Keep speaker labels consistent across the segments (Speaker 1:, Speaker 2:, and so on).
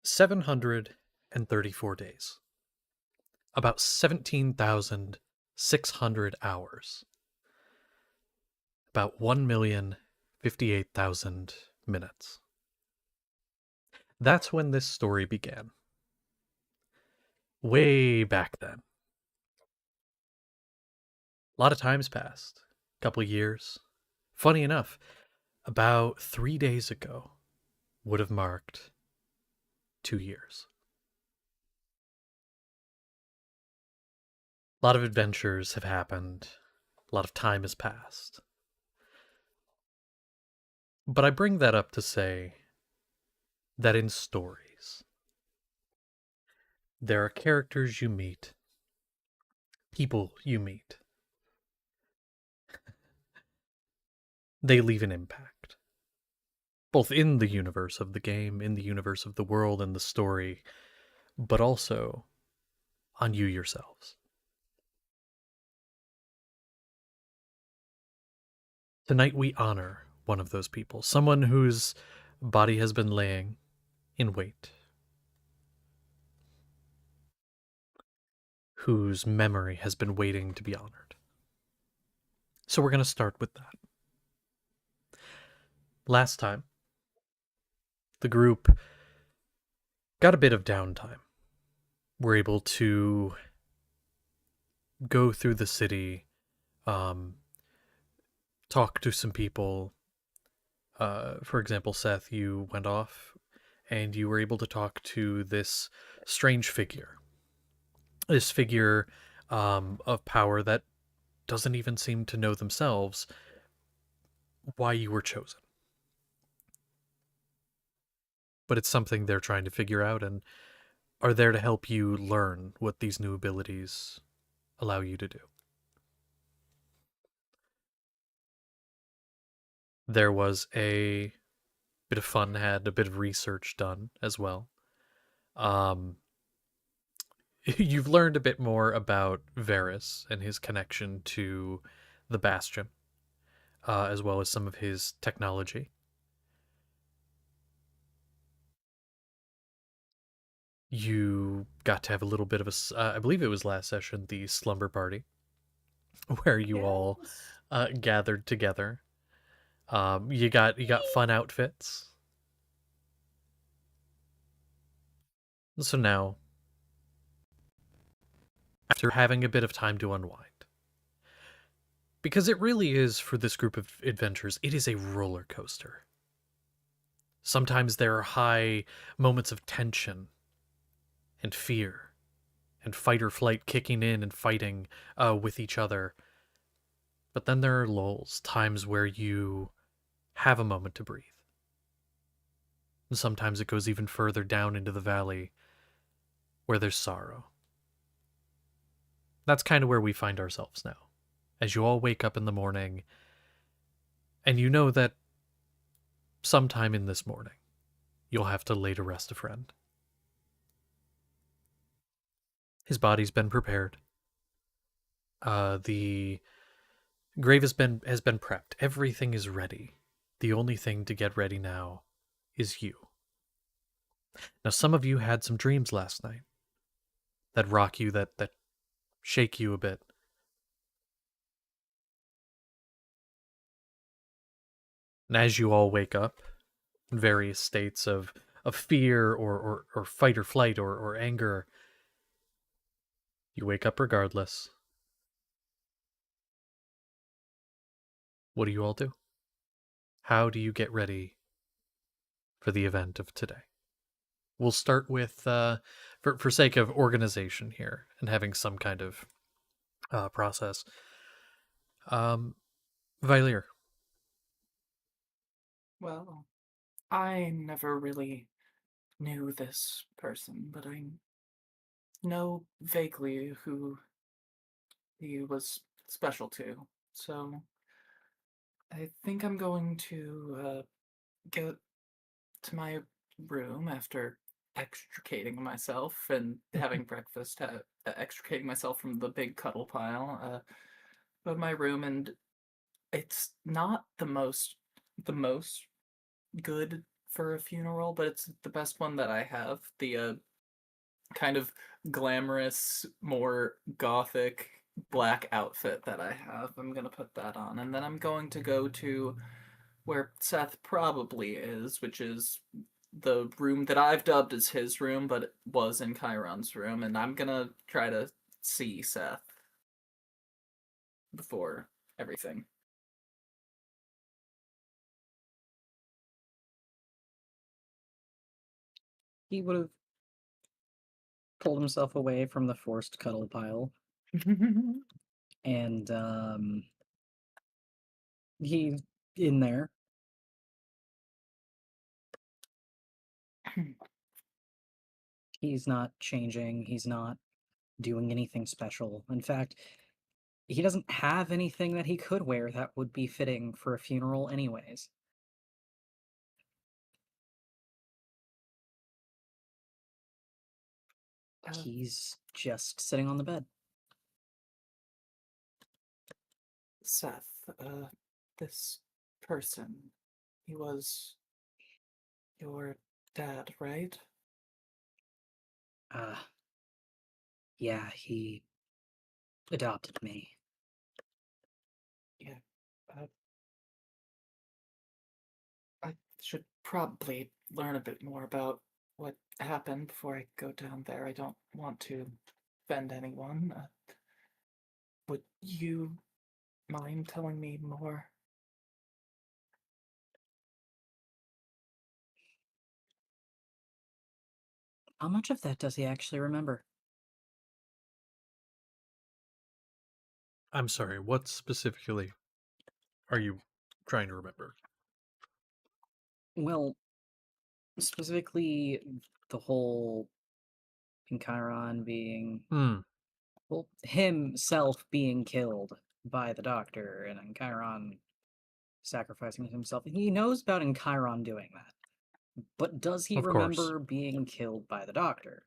Speaker 1: 734 days. About 17,600 hours. About 1,058,000 minutes. That's when this story began. Way back then. A lot of time's passed. A couple years. Funny enough, about 3 days ago would have marked 2 years. A lot of adventures have happened. A lot of time has passed. But I bring that up to say that in stories, there are characters you meet, people you meet. They leave an impact, both in the universe of the game, in the universe of the world and the story, but also on you yourselves. Tonight we honor one of those people, someone whose body has been laying in wait, whose memory has been waiting to be honored. So we're going to start with that. Last time, the group got a bit of downtime. We're able to go through the city, talk to some people. For example, Seth, you went off and you were able to talk to this strange figure. This figure of power that doesn't even seem to know themselves why you were chosen. But it's something they're trying to figure out and are there to help you learn what these new abilities allow you to do. There was a bit of fun had, a bit of research done as well. you've learned a bit more about Varys and his connection to the Bastion, as well as some of his technology. You got to have a little bit of I believe it was last session, the slumber party, where you all
Speaker 2: Yes.
Speaker 1: gathered together. You got fun outfits. So now, after having a bit of time to unwind, because it really is for this group of adventurers, it is a roller coaster. Sometimes there are high moments of tension and fear and fight or flight kicking in and fighting with each other. But then there are lulls, times where you have a moment to breathe. And sometimes it goes even further down into the valley where there's sorrow. That's kind of where we find ourselves now. As you all wake up in the morning, and you know that sometime in this morning, you'll have to lay to rest a friend. His body's been prepared. The grave has been prepped. Everything is ready. The only thing to get ready now is you. Now, some of you had some dreams last night that rock you, that shake you a bit. And as you all wake up in various states of fear or fight or flight or anger, you wake up regardless. What do you all do? How do you get ready for the event of today? We'll start with, for sake of organization here and having some kind of process. Um, Valier.
Speaker 2: Well, I never really knew this person, but I know vaguely who he was special to. So I think I'm going to go to my room after extricating myself and having breakfast, extricating myself from the big cuddle pile. Go to my room, and it's not the most good for a funeral, but it's the best one that I have. The kind of glamorous, more gothic black outfit that I have. I'm gonna put that on, and then I'm going to go to where Seth probably is, which is the room that I've dubbed as his room, but it was in Chiron's room, and I'm gonna try to see Seth before everything.
Speaker 3: He would have pulled himself away from the forced cuddle pile, and he's in there. He's not changing. He's not doing anything special. In fact, he doesn't have anything that he could wear that would be fitting for a funeral, anyways. He's just sitting on the bed.
Speaker 2: Seth, this person, he was your dad, right?
Speaker 3: Uh, yeah, he adopted me.
Speaker 2: Yeah. Uh, I should probably learn a bit more about what happened before I go down there. I don't want to offend anyone. Would you mind telling me more?
Speaker 3: How much of that does he actually remember?
Speaker 1: I'm sorry, what specifically are you trying to remember?
Speaker 3: Well, specifically the whole Chiron being,
Speaker 1: Hmm,
Speaker 3: well, himself being killed by the doctor, and Chiron sacrificing himself. He knows about Chiron doing that, but does he
Speaker 1: of course.
Speaker 3: remember being killed by the doctor?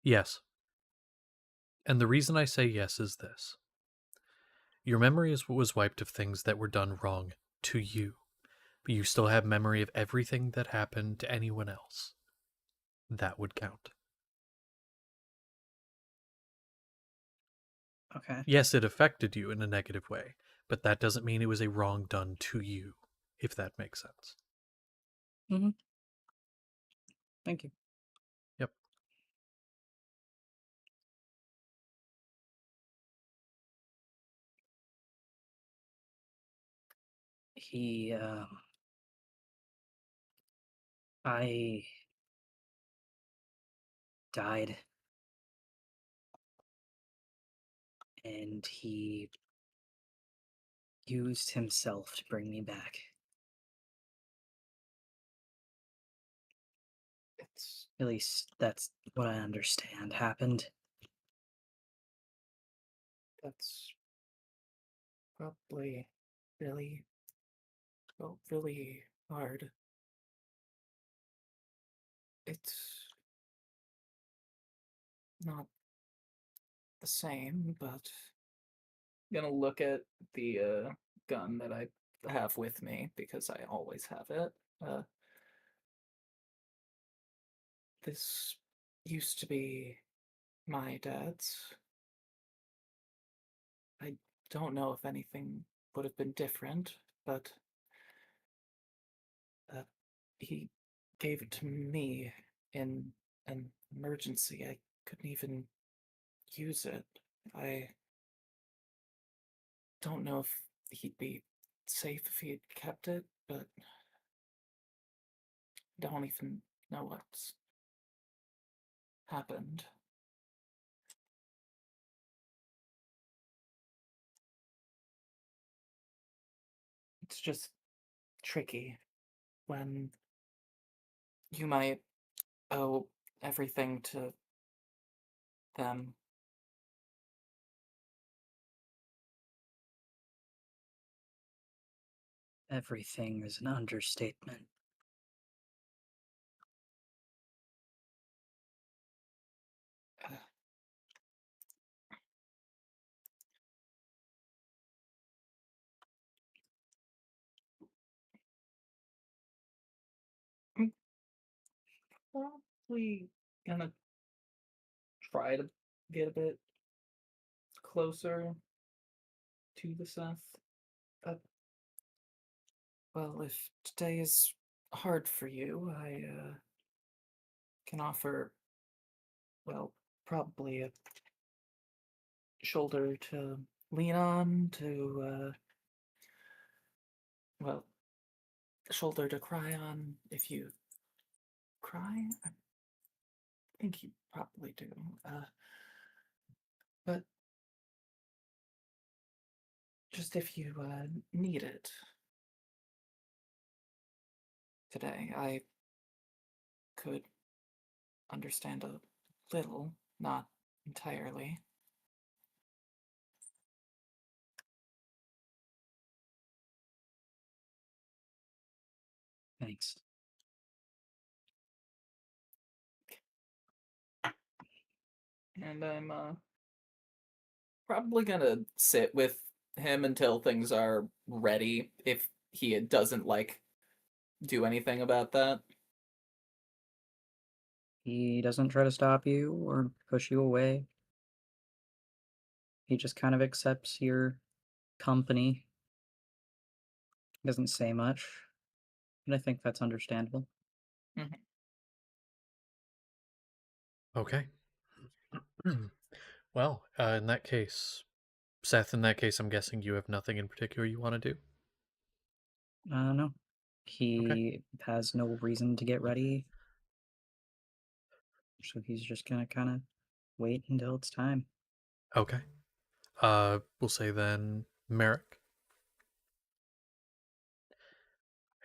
Speaker 1: Yes. And the reason I say yes is this. Your memory was wiped of things that were done wrong to you, but you still have memory of everything that happened to anyone else. That would count.
Speaker 3: Okay.
Speaker 1: Yes, it affected you in a negative way, but that doesn't mean it was a wrong done to you, if that makes sense.
Speaker 3: Mm-hmm. Thank you.
Speaker 1: Yep.
Speaker 3: He, I died, and he used himself to bring me back.
Speaker 2: It's
Speaker 3: At least that's what I understand happened.
Speaker 2: that's probably really, well, really hard. It's not the same, but I'm gonna look at the gun that I have with me because I always have it. Uh, this used to be my dad's. I don't know if anything would have been different, but uh, he gave it to me in an emergency. I couldn't even use it. I don't know if he'd be safe if he had kept it, but I don't even know what's happened. It's just tricky when you might owe everything to them.
Speaker 3: Everything is an understatement.
Speaker 2: Uh, I'm probably gonna try to get a bit closer to the Seth. Uh, well, if today is hard for you, I can offer, well, probably a shoulder to lean on, well, a shoulder to cry on if you cry. I think you probably do. But just if you need it today, I could understand a little, not entirely.
Speaker 3: Thanks.
Speaker 2: And I'm probably gonna sit with him until things are ready if he doesn't like do anything about that.
Speaker 3: He doesn't try to stop you or push you away. He just kind of accepts your company. He doesn't say much, but I think that's understandable.
Speaker 2: Mhm.
Speaker 1: Okay. Well, in that case, Seth, in that case, I'm guessing you have nothing in particular you want to do?
Speaker 3: No.
Speaker 1: Okay.
Speaker 3: He has no reason to get ready, so he's just gonna kind of wait until it's time.
Speaker 1: Okay. We'll say then, Merrick.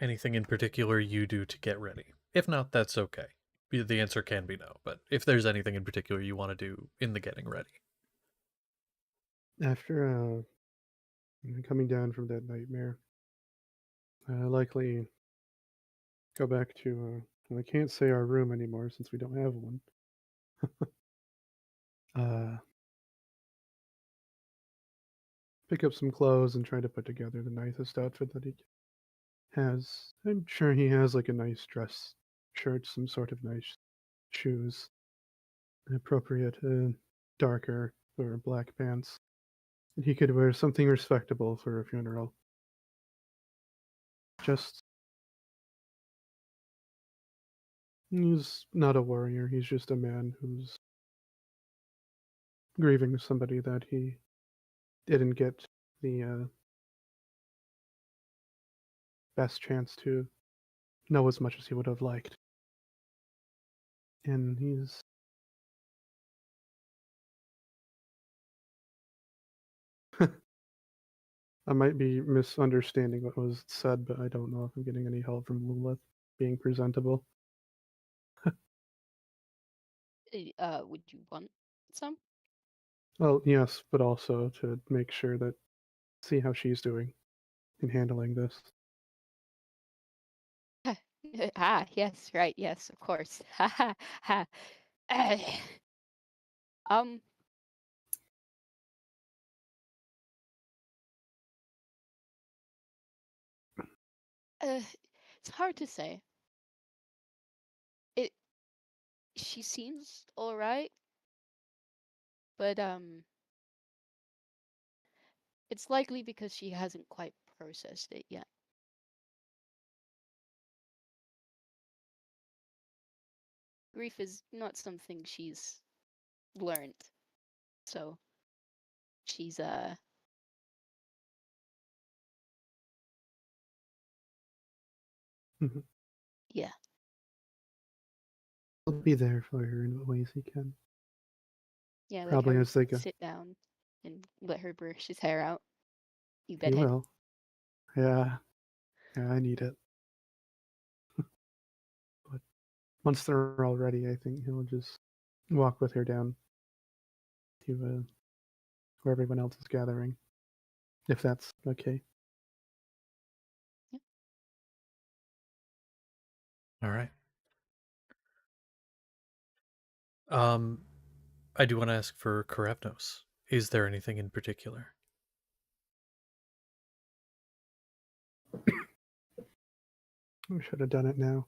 Speaker 1: Anything in particular you do to get ready? If not, that's okay. The answer can be no, but if there's anything in particular you want to do in the getting ready.
Speaker 4: After coming down from that nightmare, I likely go back to, well, I can't say our room anymore since we don't have one. pick up some clothes and try to put together the nicest outfit that he has. I'm sure he has like a nice dress shirt, some sort of nice shoes, appropriate darker or black pants. He could wear something respectable for a funeral. Just he's not a warrior. He's just a man who's grieving somebody that he didn't get the best chance to know as much as he would have liked. And he's I might be misunderstanding what was said, but I don't know if I'm getting any help from Lilith being presentable.
Speaker 5: Would you want some?
Speaker 4: Well, yes, but also to make sure that see how she's doing in handling this.
Speaker 5: Yes, right, yes, of course. Ha ha ha. Eh, Um, uh, it's hard to say. It She seems all right, but it's likely because she hasn't quite processed it yet. Grief is not something she's learned, so she's
Speaker 4: Mhm.
Speaker 5: yeah.
Speaker 4: He'll be there for her in what ways he can.
Speaker 5: Yeah, let
Speaker 4: Probably
Speaker 5: her
Speaker 4: as they go.
Speaker 5: sit down and let her brush his hair out. You
Speaker 4: He
Speaker 5: bedhead.
Speaker 4: will. Yeah. Yeah, I need it. But once they're all ready, I think he'll just walk with her down to where everyone else is gathering. If that's okay.
Speaker 1: All right. I do want to ask for Karevnos. Is there anything in particular?
Speaker 4: I should have done it now.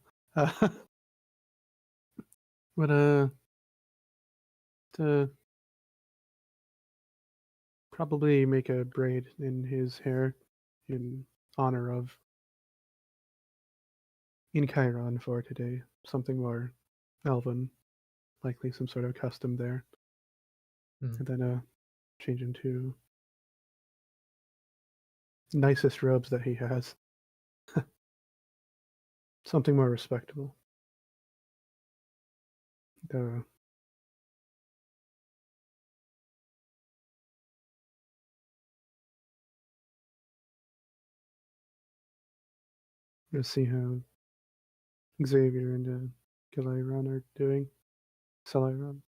Speaker 4: But to probably make a braid in his hair in honor of in Chiron for today. Something more elven, likely some sort of custom there.
Speaker 1: Mm.
Speaker 4: And then change into nicest robes that he has. Something more respectable. The Let's see how Xavier and Galiron are doing. Celiron.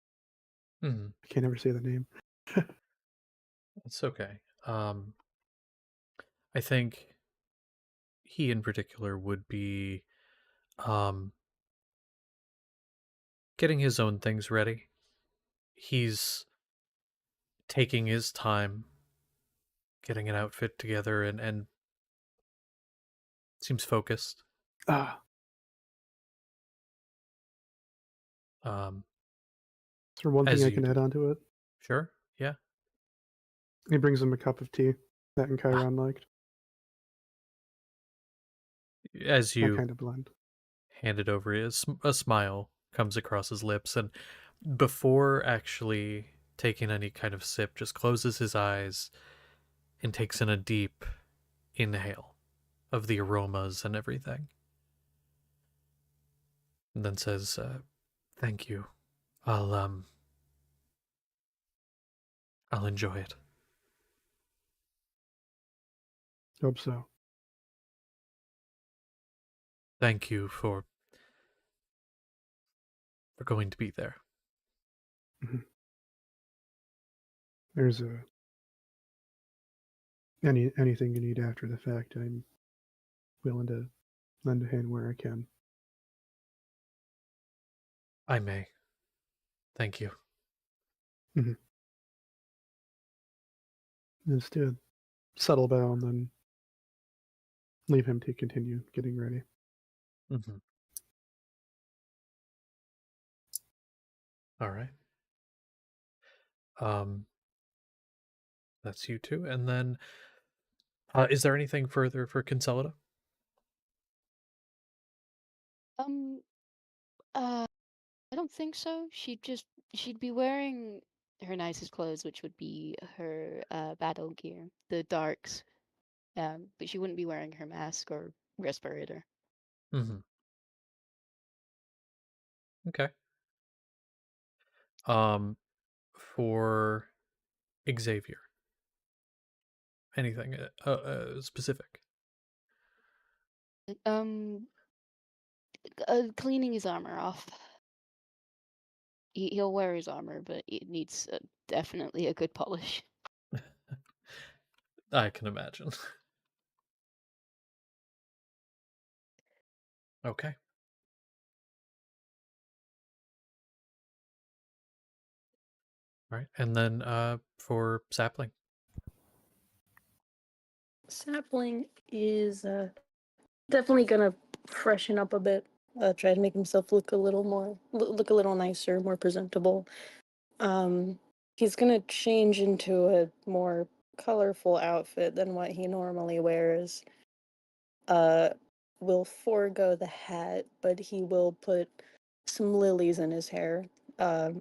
Speaker 1: Mm.
Speaker 4: I can't ever say the name.
Speaker 1: It's okay. I think he in particular would be um, getting his own things ready. He's taking his time getting an outfit together and seems focused.
Speaker 4: Ah,
Speaker 1: Um,
Speaker 4: is there one thing
Speaker 1: as
Speaker 4: I
Speaker 1: you
Speaker 4: can
Speaker 1: do.
Speaker 4: add onto it?
Speaker 1: Sure, yeah.
Speaker 4: He brings him a cup of tea that and
Speaker 1: Ah,
Speaker 4: Chiron liked.
Speaker 1: as
Speaker 4: That
Speaker 1: you
Speaker 4: kind of blend.
Speaker 1: hand it over, a smile comes across his lips, and before actually taking any kind of sip, just closes his eyes and takes in a deep inhale of the aromas and everything. And then says, "Thank you. I'll I'll enjoy it.
Speaker 4: Hope so.
Speaker 1: Thank you for going to be there."
Speaker 4: Mhm. There's anything you need after the fact. I'm willing to lend a hand where I can.
Speaker 1: I may. Thank you.
Speaker 4: Mhm. Just do a subtle bow and then leave him to continue getting ready.
Speaker 1: Mm-hmm. All right. Um, that's you two. And then, is there anything further for Consolida?
Speaker 5: Um, uh, I don't think so. She'd be wearing her nicest clothes, which would be her battle gear, the darks. But she wouldn't be wearing her mask or respirator.
Speaker 1: Mm-hmm. Okay. Um, for Xavier, anything specific?
Speaker 5: Um, cleaning his armor off. He'll wear his armor, but it needs definitely a good polish.
Speaker 1: I can imagine. Okay. All right. And then for Sapling.
Speaker 6: Sapling is definitely gonna freshen up a bit. Try to make himself look a little more, look a little nicer, more presentable. Um, he's gonna change into a more colorful outfit than what he normally wears. Uh, will forego the hat, but he will put some lilies in his hair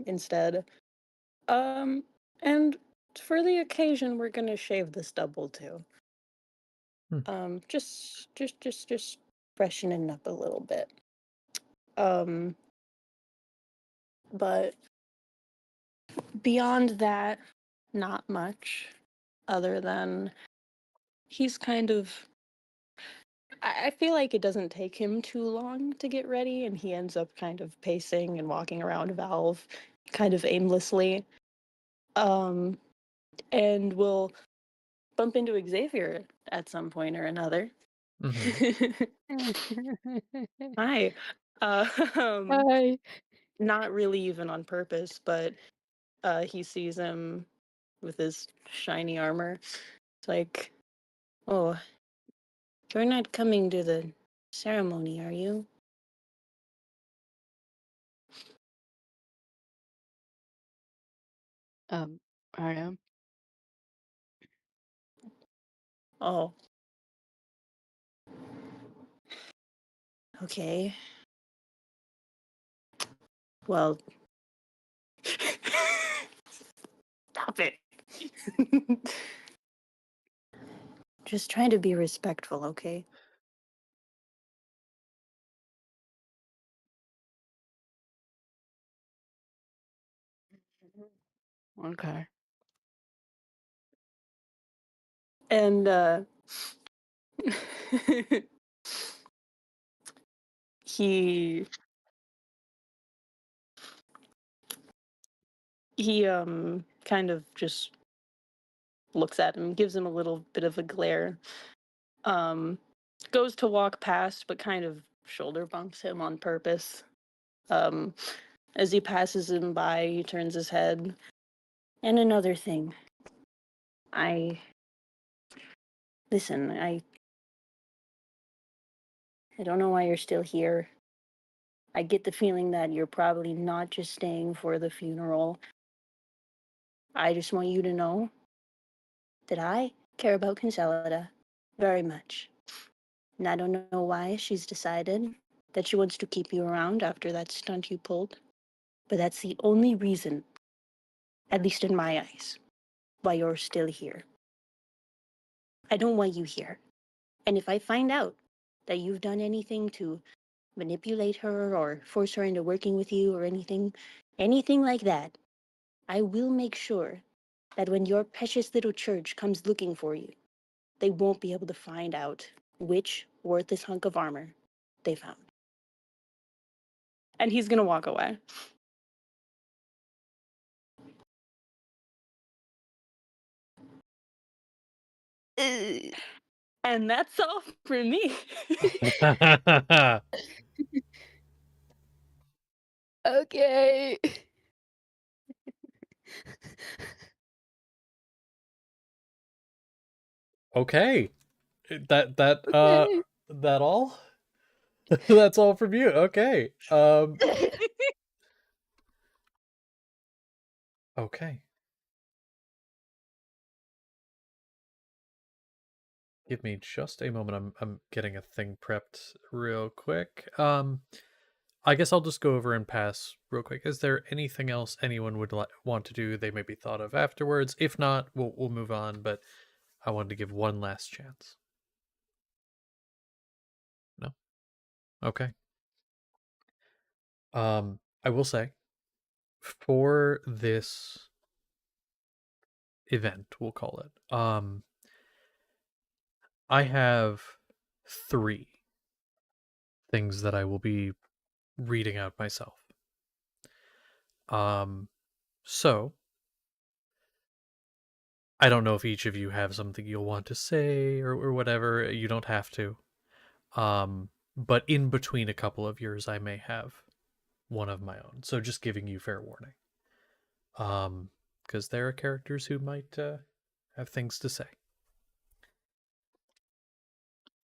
Speaker 6: instead. Um, and for the occasion, we're gonna shave the stubble too.
Speaker 1: Hmm.
Speaker 6: Just freshening up a little bit. Um, but beyond that, not much other than he's kind of. I feel like it doesn't take him too long to get ready, and he ends up kind of pacing and walking around Valve kind of aimlessly. Um, and we'll bump into Xavier at some point or another.
Speaker 1: Mm-hmm.
Speaker 6: Hi. Um,
Speaker 5: Hi.
Speaker 6: not really even on purpose, but he sees him with his shiny armor. It's like, oh, you're not coming to the ceremony, are you?
Speaker 5: I am.
Speaker 6: Oh, okay. Well, stop it. Just trying to be respectful, okay?
Speaker 5: Okay.
Speaker 6: And he kind of just looks at him, gives him a little bit of a glare. Um Goes to walk past but kind of shoulder bumps him on purpose. Um as he passes him by, he turns his head. And another thing. I listen, I don't know why you're still here. I get the feeling that you're probably not just staying for the funeral. I just want you to know that I care about Consolida very much. And I don't know why she's decided that she wants to keep you around after that stunt you pulled. But that's the only reason, at least in my eyes, why you're still here. I don't want you here. And if I find out that you've done anything to manipulate her or force her into working with you or anything like that, I will make sure that when your precious little church comes looking for you, they won't be able to find out which worthless hunk of armor they found. And he's gonna walk away. And that's all for me.
Speaker 5: Okay.
Speaker 1: Okay.
Speaker 5: Okay.
Speaker 1: That all? That's all from you. Okay. Okay. Give me just a moment. I'm getting a thing prepped real quick. I guess I'll just go over and pass real quick. Is there anything else anyone would want to do? They may be thought of afterwards. If not, we'll move on. But I wanted to give one last chance. No. Okay. I will say for this event, we'll call it. I have 3 things that I will be reading out myself. So I don't know if each of you have something you'll want to say or whatever. You don't have to. But in between a couple of yours, I may have one of my own. So just giving you fair warning. Because there are characters who might have things to say.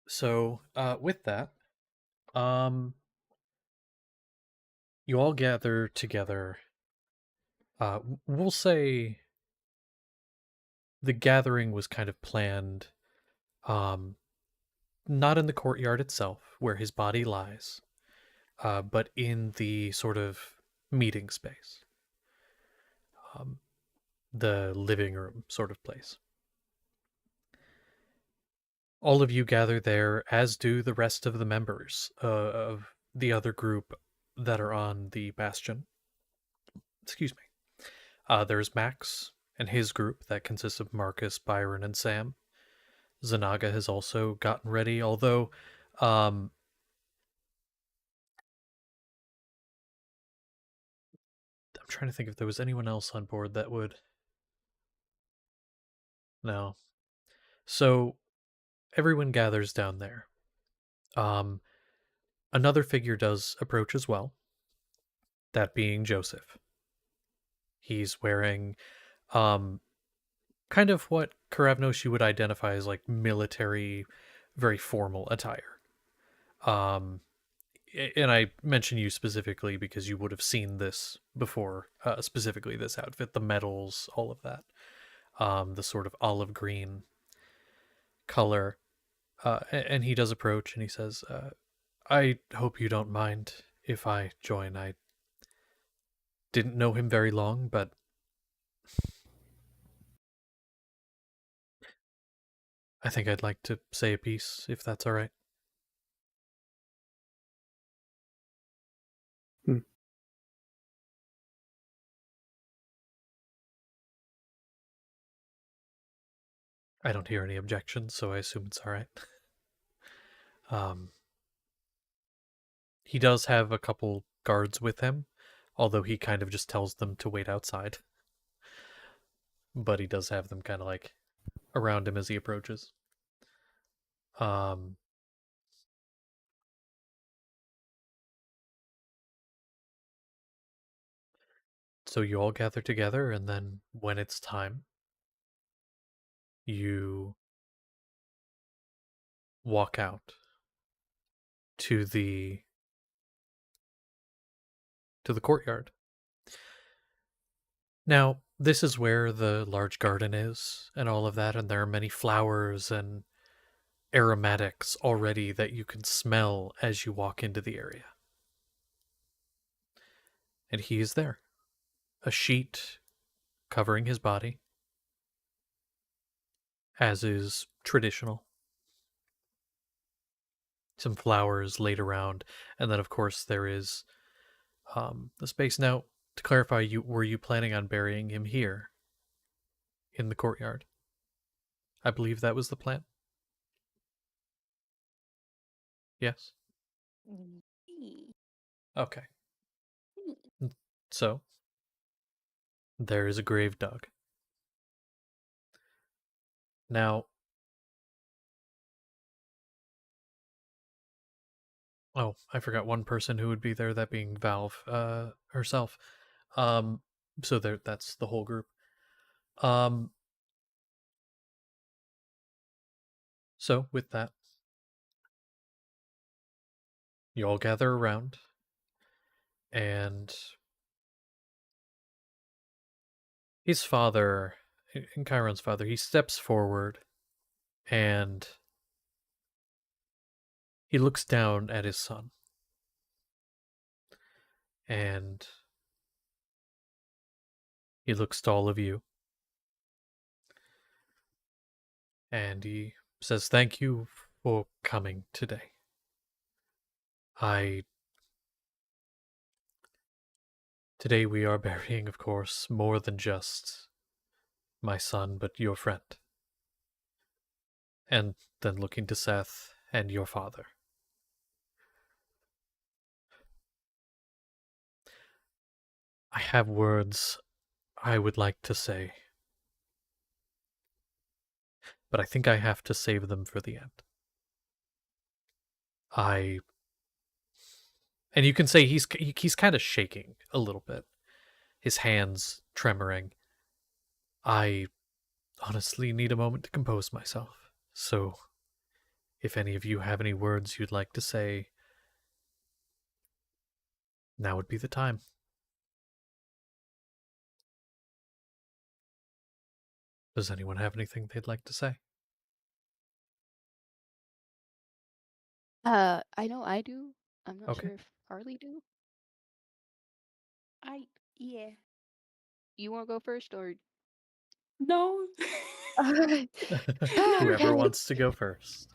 Speaker 1: So with that, you all gather together. We'll say the gathering was kind of planned, not in the courtyard itself where his body lies, but in the sort of meeting space, the living room sort of place. All of you gather there, as do the rest of the members of the other group that are on the Bastion. Excuse me. There's Max and his group that consists of Marcus, Byron, and Sam. Zanaga has also gotten ready, although I'm trying to think if there was anyone else on board that would. No. So everyone gathers down there. Another figure does approach as well, that being Joseph. He's wearing kind of what Karavnoshi would identify as like military, very formal attire. Um, and I mention you specifically because you would have seen this before, specifically this outfit, the medals, all of that. The sort of olive green color. And he does approach and he says, I hope you don't mind if I join. I didn't know him very long, but I think I'd like to say a piece, if that's all right.
Speaker 4: Hmm.
Speaker 1: I don't hear any objections, so I assume it's all right. He does have a couple guards with him, although he kind of just tells them to wait outside. But he does have them kind of like around him as he approaches. Um, so you all gather together, and then when it's time, you walk out to the courtyard. Now, this is where the large garden is and all of that, and there are many flowers and aromatics already that you can smell as you walk into the area. And he is there, a sheet covering his body, as is traditional. Some flowers laid around, and then, of course, there is the space. Now, to clarify, were you planning on burying him here in the courtyard? I believe that was the plan. Yes.
Speaker 5: Yee.
Speaker 1: Okay.
Speaker 5: Yee.
Speaker 1: So there is a grave dug. Now, oh, I forgot one person who would be there, that being Valve herself. So there, that's the whole group. Um, so with that, you all gather around, and his father, and Chiron's father, he steps forward and he looks down at his son. And he looks to all of you. And he says, "Thank you for coming today. I. Today we are burying, of course, more than just my son, but your friend." And then looking to Seth and your father. "I have words I would like to say, but I think I have to save them for the end. I." And you can say he's kind of shaking a little bit, his hands tremoring. "I honestly need a moment to compose myself. So, if any of you have any words you'd like to say, now would be the time." Does anyone have anything they'd like to say?
Speaker 5: I know I do. I'm not
Speaker 1: Okay.
Speaker 5: sure if Harley do.
Speaker 6: Yeah.
Speaker 5: You want to go first, or
Speaker 6: No.
Speaker 1: Whoever
Speaker 5: okay?
Speaker 1: wants to go first.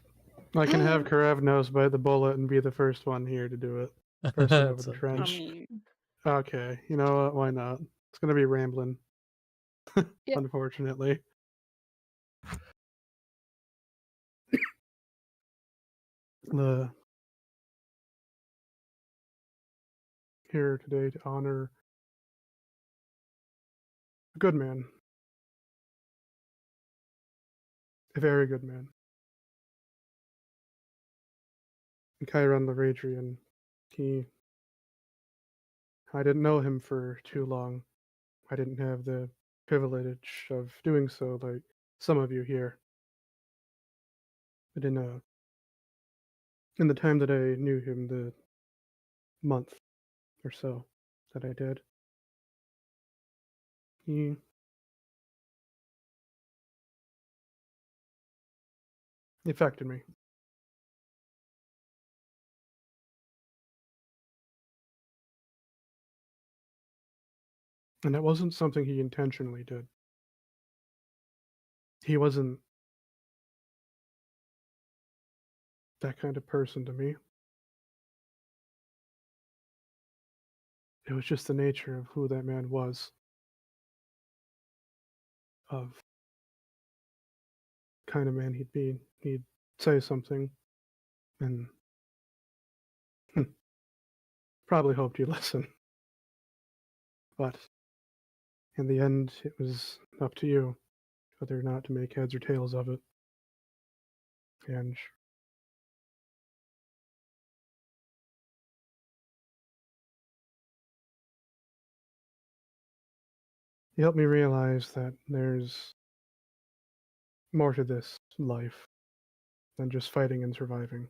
Speaker 4: I can have Karev nose bite the bullet and be the first one here to do it. First one over
Speaker 1: That's
Speaker 4: the
Speaker 1: a-
Speaker 6: I
Speaker 4: trench.
Speaker 6: mean,
Speaker 4: Okay, you know what? Why not? It's gonna be rambling.
Speaker 5: Yeah.
Speaker 4: Unfortunately. The here today to honor a good man. A very good man. Chiron Laradrian. He I didn't know him for too long. I didn't have the privilege of doing so like some of you here. But in the time that I knew him, the month or so that I did, he affected me. And it wasn't something he intentionally did. He wasn't that kind of person to me. It was just the nature of who that man was, of the kind of man he'd be. He'd say something and probably hoped you'd listen. But in the end, it was up to you whether or not to make heads or tails of it. And he helped me realize that there's more to this life than just fighting and surviving.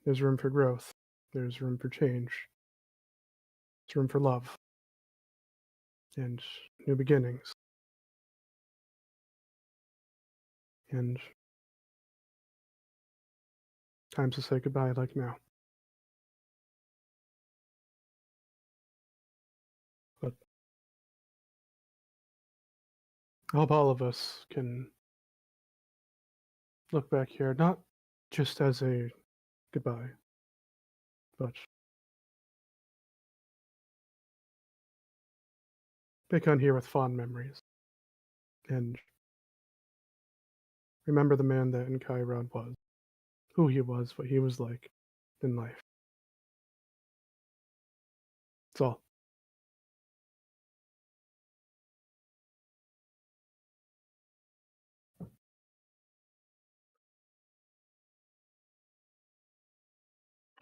Speaker 4: There's room for growth. There's room for change. There's room for love and new beginnings. And times to say goodbye like now. But I hope all of us can look back here not just as a goodbye, but back on here with fond memories. And remember the man that Chiron was, who he was, what he was like in life. That's all.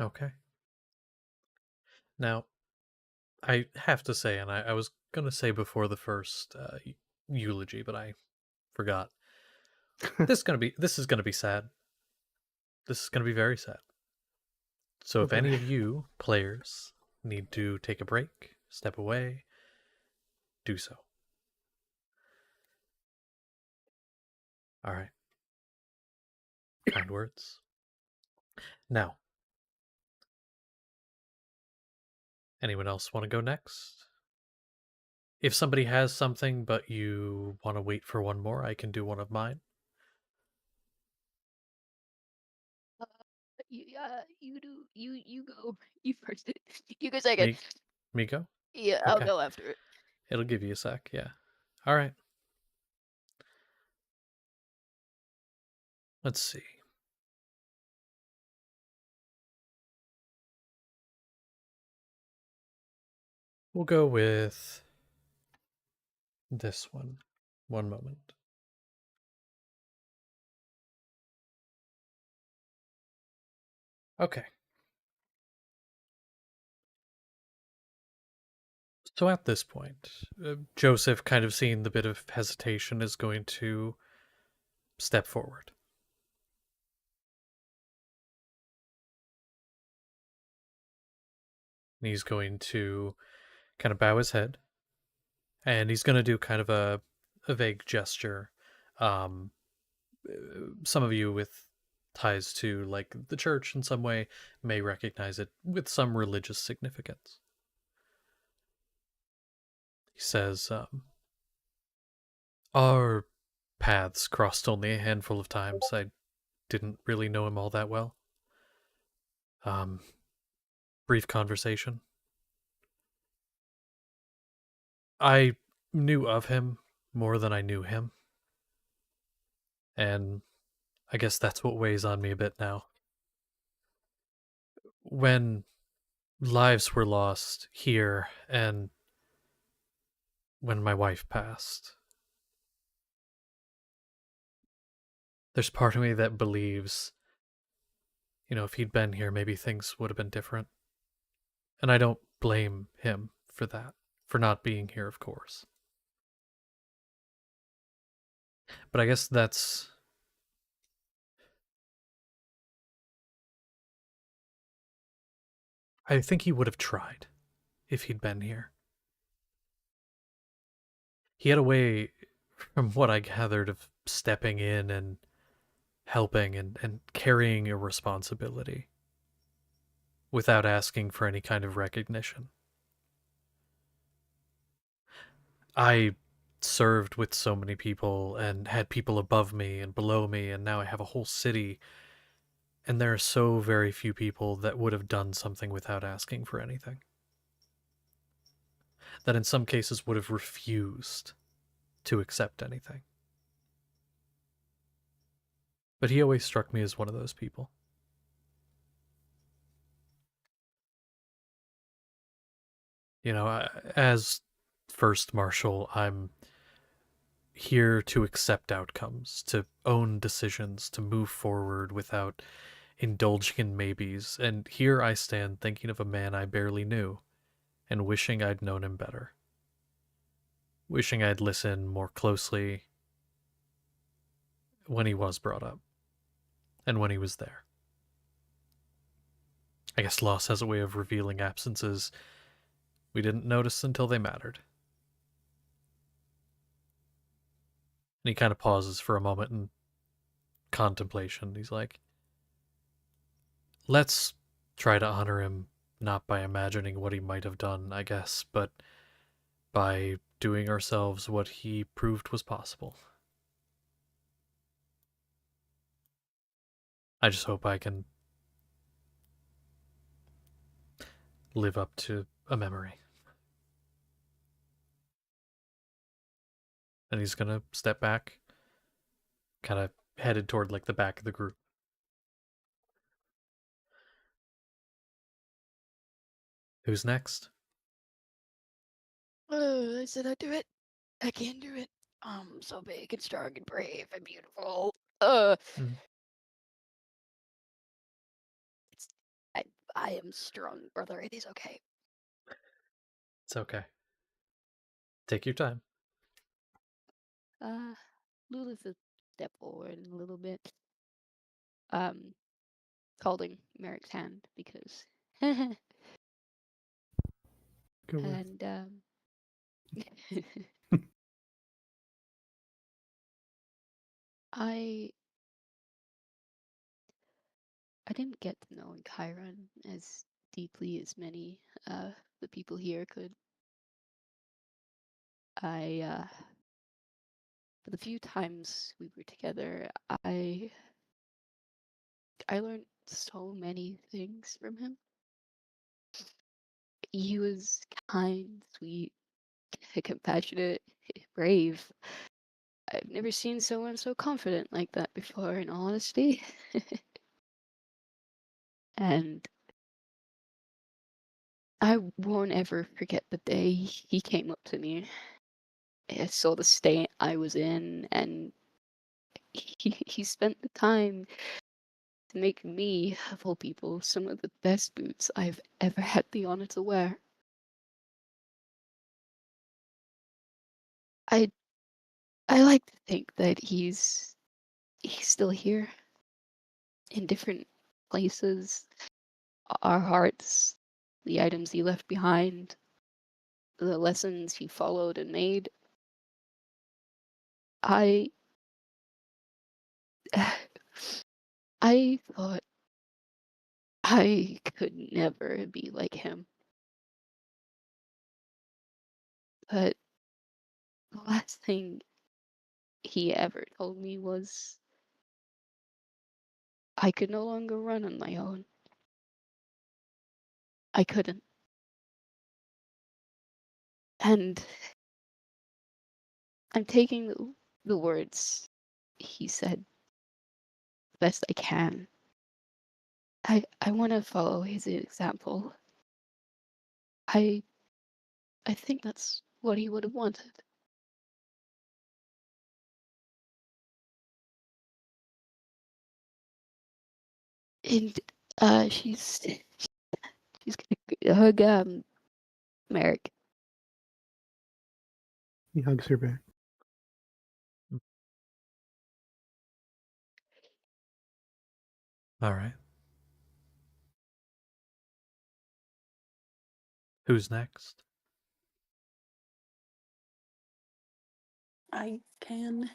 Speaker 1: Okay. Now, I have to say, and I was gonna say before the first eulogy, but I forgot. This is gonna be sad. This is gonna be very sad. So
Speaker 4: Oh
Speaker 1: if
Speaker 4: boy.
Speaker 1: any of you players need to take a break, step away, do so. All right. Kind words. Now, anyone else want to go next? If somebody has something, but you want to wait for one more, I can do one of mine.
Speaker 5: You do. You go. You first. You go second.
Speaker 1: Me, Miko?
Speaker 5: Yeah, I'll
Speaker 1: Okay.
Speaker 5: go after it.
Speaker 1: It'll give you a sec, yeah. All right. Let's see. We'll go with this one. One moment. Okay. So at this point, Joseph, kind of seeing the bit of hesitation, is going to step forward. And he's going to kind of bow his head. And he's going to do kind of a vague gesture. Um, some of you with ties to like the church in some way may recognize it with some religious significance. He says, our paths crossed only a handful of times. I didn't really know him all that well. Um, Brief conversation. I knew of him more than I knew him. And I guess that's what weighs on me a bit now. When lives were lost here and when my wife passed, there's part of me that believes, if he'd been here, maybe things would have been different. And I don't blame him for that, for not being here, of course. But I guess I think he would have tried if he'd been here. He had a way, from what I gathered, of stepping in and helping and carrying a responsibility without asking for any kind of recognition. I served with so many people and had people above me and below me, and now I have a whole city, and there are so very few people that would have done something without asking for anything. That in some cases would have refused to accept anything. But he always struck me as one of those people. As First Marshal, I'm here to accept outcomes, to own decisions, to move forward without indulging in maybes. And here I stand thinking of a man I barely knew and wishing I'd known him better. Wishing I'd listened more closely when he was brought up and when he was there. I guess loss has a way of revealing absences we didn't notice until they mattered. And he kind of pauses for a moment in contemplation. He's like, let's try to honor him not by imagining what he might have done, I guess, but by doing ourselves what he proved was possible. I just hope I can live up to a memory. And he's gonna step back, kind of headed toward like the back of the group. Who's next?
Speaker 5: I said I'd do it. I can do it. I'm so big and strong and brave and beautiful.
Speaker 1: Mm.
Speaker 5: It's I I am strong, brother. It is okay.
Speaker 1: It's okay. Take your time.
Speaker 5: Lula's a step forward a little bit. Um, holding Merrick's hand because,
Speaker 4: Go with.
Speaker 5: and I I didn't get to know Chiron as deeply as many the people here could. I for the few times we were together, I learned so many things from him. He was kind, sweet, compassionate, brave. I've never seen someone so confident like that before, in all honesty. And I won't ever forget the day he came up to me. I saw the state I was in, and he spent the time to make me, of all people, some of the best boots I've ever had the honor to wear. I I like to think that he's still here in different places, our hearts, the items he left behind, the lessons he followed and made. I I thought I could never be like him, but the last thing he ever told me was I could no longer run on my own. I couldn't. And I'm taking the words he said the best I can. I want to follow his example. I I think that's what he would have wanted. And she's gonna hug Merrick.
Speaker 4: He hugs her back.
Speaker 1: All right. Who's next?
Speaker 6: I can.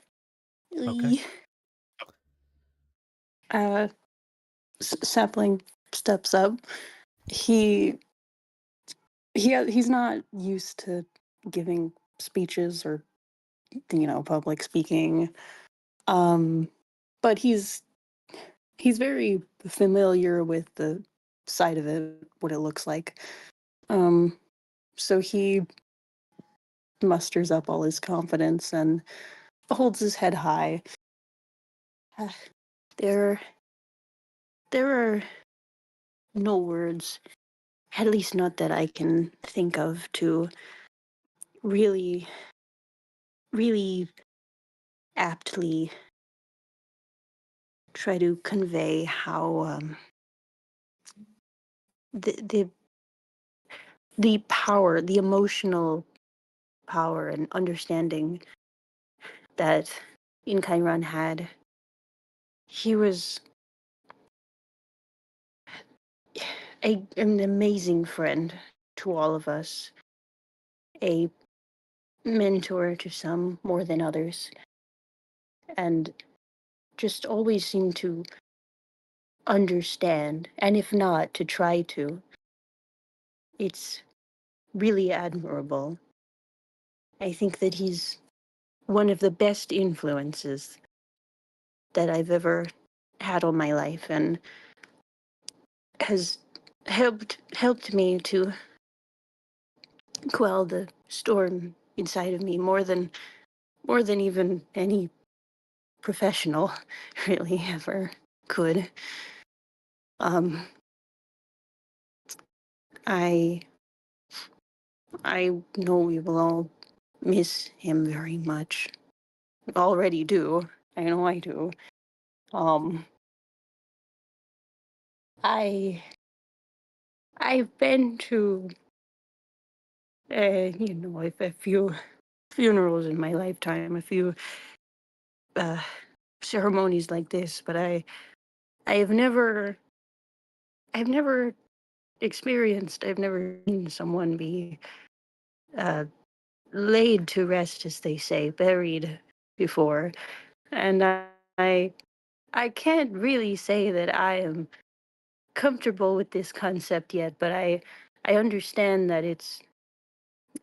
Speaker 1: Okay.
Speaker 6: Uh, Sapling steps up. He he's not used to giving speeches or public speaking. But he's very familiar with the side of it, what it looks like. Um, so he musters up all his confidence and holds his head high. Uh, there there are no words, at least not that I can think of, to really really aptly try to convey how the the power, the emotional power and understanding that Chiron had. He was an amazing friend to all of us, a mentor to some more than others, and just always seemed to understand, and if not, to try to. It's really admirable. I think that he's one of the best influences that I've ever had on my life, and has helped me to quell the storm inside of me more than even any professional really ever could. Um, I I know we will all miss him very much. Already do. I know I do. Um, I I've been to I've a few funerals in my lifetime, a few uh, ceremonies like this, but I have never, I've never I've never seen someone be uh, laid to rest, as they say, buried before, and I, I can't really say that I am comfortable with this concept yet, but I understand that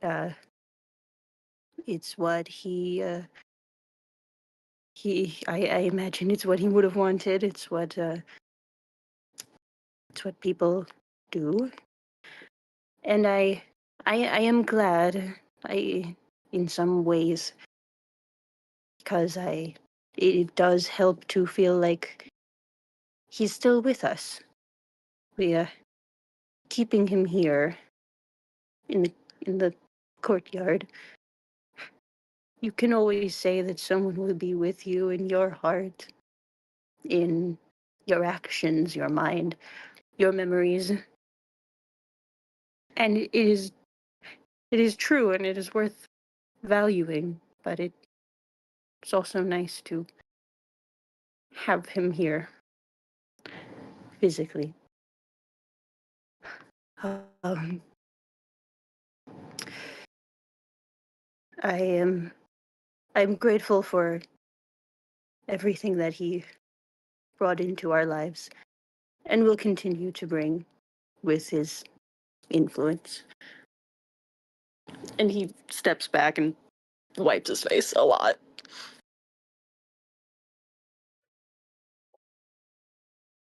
Speaker 6: uh, it's what I imagine it's what he would have wanted. It's what people do, and I am glad. I in some ways because it does help to feel like he's still with us. We keeping him here in the courtyard. You can always say that someone will be with you in your heart, in your actions, your mind, your memories, and it is true and it is worth valuing. But it's also nice to have him here physically. Um, I am I'm grateful for everything that he brought into our lives and will continue to bring with his influence. And he steps back and wipes his face a lot.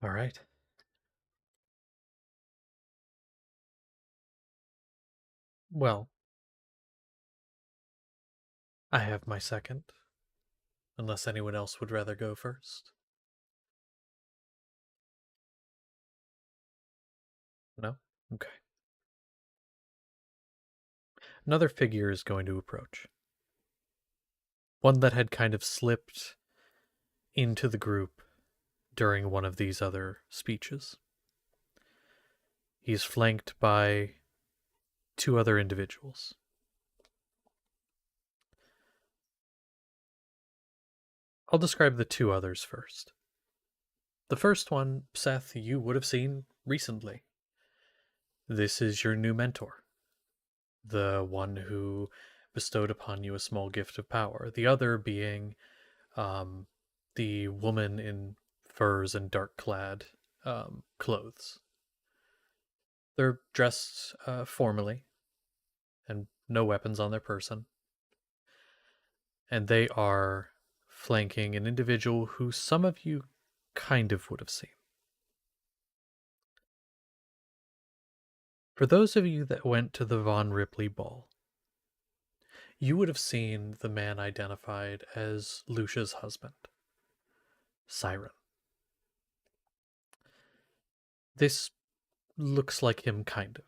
Speaker 1: All right. Well, I have my second, unless anyone else would rather go first. No? Okay. Another figure is going to approach. One that had kind of slipped into the group during one of these other speeches. He's flanked by two other individuals. I'll describe the two others first. The first one, Seth, you would have seen recently. This is your new mentor, the one who bestowed upon you a small gift of power. The other being the woman in furs and dark clad clothes. They're dressed formally and no weapons on their person. And they are flanking an individual who some of you kind of would have seen. For those of you that went to the Von Ripley ball, you would have seen the man identified as Lucia's husband, Siren. This looks like him, kind of.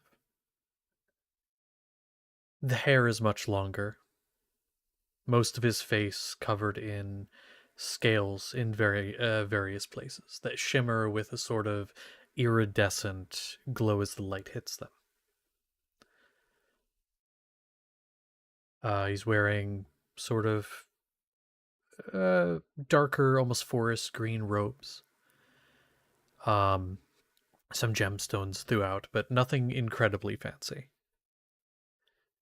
Speaker 1: The hair is much longer, most of his face covered in scales in various places that shimmer with a sort of iridescent glow as the light hits them. He's wearing sort of darker, almost forest green robes. Some gemstones throughout, but nothing incredibly fancy.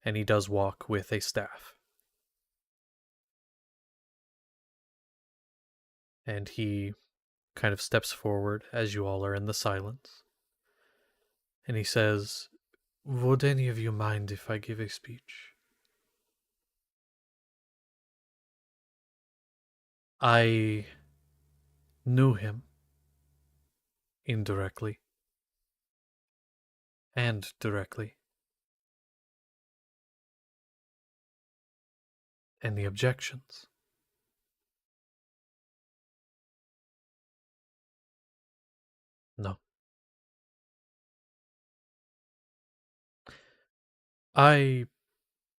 Speaker 1: And he does walk with a staff. And he kind of steps forward as you all are in the silence. And he says, "Would any of you mind if I give a speech? I knew him indirectly and directly. Any objections?" No. "I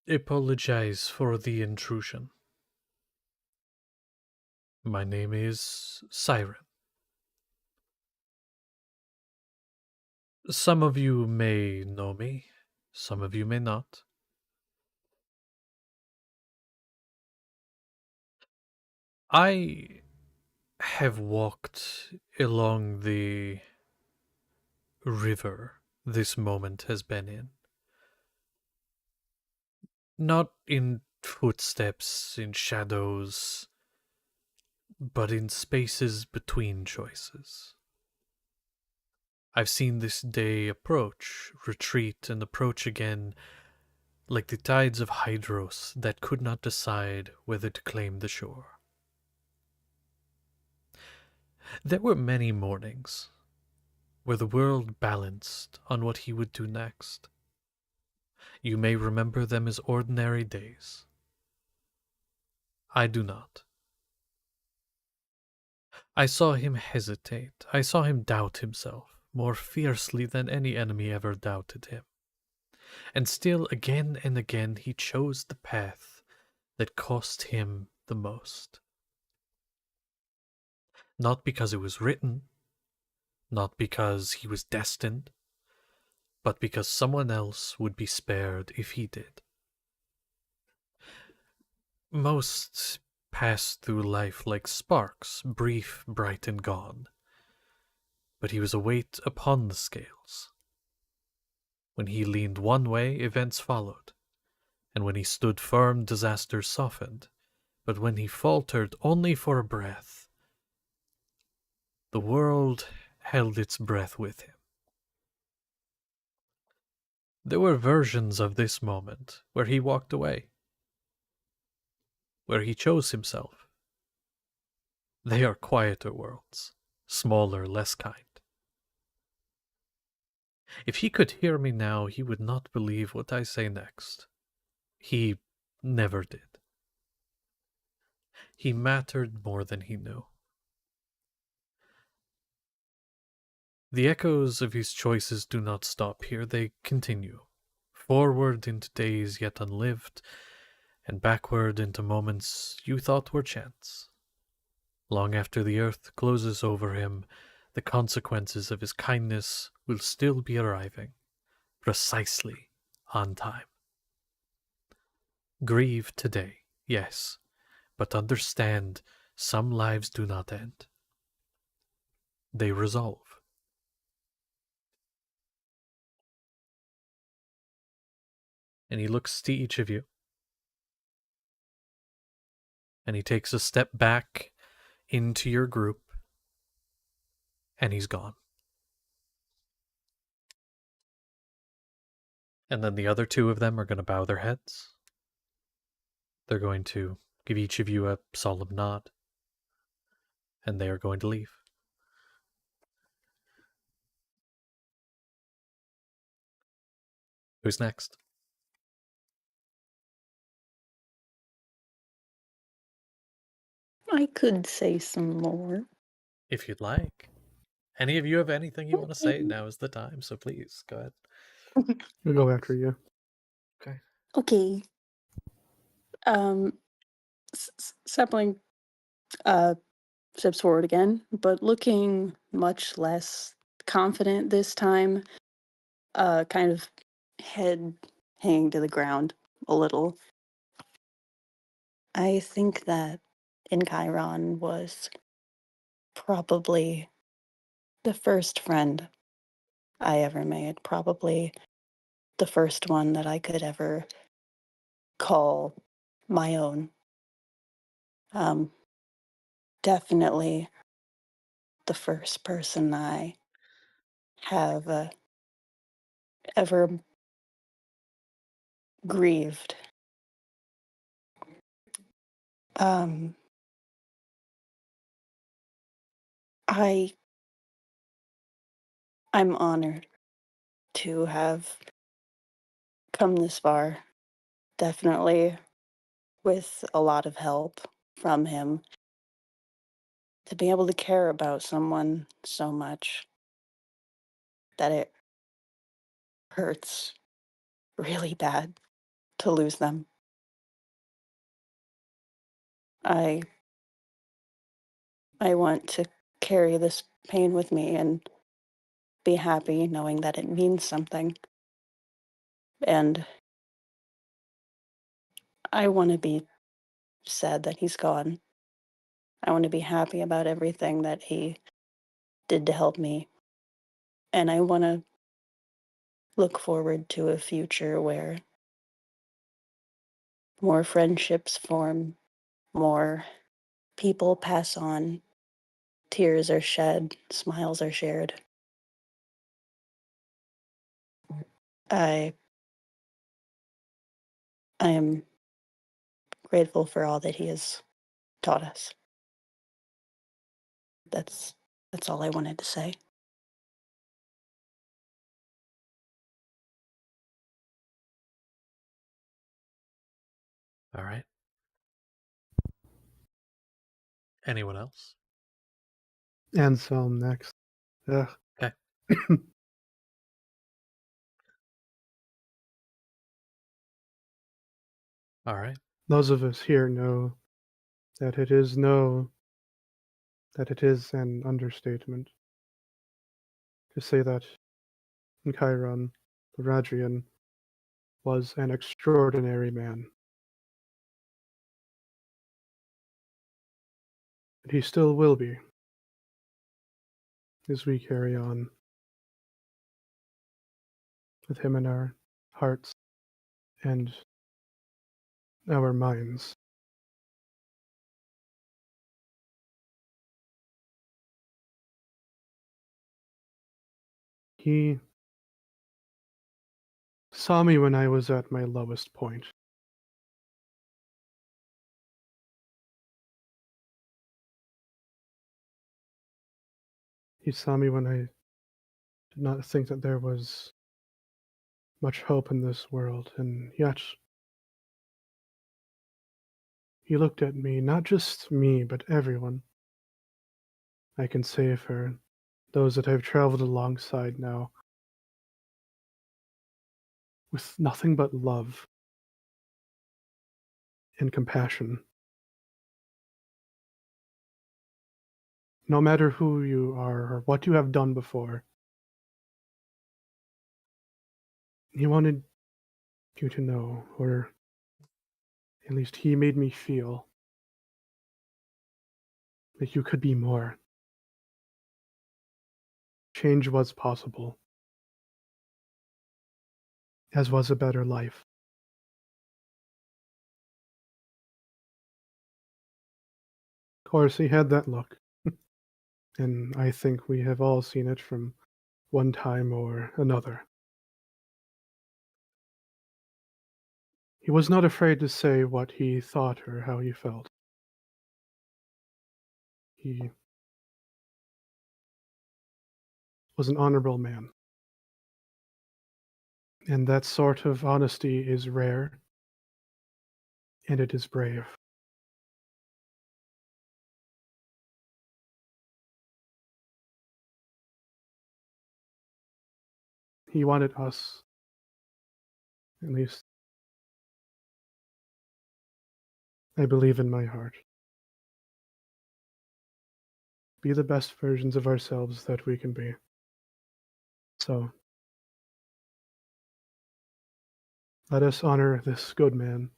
Speaker 1: apologize for the intrusion. My name is Siren. Some of you may know me, some of you may not. I have walked along the river this moment has been in. Not in footsteps, in shadows, but in spaces between choices. I've seen this day approach, retreat, and approach again, like the tides of Hydros that could not decide whether to claim the shore. There were many mornings where the world balanced on what he would do next. You may remember them as ordinary days. I do not. I saw him hesitate. I saw him doubt himself more fiercely than any enemy ever doubted him. And still, again and again, he chose the path that cost him the most. Not because it was written, not because he was destined, but because someone else would be spared if he did. Most pass through life like sparks, brief, bright, and gone. But he was a weight upon the scales. When he leaned one way, events followed, and when he stood firm, disaster softened. But when he faltered only for a breath, the world held its breath with him. There were versions of this moment where he walked away, where he chose himself. They are quieter worlds, smaller, less kind. If he could hear me now, he would not believe what I say next. He never did. He mattered more than he knew. The echoes of his choices do not stop here, they continue. Forward into days yet unlived, and backward into moments you thought were chance. Long after the earth closes over him, the consequences of his kindness will still be arriving, precisely on time. Grieve today, yes, but understand some lives do not end. They resolve. And he looks to each of you. And he takes a step back into your group. And he's gone. And then the other two of them are going to bow their heads. They're going to give each of you a solemn nod. And they are going to leave. Who's next?
Speaker 6: I could say some more.
Speaker 1: If you'd like. Any of you have anything you want to say? Now is the time, so please, go ahead.
Speaker 4: We'll go after you.
Speaker 1: Okay.
Speaker 6: Okay. Sapling steps forward again, but looking much less confident this time. Kind of head hanging to the ground a little. I think that in Chiron was probably the first friend I ever made. Probably the first one that I could ever call my own. Definitely the first person I have ever grieved. Um, I I'm honored to have come this far. Definitely with a lot of help from him to be able to care about someone so much that it hurts really bad to lose them. I I want to carry this pain with me and be happy knowing that it means something. And I want to be sad that he's gone. I want to be happy about everything that he did to help me. And I want to look forward to a future where more friendships form, more people pass on, tears are shed, smiles are shared. I I am grateful for all that he has taught us. That's that's all I wanted to say.
Speaker 1: All right. Anyone else?
Speaker 4: Anselm next. Ugh.
Speaker 1: Okay. All right.
Speaker 4: Those of us here know that it is an understatement to say that Chiron, the Radrian, was an extraordinary man. And he still will be as we carry on with him in our hearts and our minds. He saw me when I was at my lowest point. He saw me when I did not think that there was much hope in this world, and yet he looked at me, not just me, but everyone I can say for those that I've traveled alongside now, with nothing but love and compassion. No matter who you are or what you have done before, he wanted you to know, or at least he made me feel, that you could be more. Change was possible, as was a better life. Of course, he had that look, and I think we have all seen it from one time or another. He was not afraid to say what he thought or how he felt. He was an honorable man, and that sort of honesty is rare, and it is brave. He wanted us, at least I believe in my heart, be the best versions of ourselves that we can be. So, let us honor this good man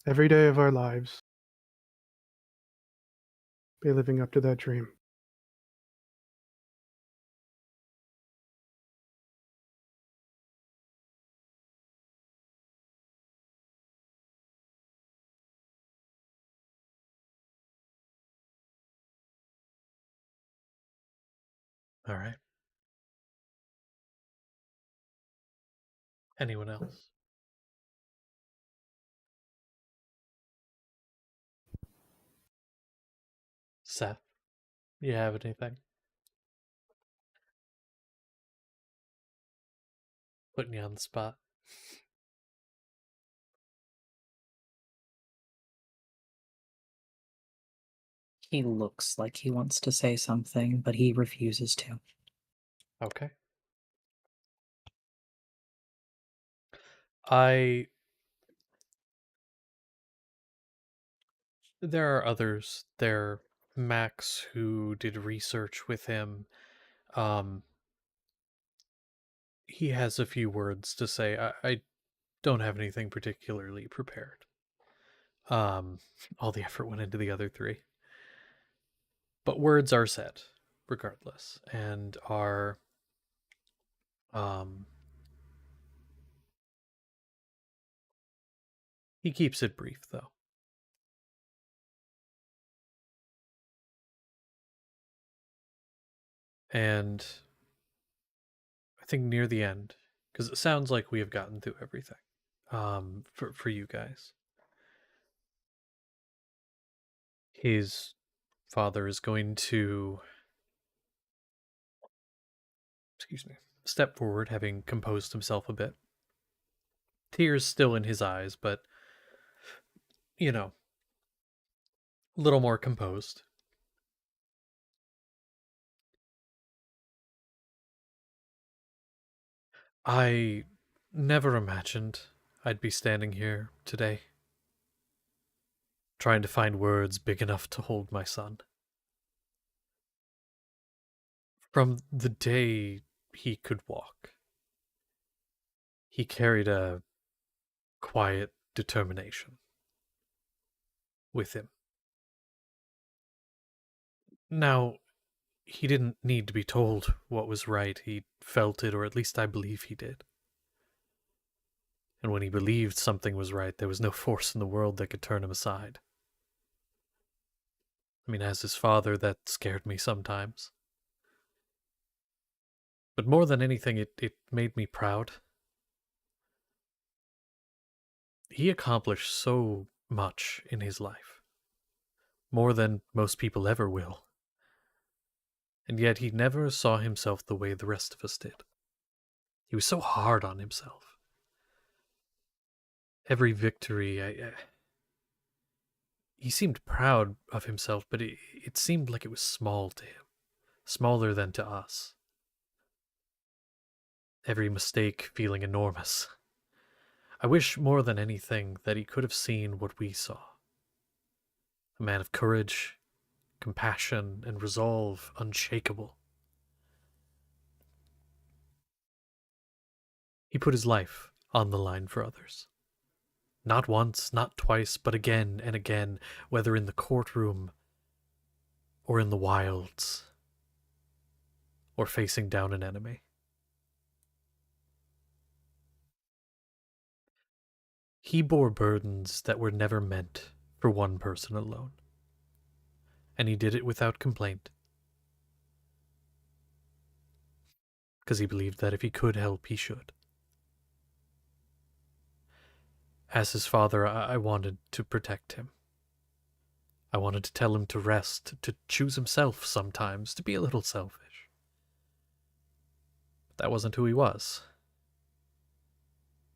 Speaker 4: every day of our lives by living up to that dream.
Speaker 1: All right. Anyone else? Seth, you have anything? Putting you on the spot.
Speaker 3: He looks like he wants to say something, but he refuses to.
Speaker 1: Okay. I There are others there, Max, who did research with him. Um, he has a few words to say. I don't have anything particularly prepared. Um, all the effort went into the other three. But words are said, regardless, and are um he keeps it brief though. And I think near the end, because it sounds like we have gotten through everything, for you guys. His father is going to, excuse me, step forward, having composed himself a bit. Tears still in his eyes, but, you know, a little more composed. I never imagined I'd be standing here today, trying to find words big enough to hold my son. From the day he could walk, he carried a quiet determination with him. Now, he didn't need to be told what was right. He felt it, or at least I believe he did. And when he believed something was right, there was no force in the world that could turn him aside. I mean, as his father, that scared me sometimes. But more than anything, it made me proud. He accomplished so much in his life. More than most people ever will. And yet he never saw himself the way the rest of us did. He was so hard on himself. Every victory, he seemed proud of himself, but it seemed like it was small to him, smaller than to us. Every mistake feeling enormous. I wish more than anything that he could have seen what we saw. A man of courage, compassion, and resolve unshakable. He put his life on the line for others. Not once, not twice, but again and again, whether in the courtroom or in the wilds or facing down an enemy. He bore burdens that were never meant for one person alone. And he did it without complaint. Because he believed that if he could help, he should. As his father, I wanted to protect him. I wanted to tell him to rest, to choose himself sometimes, to be a little selfish. But that wasn't who he was.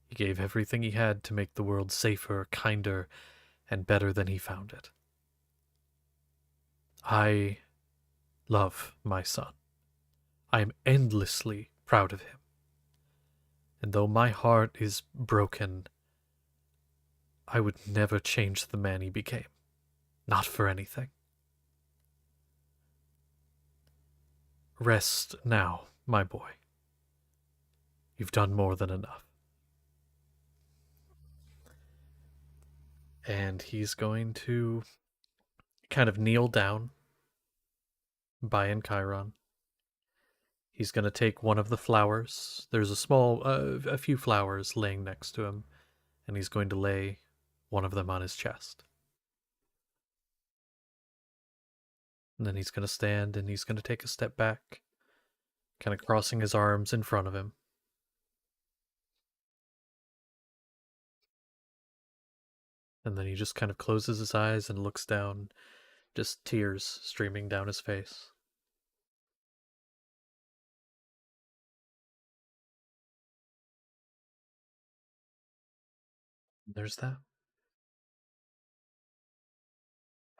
Speaker 1: He gave everything he had to make the world safer, kinder, and better than he found it. I love my son. I am endlessly proud of him. And though my heart is broken, I would never change the man he became. Not for anything. Rest now, my boy. You've done more than enough. And he's going to kind of kneel down by Chiron. He's going to take one of the flowers. There's a few flowers laying next to him, and he's going to lay one of them on his chest. And then he's going to stand and he's going to take a step back, kind of crossing his arms in front of him. And then he just kind of closes his eyes and looks down, just tears streaming down his face. There's that.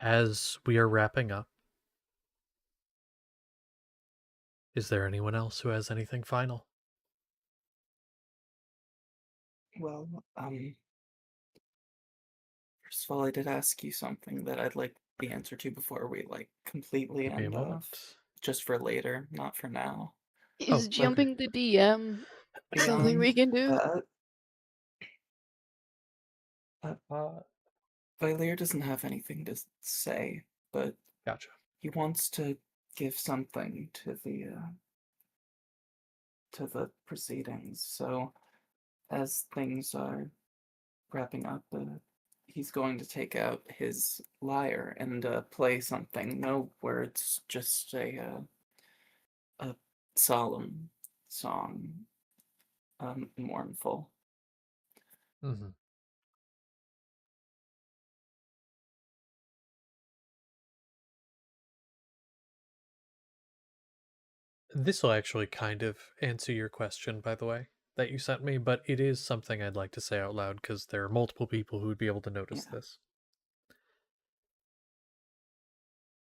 Speaker 1: As we are wrapping up, is there anyone else who has anything final?
Speaker 2: Well, first of all, I did ask you something that I'd like the answer to before we like completely
Speaker 1: Give me a
Speaker 2: end
Speaker 1: moment.
Speaker 2: off. Just for later, not for now.
Speaker 5: Is
Speaker 1: okay.
Speaker 5: jumping the DM something we can do?
Speaker 2: Valier doesn't have anything to say, but
Speaker 1: Gotcha.
Speaker 2: he wants to give something to the proceedings. So as things are wrapping up, he's going to take out his lyre and play something. No words, just a solemn song, mournful.
Speaker 1: Mm-hmm. This will actually kind of answer your question, by the way, that you sent me, but it is something I'd like to say out loud because there are multiple people who would be able to notice
Speaker 2: Yeah.
Speaker 1: this.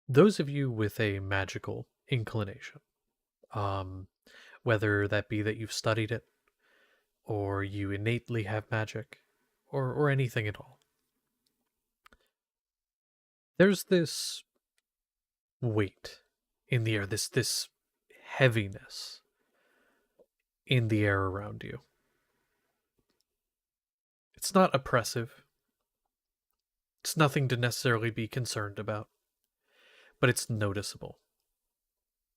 Speaker 1: Those of you with a magical inclination, um, whether that be that you've studied it, or you innately have magic, or anything at all, there's this weight in the air, this heaviness in the air around you. It's not oppressive. It's nothing to necessarily be concerned about, but it's noticeable.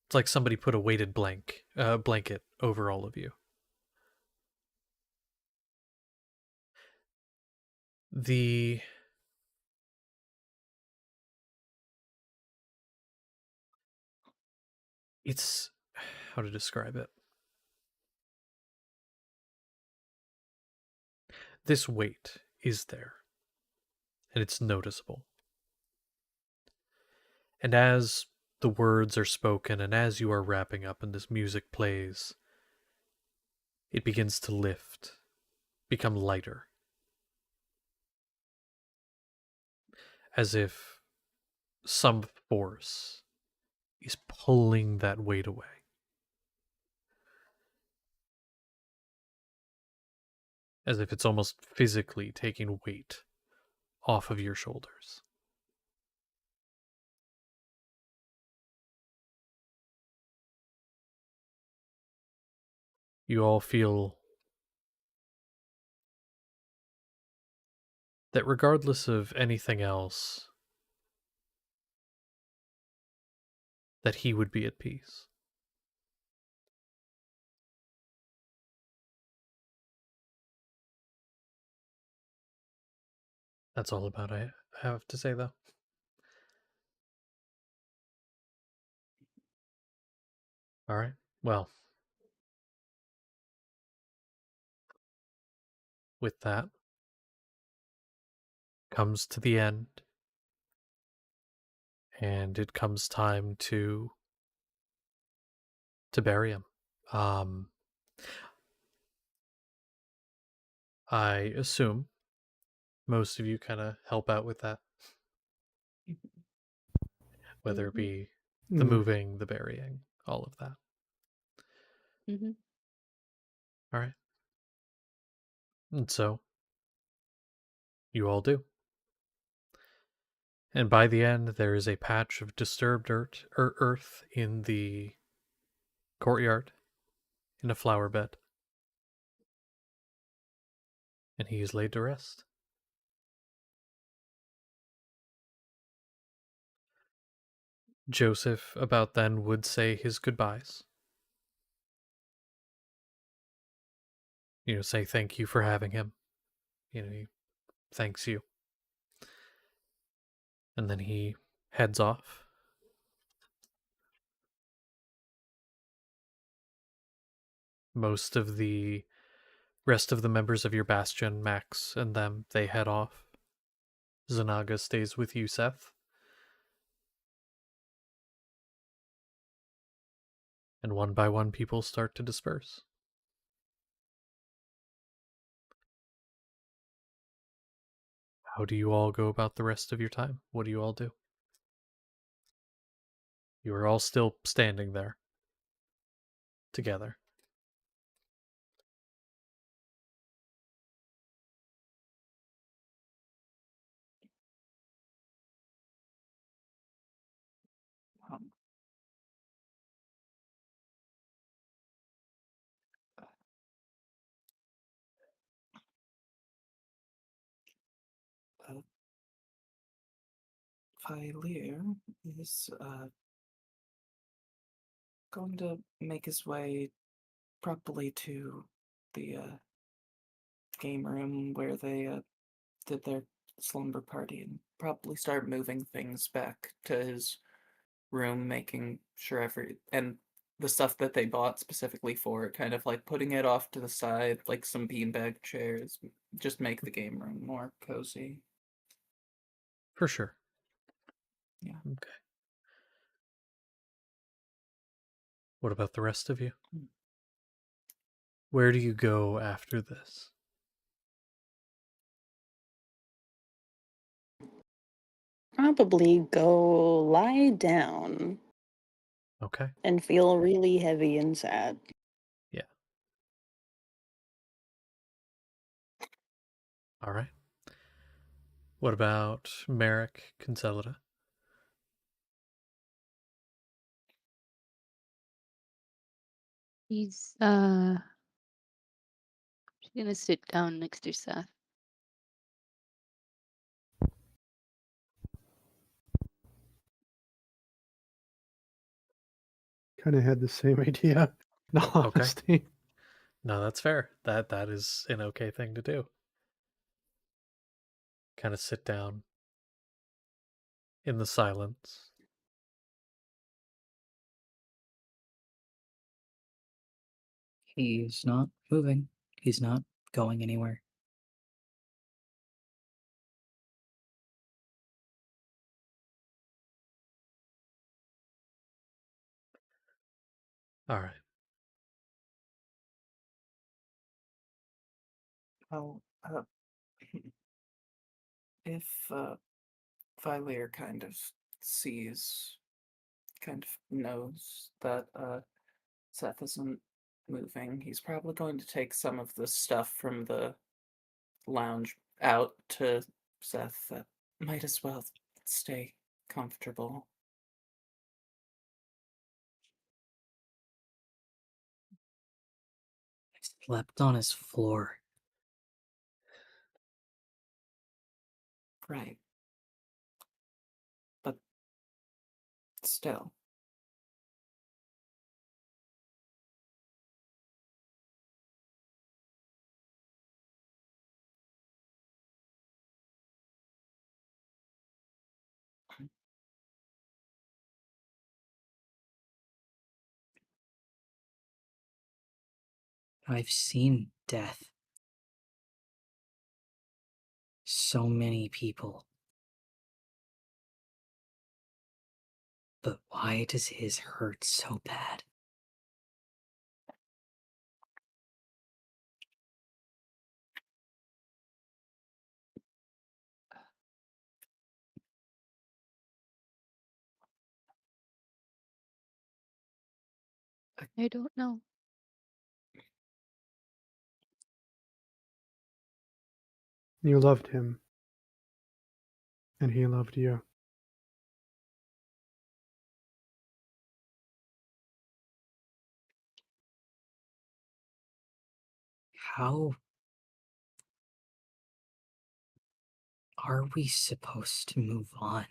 Speaker 1: It's like somebody put a weighted blanket over all of you. The it's how to describe it. This weight is there, and it's noticeable. And as the words are spoken, and as you are wrapping up and this music plays, it begins to lift, become lighter, as if some force is pulling that weight away. As if it's almost physically taking weight off of your shoulders. You all feel that regardless of anything else, that he would be at peace. That's all about I have to say, though. All right. Well, with that comes to the end, and it comes time to bury him. Um, I assume most of you kind of help out with that, whether it
Speaker 5: Mm-hmm.
Speaker 1: be the
Speaker 4: Mm.
Speaker 1: moving, the burying, all of that.
Speaker 5: Mm-hmm.
Speaker 1: All right. And so you all do. And by the end, there is a patch of disturbed earth in the courtyard, in a flower bed, and he is laid to rest. Joseph, about then, would say his goodbyes. Say thank you for having him. He thanks you. And then he heads off. Most of the rest of the members of your bastion, Max and them, they head off. Zanaga stays with you, Seth. And one by one, people start to disperse. How do you all go about the rest of your time? What do you all do? You are all still standing there together.
Speaker 2: Um, uh, Fyleer is going to make his way probably to the game room where they did their slumber party and probably start moving things back to his room, making sure and the stuff that they bought specifically for it, kind of like putting it off to the side, like some beanbag chairs, just make the game room more cozy.
Speaker 1: For sure.
Speaker 2: Yeah.
Speaker 1: Okay. What about the rest of you?
Speaker 2: Hmm.
Speaker 1: Where do you go after this?
Speaker 6: Probably go lie down
Speaker 1: Okay.
Speaker 6: and feel really heavy and sad.
Speaker 1: Yeah. All right. What about Merrick Concelida?
Speaker 5: He's she's gonna sit down next to Seth.
Speaker 4: Kind of had the same idea. In all
Speaker 1: Okay.
Speaker 4: honesty.
Speaker 1: No, that's fair. That is an okay thing to do. Kind of sit down in the silence.
Speaker 3: He's not moving. He's not going anywhere.
Speaker 1: All right.
Speaker 2: Well, if Fyleer kind of sees, kind of knows that Seth isn't moving, he's probably going to take some of the stuff from the lounge out to Seth that might as well stay comfortable.
Speaker 3: Slept on his floor.
Speaker 2: Right. But still.
Speaker 3: I've seen death. So many people. But why does his hurt so bad?
Speaker 5: I don't know.
Speaker 4: You loved him, and he loved you.
Speaker 3: How are we supposed to move on?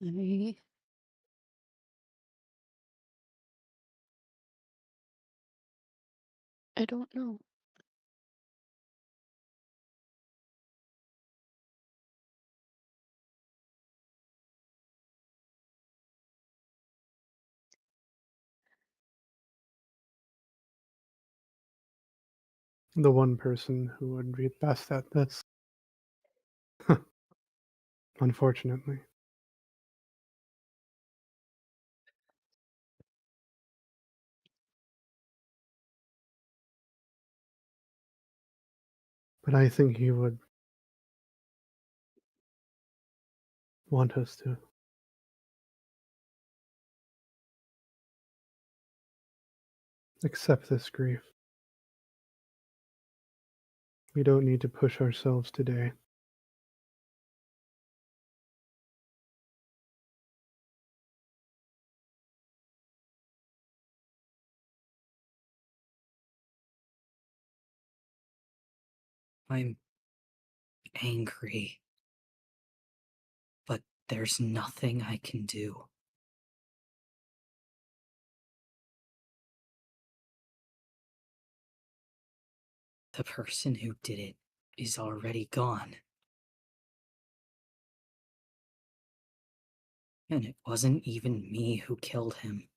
Speaker 5: I I don't know.
Speaker 4: The one person who would be best at this. Unfortunately. but I think he would want us to accept this grief. We don't need to push ourselves today.
Speaker 3: I'm angry, but there's nothing I can do. The person who did it is already gone. And it wasn't even me who killed him.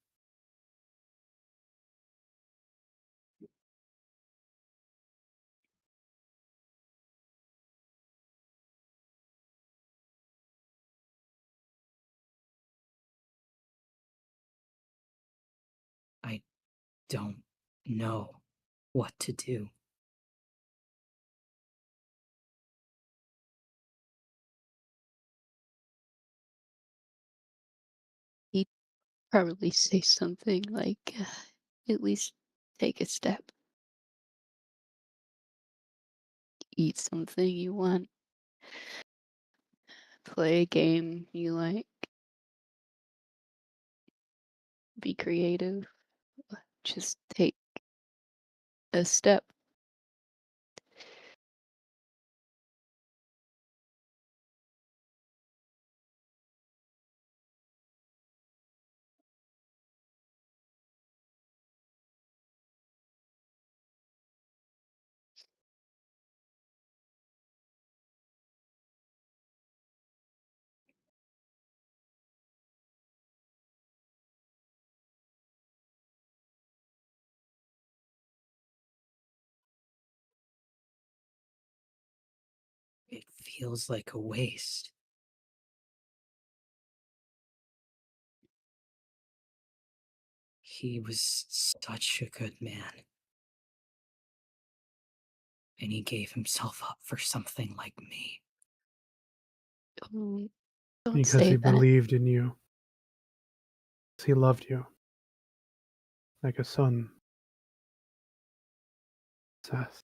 Speaker 3: I don't know what to do.
Speaker 5: He'd probably say something like, at least take a step. Eat something you want. Play a game you like. Be creative. Just take a step.
Speaker 3: It feels like a waste. He was such a good man. And he gave himself up for something like me.
Speaker 5: Oh, don't
Speaker 4: Because
Speaker 5: say
Speaker 4: he
Speaker 5: that.
Speaker 4: believed in you. Because he loved you. Like a son. Seth.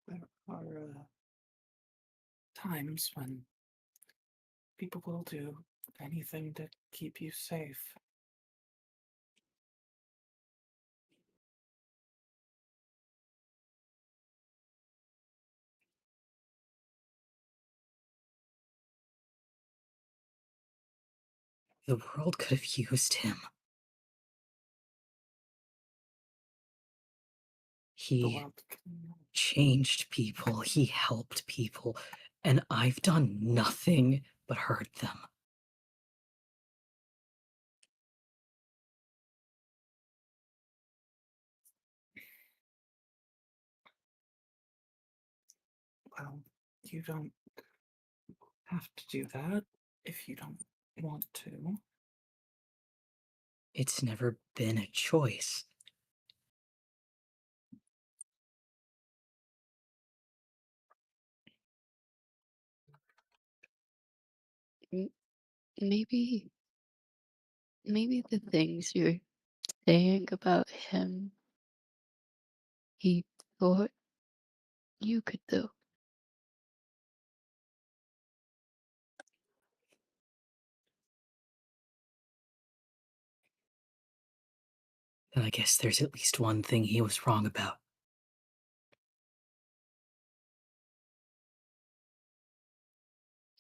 Speaker 2: There are times when people will do anything to keep you safe.
Speaker 3: The world could have used him.
Speaker 2: The
Speaker 3: He
Speaker 2: world can
Speaker 3: changed people, he helped people, and I've done nothing but hurt them.
Speaker 2: well, you don't have to do that if you don't want to.
Speaker 3: It's never been a choice.
Speaker 5: M- Maybe, maybe the things you're saying about him, he thought you could do.
Speaker 3: Then I guess there's at least one thing he was wrong about.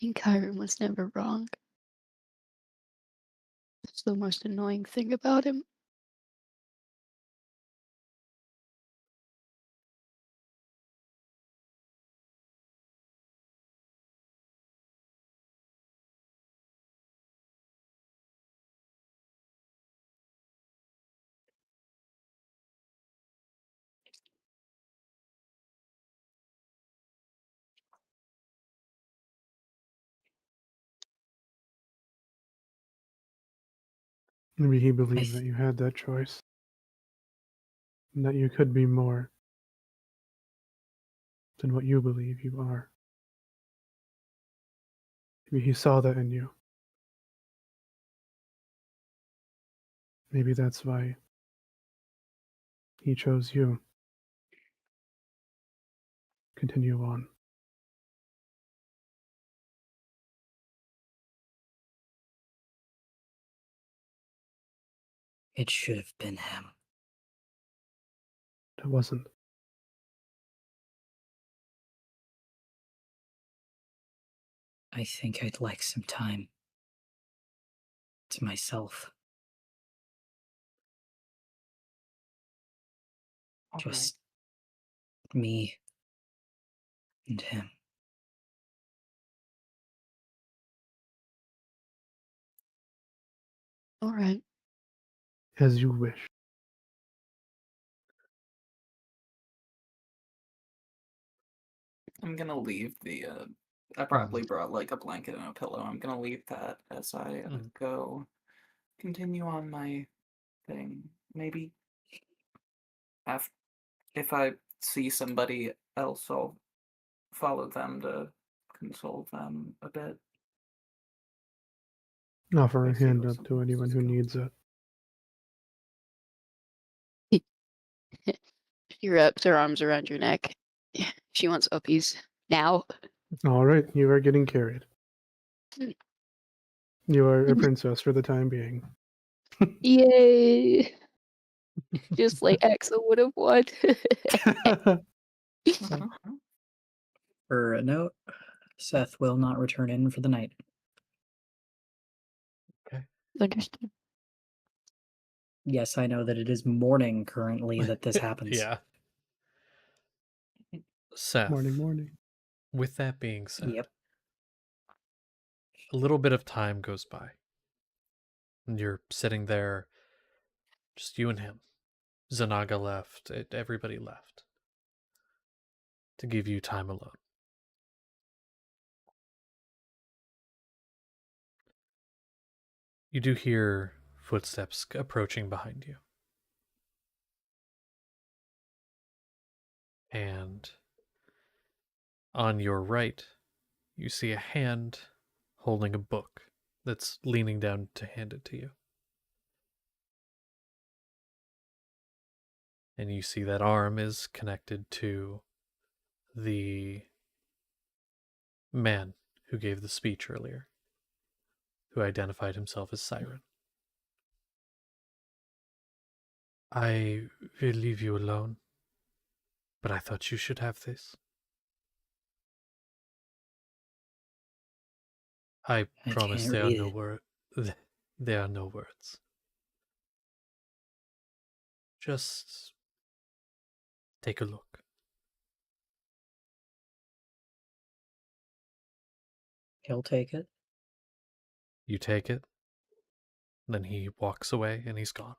Speaker 5: And Kyron was never wrong. That's the most annoying thing about him.
Speaker 4: Maybe he
Speaker 3: I
Speaker 4: believed
Speaker 3: th-
Speaker 4: that you had that choice. and that you could be more than what you believe you are. Maybe he saw that in you. Maybe that's why he chose you. Continue on.
Speaker 3: It should have been him.
Speaker 4: It wasn't.
Speaker 3: I think I'd like some time to myself.
Speaker 2: All right.
Speaker 3: Just me and him.
Speaker 5: All right.
Speaker 4: As you wish.
Speaker 2: I'm gonna leave the. I probably brought like a blanket and a pillow. I'm gonna leave that as I go. Continue on my thing. Maybe if I see somebody else, I'll follow them to console them a bit.
Speaker 4: Offer
Speaker 2: I
Speaker 4: a
Speaker 2: see
Speaker 4: hand
Speaker 2: where
Speaker 4: up to
Speaker 2: someone else
Speaker 4: anyone
Speaker 2: is
Speaker 4: who
Speaker 2: going.
Speaker 4: needs it.
Speaker 5: She wraps her arms around your neck. She wants uppies now.
Speaker 4: All right, you are getting carried. You are a princess for the time being.
Speaker 5: Yay! Just like Axel would have won.
Speaker 3: For a note, Seth will not return in for the night.
Speaker 5: Understood.
Speaker 3: Yes, I know that it is morning currently that this happens.
Speaker 1: Yeah. Seth,
Speaker 4: Morning.
Speaker 1: with that being said,
Speaker 3: Yep.
Speaker 1: a little bit of time goes by. And you're sitting there, just you and him. Zanaga left, everybody left. To give you time alone. You do hear footsteps approaching behind you. And on your right, you see a hand holding a book that's leaning down to hand it to you. And you see that arm is connected to the man who gave the speech earlier, who identified himself as Siren. I will leave you alone, but I thought you should have this. I promise
Speaker 3: can't
Speaker 1: there are
Speaker 3: read
Speaker 1: no
Speaker 3: it.
Speaker 1: words. There are no words. Just take a look.
Speaker 3: He'll take it.
Speaker 1: You take it, then he walks away and he's gone.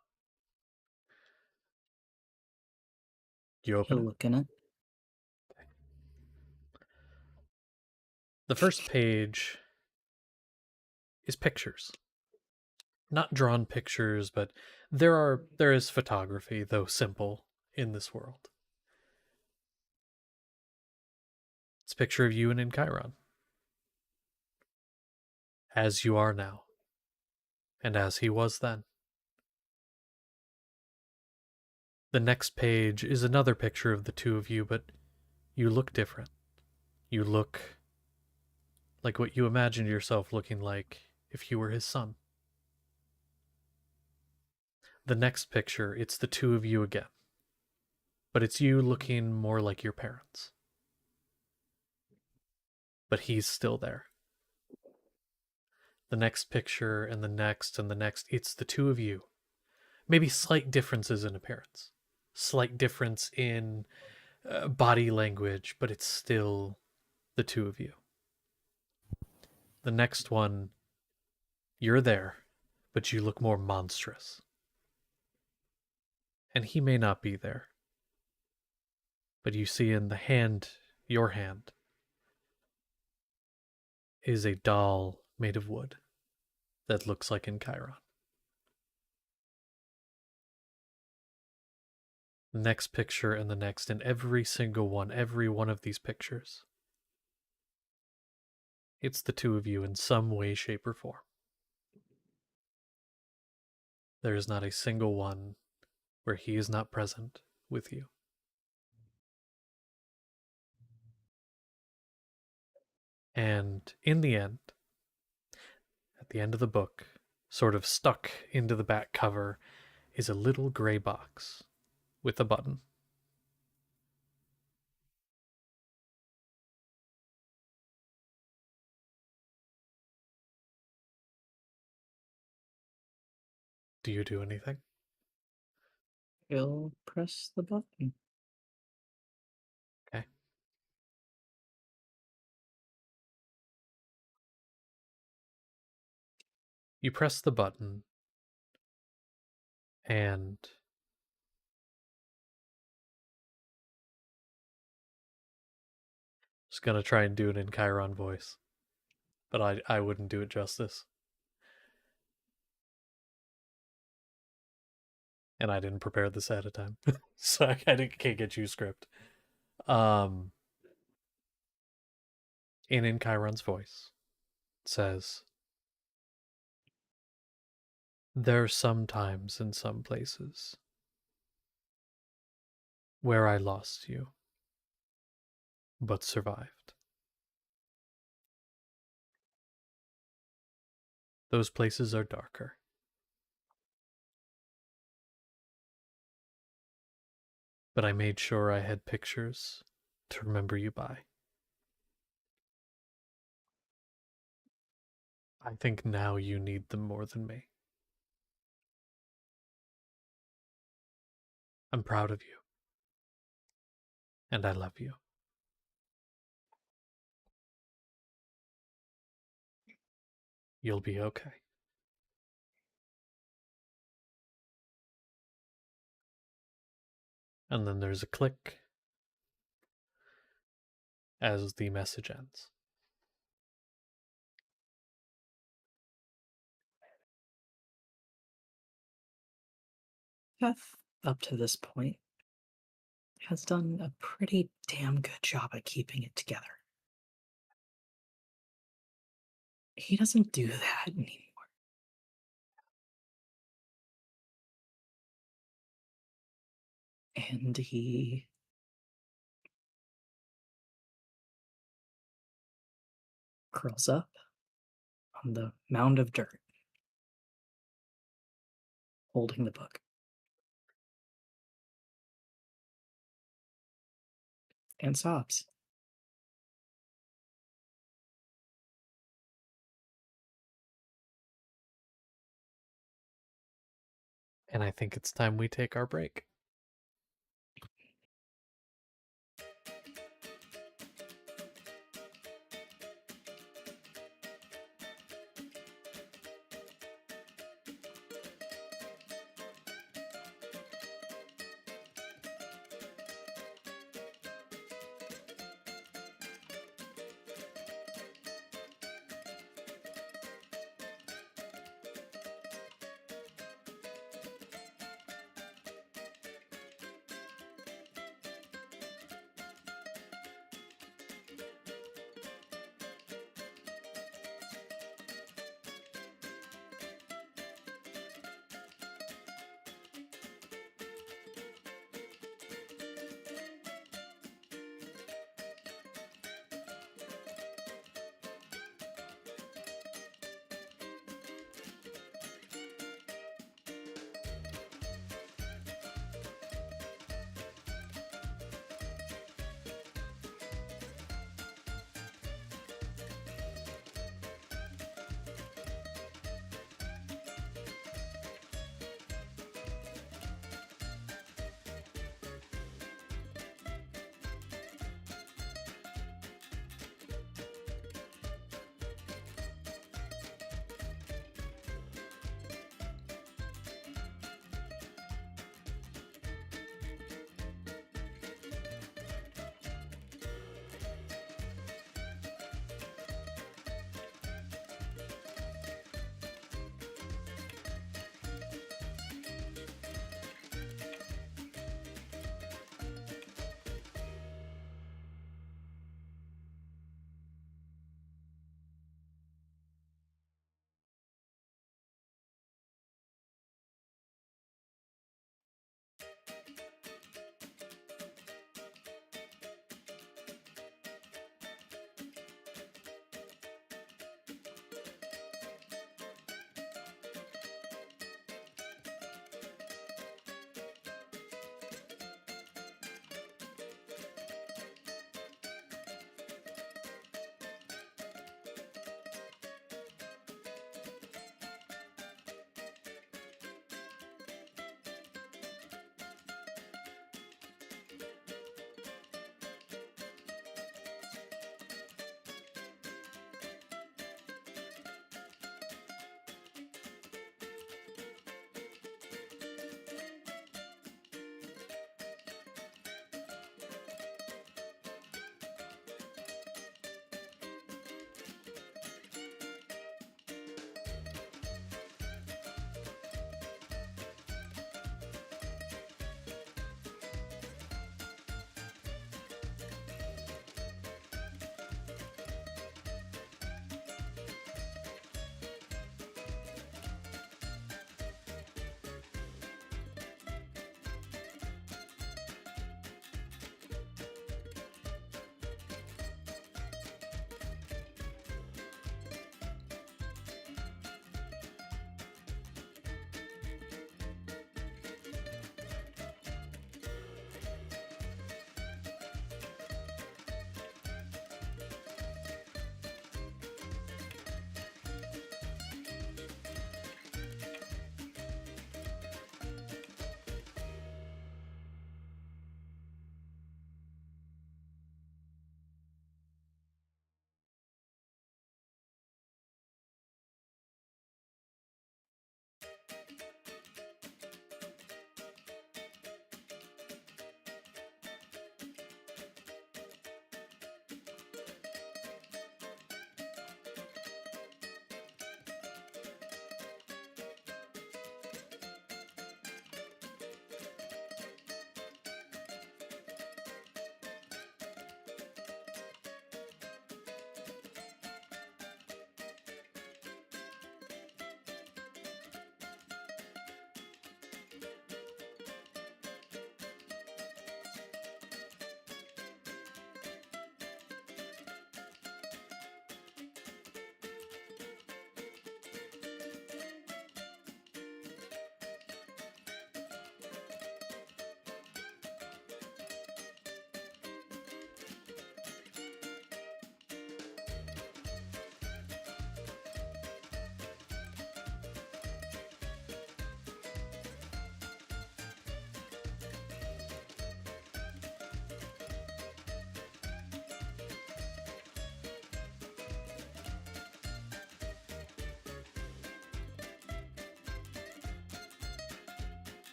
Speaker 1: You open
Speaker 3: He'll
Speaker 1: it.
Speaker 3: look in it.
Speaker 1: The first page is pictures. Not drawn pictures, but there is photography, though simple, in this world. It's a picture of you and in Chiron. As you are now. And as he was then. The next page is another picture of the two of you, but you look different. You look like what you imagined yourself looking like if you were his son. The next picture, it's the two of you again. But it's you looking more like your parents. But he's still there. The next picture and the next and the next, it's the two of you. Maybe slight differences in appearance. Slight difference in body language, but it's still the two of you. The next one, you're there, but you look more monstrous. And he may not be there. But you see in the hand, your hand, is a doll made of wood that looks like in Chiron. the next picture, and the next, and every single one, every one of these pictures, it's the two of you in some way, shape, or form. There is not a single one where he is not present with you. And in the end, at the end of the book, sort of stuck into the back cover, is a little gray box with a button. Do you do anything?
Speaker 3: He'll press the button.
Speaker 1: Okay. You press the button, and just gonna try and do it in Chiron voice, but I wouldn't do it justice. And I didn't prepare this ahead of time, so can't get you script. And in Chiron's voice, it says, "There are some times in some places where I lost you, but survived. Those places are darker. But I made sure I had pictures to remember you by. I think now you need them more than me. I'm proud of you. And I love you. You'll be okay." And then there's a click as the message ends.
Speaker 3: Beth, up to this point, has done a pretty damn good job at keeping it together. He doesn't do that anymore. And he curls up on the mound of dirt, holding the book, and sobs.
Speaker 1: And I think it's time we take our break.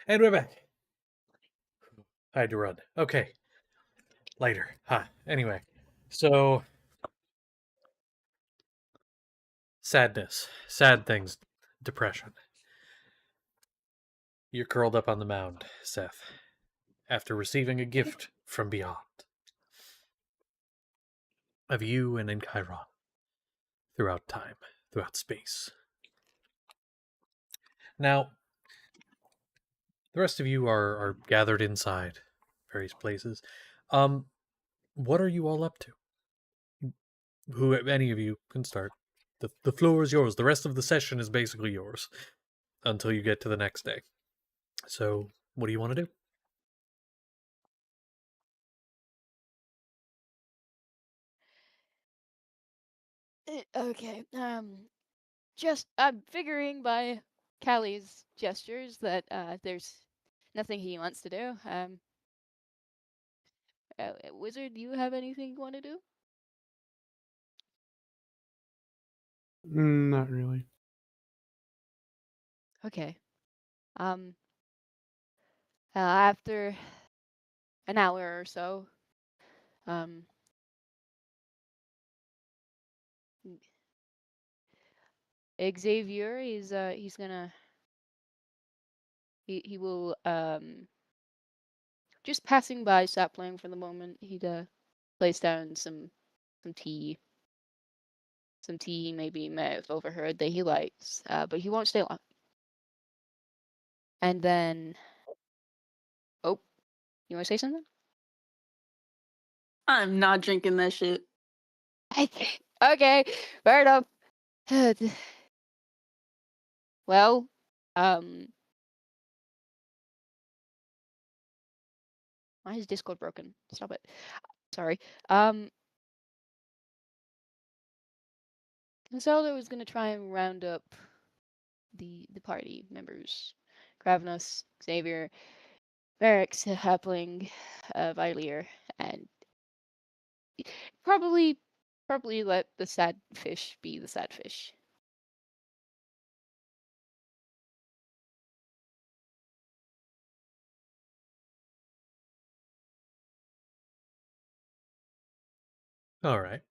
Speaker 1: And we're back. I had to run. Okay. Later. Anyway. So sadness. Sad things. Depression. You're curled up on the mound, Seth, after receiving a gift from beyond. Of you and in Chiron. Throughout time. Throughout space. Now, the rest of you are gathered inside various places. What are you all up to? Who any of you can start. The floor is yours. The rest of the session is basically yours until you get to the next day. So, what do you want to do?
Speaker 5: Okay. Just I'm figuring by Callie's gestures that there's nothing he wants to do. Wizard, do you have anything you want to do?
Speaker 4: Not really.
Speaker 5: Okay. After an hour or so, um, Xavier he's gonna he will just passing by Sapling for the moment. He'd place down some tea, some tea he maybe may have overheard that he likes, but he won't stay long. And then, oh, you want to say something?
Speaker 6: I'm not drinking that shit.
Speaker 5: Okay, fair enough. Well, why is Discord broken? Stop it. Sorry. Zelda was gonna try and round up the party members: Gravnos, Xavier, Varix, Hapling, Vilier, and probably let the sad fish be the sad fish.
Speaker 1: All right.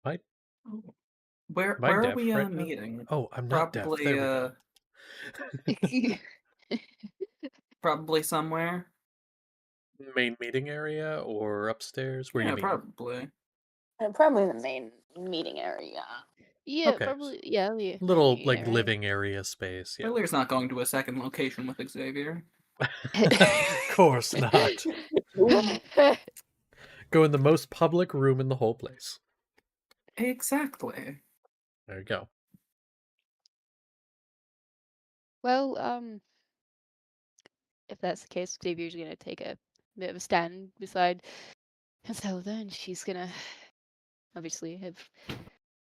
Speaker 1: Am
Speaker 2: Oh. Where
Speaker 1: am I
Speaker 2: are
Speaker 1: deaf
Speaker 2: we
Speaker 1: right now?
Speaker 2: meeting?
Speaker 1: Oh, I'm not deaf.
Speaker 2: Probably
Speaker 1: There we go.
Speaker 2: probably somewhere.
Speaker 1: Main meeting area or upstairs? Where do
Speaker 2: Yeah,
Speaker 1: you mean?
Speaker 2: probably.
Speaker 6: Probably the main meeting area.
Speaker 5: Yeah,
Speaker 1: Okay.
Speaker 5: probably. Yeah,
Speaker 1: Little
Speaker 5: yeah,
Speaker 1: like
Speaker 5: right.
Speaker 1: living area space. Yeah.
Speaker 2: Willier's not going to a second location with Xavier.
Speaker 1: Of course not. Go in the most public room in the whole place.
Speaker 2: Exactly.
Speaker 1: There you go.
Speaker 5: Well, if that's the case, Xavier's gonna take a bit of a stand beside Zelda, and she's gonna obviously have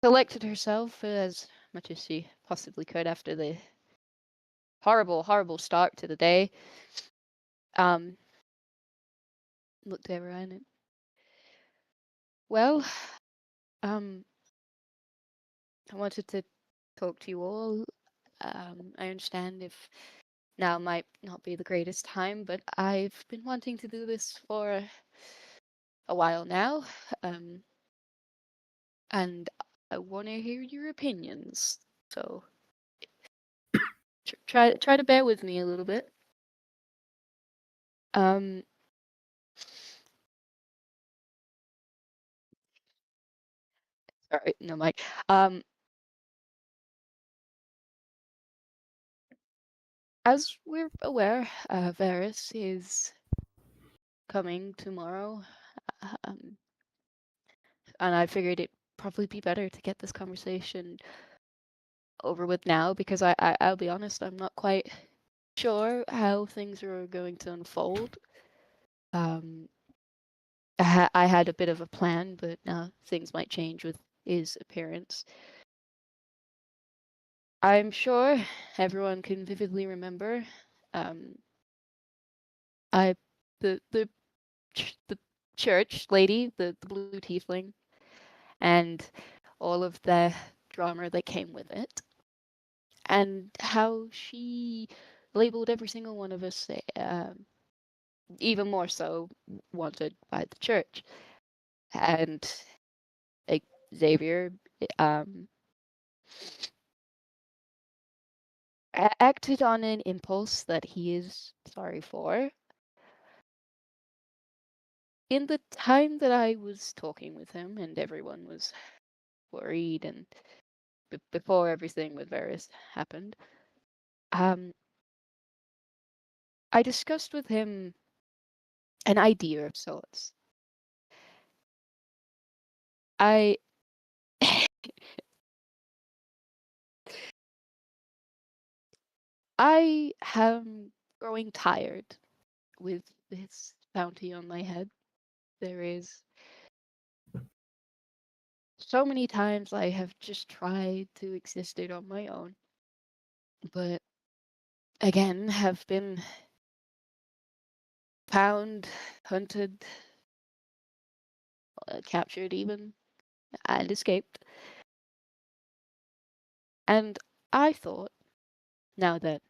Speaker 5: collected herself as much as she possibly could after the horrible start to the day. Looked everyone and well, I wanted to talk to you all. I understand if now might not be the greatest time, but I've been wanting to do this for a while now, and I want to hear your opinions. So try to bear with me a little bit. Um, sorry, no mic. As we're aware, Varys is coming tomorrow, um, and I figured it'd probably be better to get this conversation over with now because I'll be honest, I'm not quite sure how things are going to unfold. I had a bit of a plan, but now things might change with his appearance. I'm sure everyone can vividly remember. Um, I the church lady, the blue tiefling, and all of the drama that came with it, and how she labeled every single one of us, even more so wanted by the church, and Xavier um, acted on an impulse that he is sorry for. In the time that I was talking with him and everyone was worried, and before everything with Varys happened, um, I discussed with him an idea of sorts. I I am growing tired with this bounty on my head. There is so many times I have just tried to exist it on my own, but again have been found, hunted, captured even, and escaped. And I thought, now that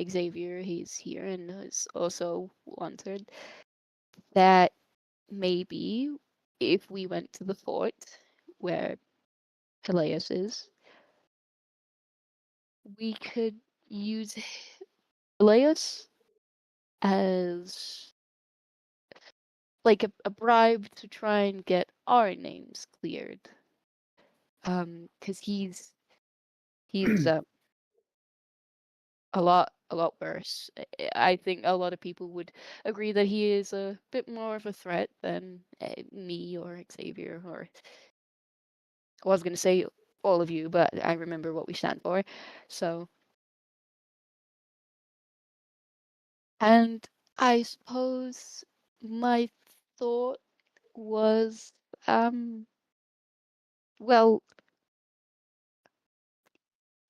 Speaker 5: Xavier he's here and is also wanted, that maybe if we went to the fort where Peleus is, we could use Peleus as like a bribe to try and get our names cleared. Because he's a lot worse. I think a lot of people would agree that he is a bit more of a threat than me or Xavier, or I was going to say all of you, but I remember what we stand for. So, and I suppose my thought was, well,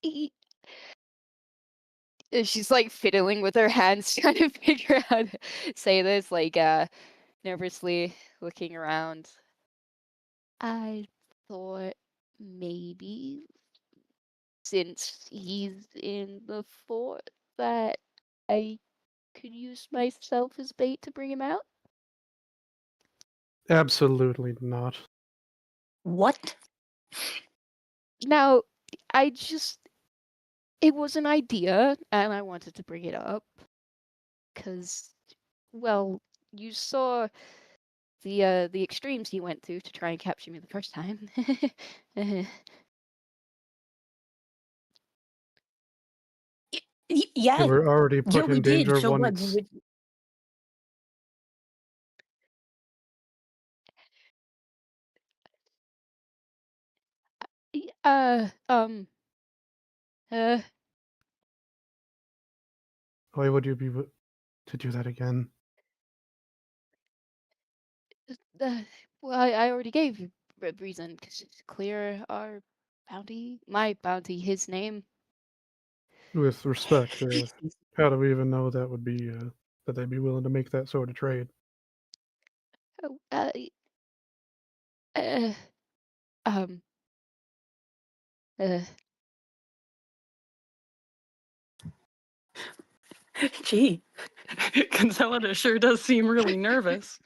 Speaker 5: e- she's like fiddling with her hands, trying to figure out how to say this, like nervously looking around. I thought maybe since he's in the fort that I could use myself as bait to bring him out.
Speaker 4: Absolutely not.
Speaker 6: What?
Speaker 5: Now, I just it was an idea and I wanted to bring it up cuz well, you saw the extremes he went to try and capture me the first time.
Speaker 6: Yeah,
Speaker 4: You were already
Speaker 6: yeah,
Speaker 4: put
Speaker 6: we
Speaker 4: in
Speaker 6: did.
Speaker 4: danger
Speaker 6: So what?
Speaker 4: once.
Speaker 5: Y- uh um uh
Speaker 4: Why would you be to do that again?
Speaker 5: Uh, well, I already gave you a reason because it's clear our bounty, my bounty, his name.
Speaker 4: With respect, how do we even know that would be that they'd be willing to make that sort of trade?
Speaker 5: Oh, uh, um, uh,
Speaker 2: Gee, Consolida sure does seem really nervous.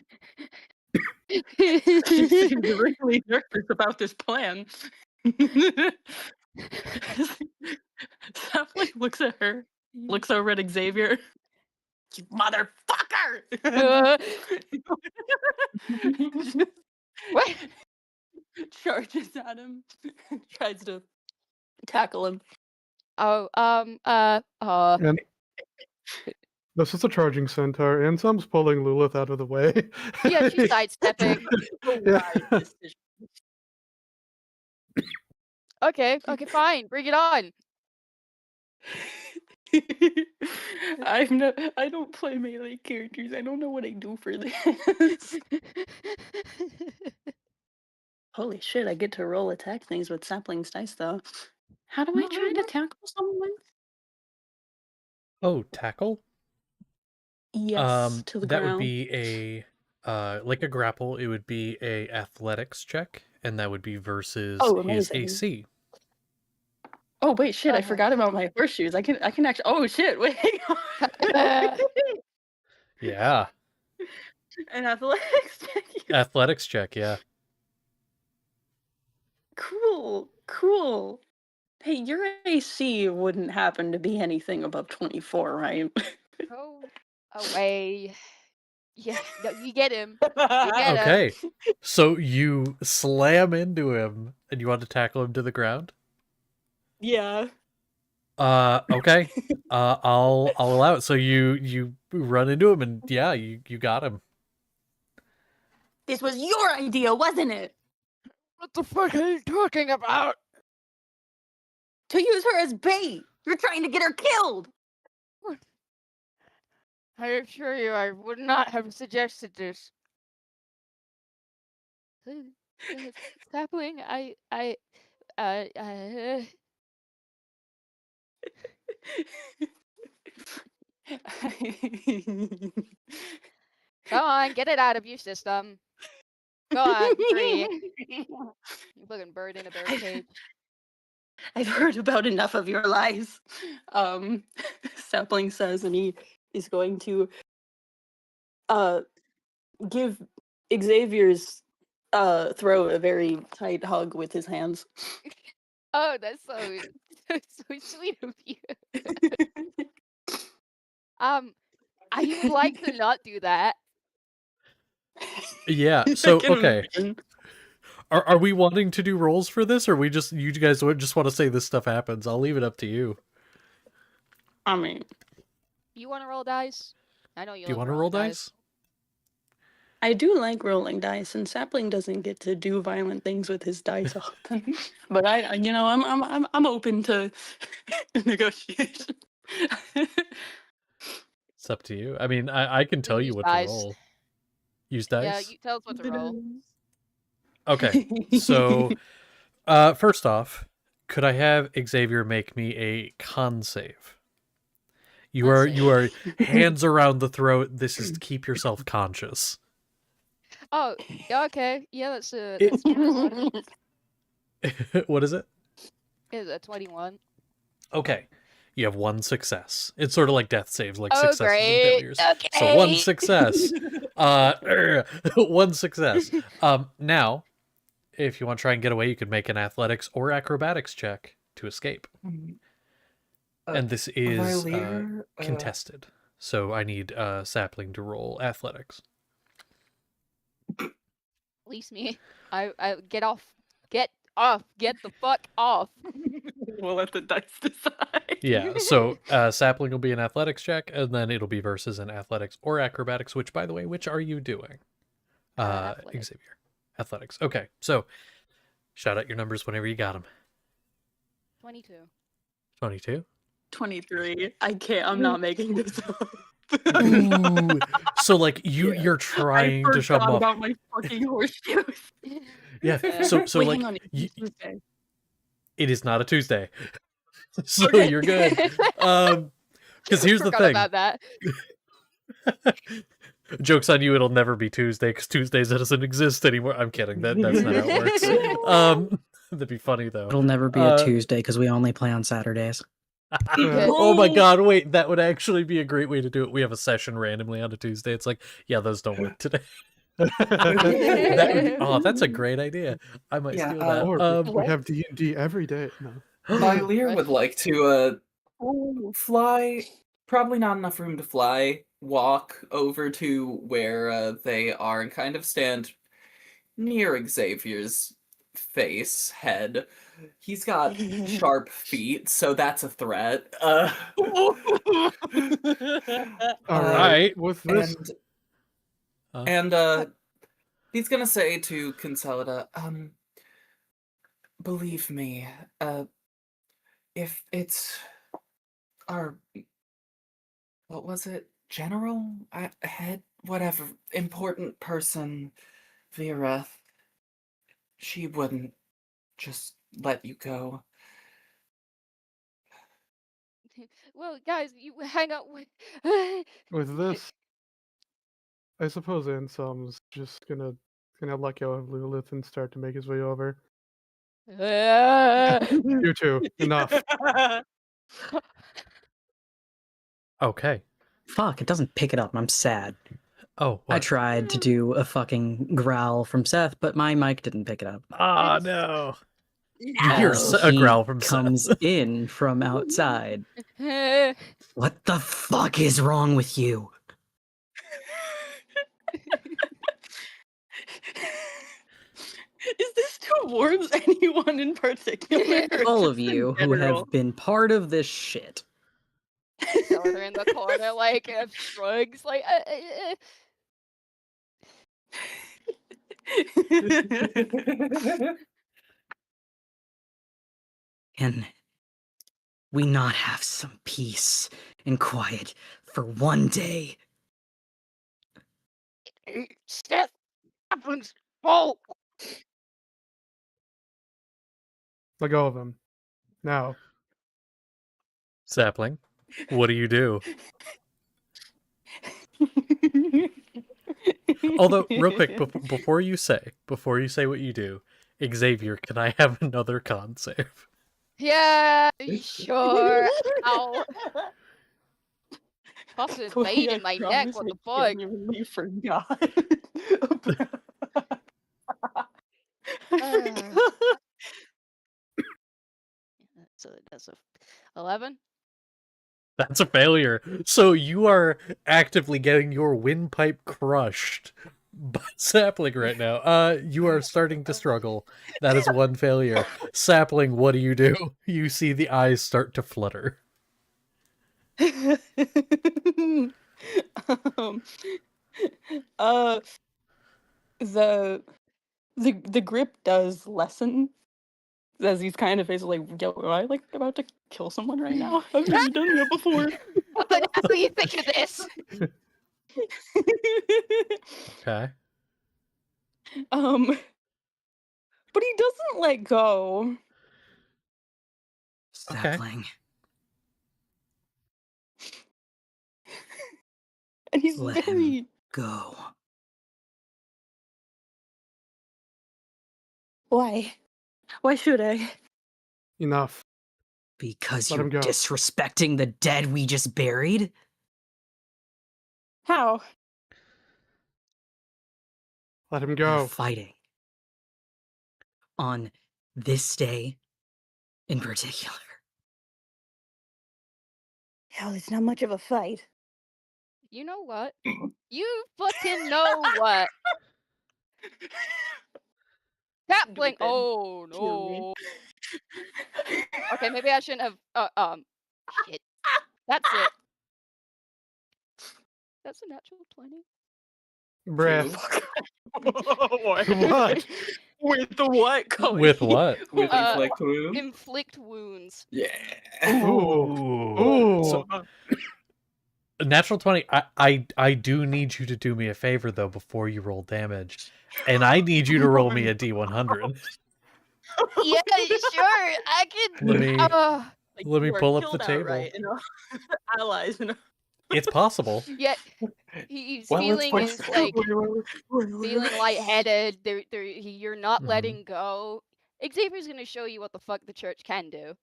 Speaker 2: She seems really nervous about this plan. Sapling looks at her, looks over at Xavier. You motherfucker!
Speaker 5: uh,
Speaker 2: Just
Speaker 5: what?
Speaker 2: charges at him, tries to tackle him.
Speaker 5: Oh,
Speaker 4: And this is a charging centaur, and some's pulling Lilith out of the way.
Speaker 5: yeah, she's sidestepping.
Speaker 2: A
Speaker 4: Yeah.
Speaker 2: wise decision.
Speaker 5: Okay, fine, bring it on.
Speaker 2: I don't play melee characters. I don't know what I do for this.
Speaker 6: Holy shit! I get to roll attack things with sapling's dice though. How do I try to tackle someone?
Speaker 1: Oh, tackle?
Speaker 6: Yes, to the
Speaker 1: That would
Speaker 6: ground.
Speaker 1: be like a grapple. It would be a athletics check, and that would be versus
Speaker 6: Oh,
Speaker 1: his
Speaker 6: amazing.
Speaker 1: AC.
Speaker 6: Oh wait, shit! I
Speaker 5: Uh-huh.
Speaker 6: forgot about my horseshoes. I can actually. Oh shit! Wait, hang on.
Speaker 1: Yeah,
Speaker 6: An athletics check.
Speaker 1: athletics check. Yeah.
Speaker 6: Cool. Hey, your AC wouldn't happen to be anything above 24, right?
Speaker 5: Go away. Yeah, no, you get him. You get him.
Speaker 1: Okay. So you slam into him, and you want to tackle him to the ground.
Speaker 6: Yeah.
Speaker 1: Okay. I'll allow it. So you run into him, and yeah, you got him.
Speaker 6: This was your idea, wasn't it?
Speaker 5: What the fuck are you talking about?
Speaker 6: To use her as bait. You're trying to get her killed.
Speaker 5: I assure you, I would not have suggested this. Sapling, Come on, get it out of your system. Go on, free. You fucking bird in a bird cage.
Speaker 6: I've heard about enough of your lies. Sapling says, and he is going to give Xavier's throat a very tight hug with his hands.
Speaker 5: Oh, that's so sweet of you. I would like to not do that.
Speaker 1: Yeah.
Speaker 6: I
Speaker 1: So
Speaker 6: can
Speaker 1: okay.
Speaker 6: imagine.
Speaker 1: Are we wanting to do rolls for this, or we just you guys just want to say this stuff happens? I'll leave it up to you.
Speaker 6: I mean,
Speaker 5: You want to roll dice? I know you.
Speaker 1: Do you
Speaker 5: love
Speaker 1: want to roll
Speaker 5: rolling
Speaker 1: dice?
Speaker 6: I do like rolling dice, and Sapling doesn't get to do violent things with his dice often. But I'm open to negotiation.
Speaker 1: It's up to you. I mean, I can tell you
Speaker 5: use
Speaker 1: what
Speaker 5: dice.
Speaker 1: to roll. Use
Speaker 5: Yeah,
Speaker 1: dice?
Speaker 5: you tell us what to roll.
Speaker 1: Okay. So, first off, could I have Xavier make me a con save? You
Speaker 5: Con
Speaker 1: are hands around the throat. This is to keep yourself conscious.
Speaker 5: Oh, yeah, okay. Yeah, that's 21.
Speaker 1: What is it?
Speaker 5: Is a 21.
Speaker 1: Okay. You have one success. It's sort of like death saves, like
Speaker 5: Oh,
Speaker 1: successes and
Speaker 5: great.
Speaker 1: failures. So one success. One success. Now, if you want to try and get away, you could make an athletics or acrobatics check to escape. And this is
Speaker 2: Valier,
Speaker 1: contested. So I need Sapling to roll athletics.
Speaker 5: Release me. I get off. Get off. Get the fuck off.
Speaker 6: We'll let the dice decide.
Speaker 1: Yeah, so Sapling will be an athletics check, and then it'll be versus an athletics or acrobatics, which, by the way, which are you doing?
Speaker 5: Athletics.
Speaker 1: Xavier. Athletics. Okay, so shout out your numbers whenever you got them.
Speaker 5: 22.
Speaker 1: 22?
Speaker 6: 23. I can't. I'm not making this up.
Speaker 1: Ooh. So, like,
Speaker 6: Yeah.
Speaker 1: you're trying to shove
Speaker 6: forgot
Speaker 1: them off.
Speaker 6: about my fucking horseshoes.
Speaker 1: Yeah, so
Speaker 6: Wait,
Speaker 1: like,
Speaker 6: hang on. It's Tuesday.
Speaker 1: it is not a Tuesday. So
Speaker 6: Okay.
Speaker 1: you're good. Because here's the
Speaker 5: Forgot
Speaker 1: thing.
Speaker 5: about that.
Speaker 1: Joke's on you, it'll never be Tuesday, because Tuesdays doesn't exist anymore. I'm kidding. That's not how it works. That'd be funny, though.
Speaker 3: It'll never be a Tuesday because we only play on Saturdays.
Speaker 1: Oh my god, wait, that would actually be a great way to do it. We have a session randomly on a Tuesday. It's like, yeah, those don't work today. That's a great idea. I might steal that.
Speaker 4: Or we have D&D every day. No.
Speaker 2: Valier would like to fly. Probably not enough room to fly. Walk over to where they are and kind of stand near Xavier's head. He's got sharp feet, so that's a threat.
Speaker 4: All right. With this,
Speaker 2: And he's gonna say to Consolida, believe me, if it's our, what was it, general, head, whatever, important person, Vera, she wouldn't just let you go.
Speaker 5: Well, guys, you hang out with.
Speaker 4: With this, I suppose Anselm's just gonna let go of Lilith and start to make his way over. You two, enough.
Speaker 1: Okay.
Speaker 3: Fuck, it doesn't pick it up. I'm sad.
Speaker 1: Oh,
Speaker 3: I
Speaker 1: what?
Speaker 3: tried to do a fucking growl from Seth, but my mic didn't pick it up.
Speaker 1: Ah, no. You hear
Speaker 3: So
Speaker 1: a
Speaker 3: he
Speaker 1: growl from
Speaker 3: comes
Speaker 1: Seth.
Speaker 3: in from outside. What the fuck is wrong with you?
Speaker 6: Is this towards anyone in particular? or
Speaker 3: All
Speaker 6: just
Speaker 3: of
Speaker 6: in
Speaker 3: you who
Speaker 6: general?
Speaker 3: have been part of this shit.
Speaker 5: Saw her in the corner, like, shrugs, like,
Speaker 3: Can we not have some peace and quiet for one day?
Speaker 5: Steph, Applin's fault.
Speaker 4: Let go of him. Now.
Speaker 1: Sapling, what do you do? Although, real quick, before you say what you do, Xavier, can I have another con save?
Speaker 5: Yeah, sure. Ow. Fucking
Speaker 6: Boy,
Speaker 5: vein
Speaker 6: I
Speaker 5: in my neck,
Speaker 6: promise
Speaker 5: what the
Speaker 6: I
Speaker 5: fuck?
Speaker 6: genuinely forgot. I forgot.
Speaker 5: So that's a 11.
Speaker 1: That's a failure. So you are actively getting your windpipe crushed by Sapling right now. You are starting to struggle. That is one failure. Sapling, what do? You see the eyes start to flutter.
Speaker 6: um, uh, the grip does lessen as he's kind of basically like, yo, am I like about to kill someone right now? I've never done that before.
Speaker 5: What the hell do you think of this?
Speaker 1: Okay.
Speaker 6: But he doesn't let go.
Speaker 1: Okay.
Speaker 3: Sapling,
Speaker 6: And he's
Speaker 3: let
Speaker 6: very
Speaker 3: him go.
Speaker 6: Why? Why should I?
Speaker 4: Enough.
Speaker 3: Because
Speaker 4: Let
Speaker 3: you're
Speaker 4: him go.
Speaker 3: disrespecting the dead we just buried?
Speaker 6: How?
Speaker 4: Let him
Speaker 3: You're
Speaker 4: go.
Speaker 3: fighting. On this day in particular.
Speaker 6: Hell, it's not much of a fight.
Speaker 5: You know what? You fucking know what? Sapling.
Speaker 6: Then
Speaker 5: Oh
Speaker 6: kill me.
Speaker 5: no. Okay, maybe I shouldn't have. Shit. That's it. That's a natural 20.
Speaker 4: Breath.
Speaker 6: What?
Speaker 4: What?
Speaker 6: With the what, Cody?
Speaker 1: With what?
Speaker 7: With
Speaker 5: Uh,
Speaker 7: inflict wound.
Speaker 5: Inflict wounds.
Speaker 7: Yeah.
Speaker 4: Ooh. Ooh.
Speaker 1: So, natural 20. I do need you to do me a favor though before you roll damage, and I need you to roll me a D100.
Speaker 5: Yeah, sure. I can.
Speaker 1: Let me
Speaker 6: Like,
Speaker 1: let me
Speaker 6: you are
Speaker 1: pull up the
Speaker 6: killed
Speaker 1: table.
Speaker 6: outright, allies,
Speaker 1: It's possible.
Speaker 5: Yeah, he's
Speaker 7: Well, it's
Speaker 5: feeling is
Speaker 7: possible.
Speaker 5: like feeling lightheaded. You're not
Speaker 1: Mhm.
Speaker 5: letting go. Xavier's gonna show you what the fuck the church can do.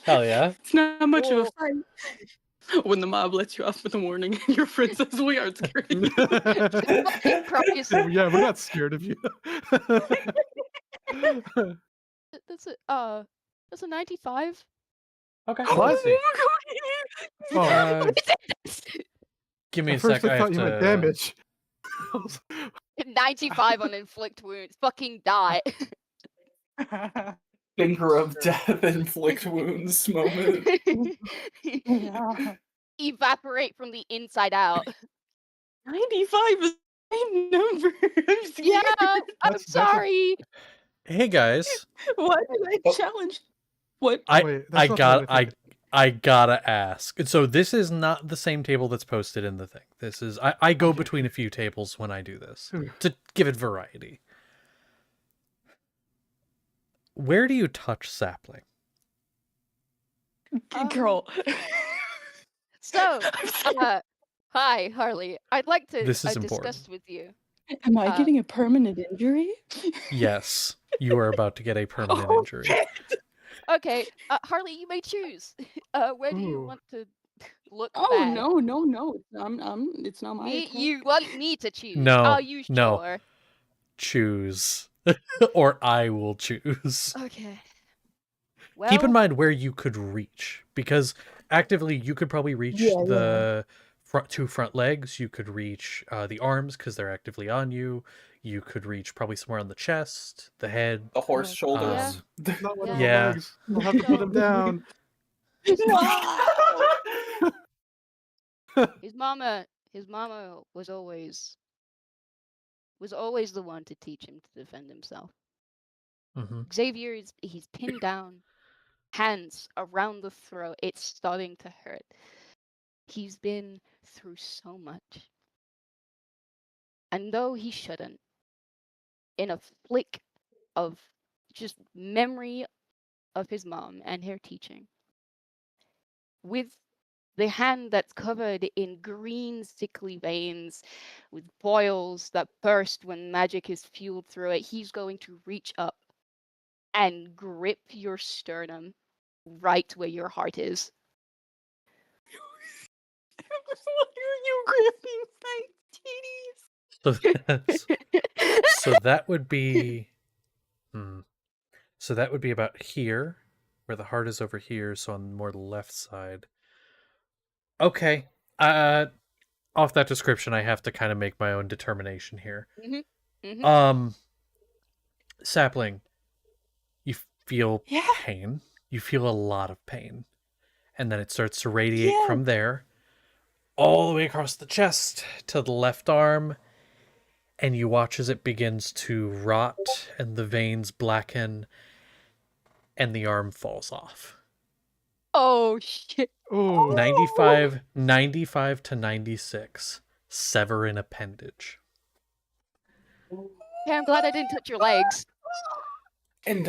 Speaker 1: Hell yeah.
Speaker 6: It's not much of a
Speaker 5: Whoa.
Speaker 6: fight. When the mob lets you off in the morning and your friend says we aren't scared of you.
Speaker 5: Fucking Christ.
Speaker 4: Yeah, we're not scared of you.
Speaker 5: That's a 95.
Speaker 1: Okay.
Speaker 4: What?
Speaker 1: Let's see.
Speaker 4: Oh,
Speaker 1: Uh, give me
Speaker 4: at
Speaker 1: a
Speaker 4: first
Speaker 1: sec.
Speaker 4: I
Speaker 1: I
Speaker 4: thought
Speaker 1: have
Speaker 4: you meant
Speaker 1: to.
Speaker 4: damage.
Speaker 5: 95 on inflict wounds. Fucking die.
Speaker 7: Finger of death, inflict wounds moment.
Speaker 6: Yeah.
Speaker 5: Evaporate from the inside out.
Speaker 6: 95 is a number. I'm scared.
Speaker 5: Yeah, I'm
Speaker 4: That's a-
Speaker 5: sorry.
Speaker 1: Hey guys,
Speaker 6: Why did I
Speaker 7: Oh.
Speaker 6: challenge? What?
Speaker 4: Wait, that's not the way to think.
Speaker 1: I gotta ask. So this is not the same table that's posted in the thing. This is I go
Speaker 4: Okay.
Speaker 1: between a few tables when I do this
Speaker 4: Hmm.
Speaker 1: to give it variety. Where do you touch Sapling?
Speaker 6: Girl.
Speaker 5: So,
Speaker 6: I'm sorry.
Speaker 5: hi, Harley. I'd like to
Speaker 1: This is
Speaker 5: discuss
Speaker 1: important.
Speaker 5: with you.
Speaker 6: Am I
Speaker 5: uh,
Speaker 6: getting a permanent injury?
Speaker 1: Yes, you are about to get a permanent
Speaker 6: Oh,
Speaker 1: injury.
Speaker 6: shit.
Speaker 5: Okay, Harley, you may choose. Where do you
Speaker 4: Ooh.
Speaker 5: want to look
Speaker 6: Oh
Speaker 5: bad?
Speaker 6: no. It's not my
Speaker 5: Me,
Speaker 6: attack.
Speaker 5: you want me to choose?
Speaker 1: No,
Speaker 5: Are you
Speaker 1: no.
Speaker 5: sure?
Speaker 1: Choose. Or I will choose.
Speaker 5: Okay.
Speaker 1: Keep in
Speaker 5: Well,
Speaker 1: mind where you could reach, because actively you could probably reach
Speaker 6: Yeah.
Speaker 1: the two front legs. You could reach the arms because they're actively on you. You could reach probably somewhere on the chest, the head.
Speaker 7: The horse
Speaker 5: yeah.
Speaker 7: shoulders.
Speaker 4: Not one of
Speaker 5: Yeah.
Speaker 4: the
Speaker 1: Yeah.
Speaker 4: legs. We'll have to put him
Speaker 5: So
Speaker 4: down.
Speaker 6: No.
Speaker 5: his mama was always the one to teach him to defend himself.
Speaker 1: Hmm.
Speaker 5: Xavier he's pinned down, hands around the throat. It's starting to hurt. He's been through so much. And though he shouldn't, in a flick of just memory of his mom and her teaching, with the hand that's covered in green, sickly veins, with boils that burst when magic is fueled through it, he's going to reach up and grip your sternum right where your heart is.
Speaker 6: Why are you gripping my titties?
Speaker 1: So that would be. So that would be about here, where the heart is over here. So on more the left side. Okay. Off that description, I have to kind of make my own determination here. Sapling, you feel
Speaker 6: Yeah.
Speaker 1: pain. You feel a lot of pain. And then it starts to radiate
Speaker 6: Yeah.
Speaker 1: from there all the way across the chest to the left arm. And you watch as it begins to rot and the veins blacken and the arm falls off.
Speaker 5: Oh shit.
Speaker 4: Oh.
Speaker 1: 95 to 96. Sever an appendage.
Speaker 5: Okay, I'm glad I didn't touch your legs.
Speaker 7: And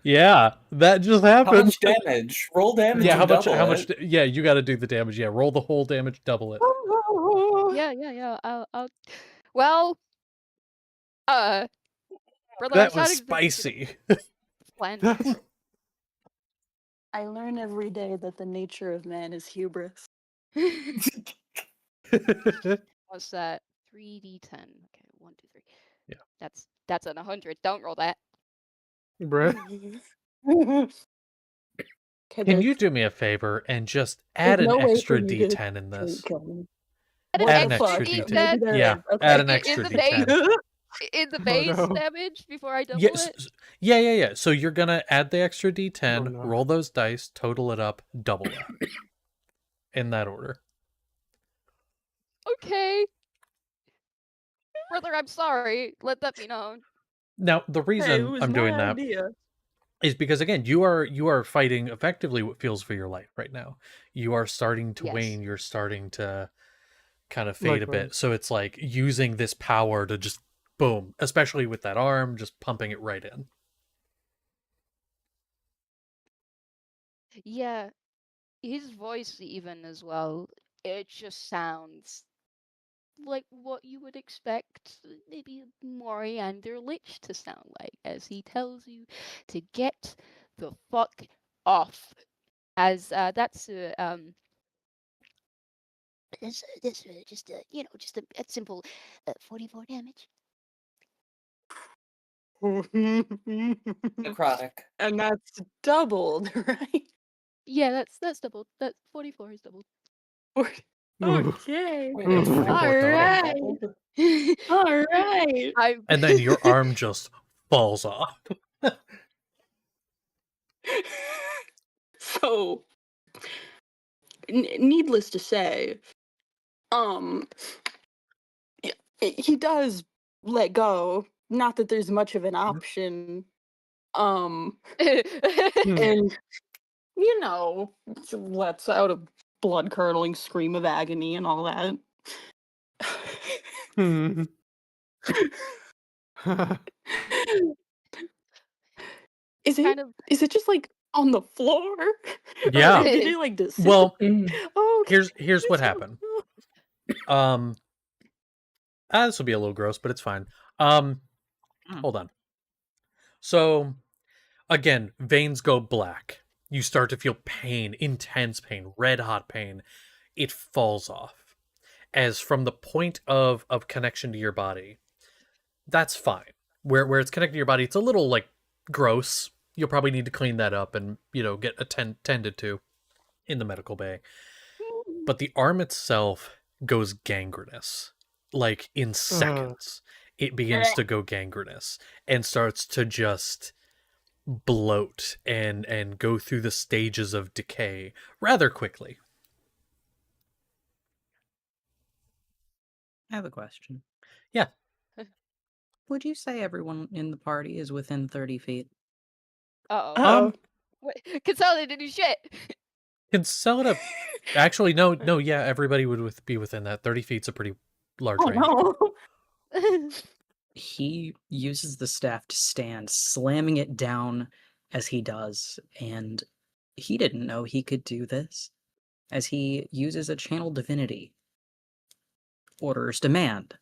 Speaker 1: Yeah, that just
Speaker 7: how
Speaker 1: happened.
Speaker 7: much damage? Roll damage.
Speaker 1: Yeah,
Speaker 7: and
Speaker 1: how much?
Speaker 7: double
Speaker 1: How much?
Speaker 7: it.
Speaker 1: Yeah, you got to do the damage. Yeah, roll the whole damage, double it.
Speaker 5: Yeah. I'll. Well, brother, I'm
Speaker 1: That was
Speaker 5: starting to think we should
Speaker 1: spicy.
Speaker 5: plan
Speaker 4: That's
Speaker 5: this.
Speaker 6: I learn every day that the nature of man is hubris.
Speaker 5: What's that? 3d10. Okay, 1, 2, 3.
Speaker 1: Yeah.
Speaker 5: That's an 100. Don't roll that.
Speaker 4: Bruh.
Speaker 6: Okay,
Speaker 1: Can you do me a favor and just add
Speaker 6: there's
Speaker 1: an
Speaker 6: no way
Speaker 1: extra
Speaker 6: for you to
Speaker 1: D10 in this?
Speaker 6: kill me.
Speaker 5: Add an
Speaker 6: What
Speaker 1: Add an
Speaker 6: the
Speaker 5: extra
Speaker 1: extra
Speaker 6: fuck?
Speaker 5: D10.
Speaker 1: D10.
Speaker 6: Maybe there
Speaker 1: Yeah,
Speaker 6: is. Okay.
Speaker 1: add an
Speaker 5: In
Speaker 1: extra
Speaker 5: the base.
Speaker 1: D10.
Speaker 5: In the
Speaker 4: Oh,
Speaker 5: base
Speaker 4: no.
Speaker 5: damage before I double
Speaker 1: Yes,
Speaker 5: it.
Speaker 1: yeah. So you're gonna add the extra D10,
Speaker 4: Oh, no.
Speaker 1: roll those dice, total it up, double that. In that order.
Speaker 5: Okay. Brother, I'm sorry. Let that be known.
Speaker 1: Now, the
Speaker 6: Hey, it
Speaker 1: reason
Speaker 6: was
Speaker 1: I'm
Speaker 6: my
Speaker 1: doing that
Speaker 6: idea.
Speaker 1: is because again, you are fighting effectively what feels for your life right now. You are starting to
Speaker 5: Yes.
Speaker 1: wane, you're starting to kind of fade a bit.
Speaker 4: Likewise.
Speaker 1: So it's like using this power to just boom, especially with that arm, just pumping it right in.
Speaker 5: Yeah. His voice even as well. It just sounds like what you would expect maybe Moriander Lich to sound like as he tells you to get the fuck off. As that's just just a simple 44 damage.
Speaker 7: Necrotic.
Speaker 6: And that's doubled, right?
Speaker 5: Yeah, that's doubled. That 44 is doubled.
Speaker 4: Ooh.
Speaker 6: Okay.
Speaker 7: Wait, it's
Speaker 4: Ooh.
Speaker 7: 44
Speaker 6: Alright.
Speaker 7: doubled?
Speaker 6: All right.
Speaker 1: And then your arm just falls off.
Speaker 6: So, needless to say, he does let go. Not that there's much of an option.
Speaker 4: Hmm.
Speaker 6: And lets out a blood curdling scream of agony and all that.
Speaker 4: Hmm.
Speaker 6: Is
Speaker 5: kind of
Speaker 6: it just like On the floor?
Speaker 1: Yeah.
Speaker 6: Did he like desist?
Speaker 1: Well,
Speaker 6: Oh, okay.
Speaker 1: here's what happened. This will be a little gross, but it's fine. Hold on. So again, veins go black. You start to feel pain, intense pain, red hot pain. It falls off. As from the point of connection to your body, that's fine. Where it's connected to your body, it's a little like gross. You'll probably need to clean that up and get tended to in the medical bay. But the arm itself goes gangrenous, like in seconds. It begins to go gangrenous and starts to just bloat and go through the stages of decay rather quickly.
Speaker 3: I have a question.
Speaker 1: Yeah.
Speaker 3: Would you say everyone in the party is within 30 feet?
Speaker 5: Uh-oh. What? Consolidate didn't do shit.
Speaker 1: Consolida. Actually, no. Yeah, everybody would be within that. 30 feet's a pretty large range.
Speaker 6: no.
Speaker 3: He uses the staff to stand, slamming it down as he does, and he didn't know he could do this, as he uses a channel divinity. Orders demand.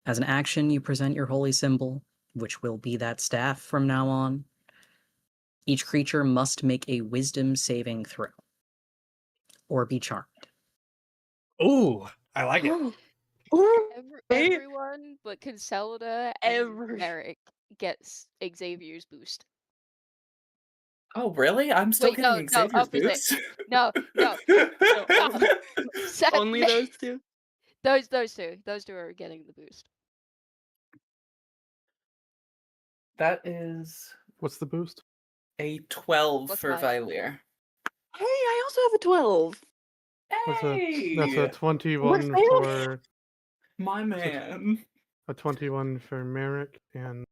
Speaker 3: As an action, you present your holy symbol, which will be that staff from now on. Each creature must make a wisdom saving throw, or be charmed.
Speaker 1: Ooh, I like it.
Speaker 5: Everyone but Consolida and Merrick gets Xavier's boost.
Speaker 7: Oh, really? I'm still
Speaker 5: Wait, no,
Speaker 7: getting Xavier's
Speaker 5: opposite.
Speaker 7: boost?
Speaker 5: No.
Speaker 6: Only those two?
Speaker 5: Those two. Those two are getting the boost.
Speaker 7: That is
Speaker 4: What's the boost?
Speaker 7: a 12
Speaker 5: What's
Speaker 7: for
Speaker 5: mine?
Speaker 7: Valier.
Speaker 6: Hey, I also have a 12.
Speaker 4: That's
Speaker 7: Hey!
Speaker 4: a 21
Speaker 6: fair.
Speaker 4: for
Speaker 7: My man.
Speaker 4: a 21 for Merrick and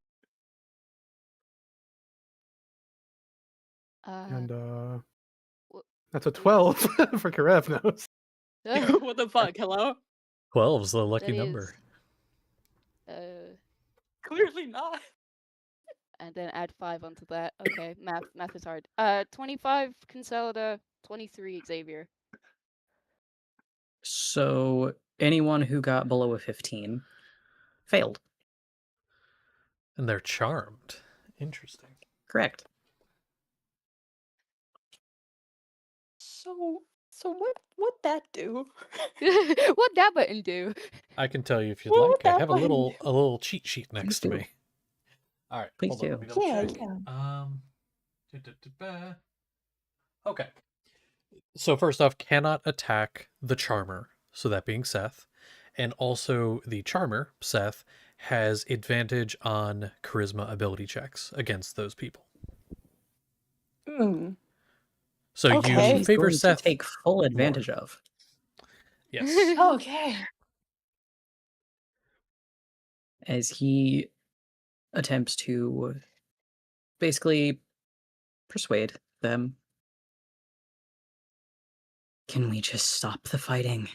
Speaker 4: that's a 12 for Karevnos.
Speaker 6: What the fuck? Hello?
Speaker 1: 12's the lucky
Speaker 5: That
Speaker 1: number.
Speaker 6: Clearly not.
Speaker 5: And then add 5 onto that. Okay, math is hard. 25 Consolida, 23 Xavier.
Speaker 3: So anyone who got below a 15 failed.
Speaker 1: And they're charmed. Interesting.
Speaker 3: Correct.
Speaker 6: So what that do?
Speaker 5: What'd that button do?
Speaker 1: I can tell you if you'd
Speaker 6: What
Speaker 1: like.
Speaker 6: would
Speaker 1: I
Speaker 6: that
Speaker 1: have a
Speaker 6: button
Speaker 1: little cheat sheet next to
Speaker 3: do?
Speaker 1: me. All right,
Speaker 3: Please
Speaker 1: hold on.
Speaker 3: do.
Speaker 1: Let me double
Speaker 6: Yeah,
Speaker 1: check.
Speaker 6: yeah.
Speaker 1: Okay. So first off, cannot attack the charmer. So that being Seth, and also the charmer Seth has advantage on charisma ability checks against those people. So
Speaker 6: Okay.
Speaker 1: you
Speaker 3: He's
Speaker 1: favor
Speaker 3: going to
Speaker 1: Seth.
Speaker 3: take full advantage of.
Speaker 1: Yes.
Speaker 6: Okay.
Speaker 3: As he attempts to basically persuade them. Can we just stop the fighting?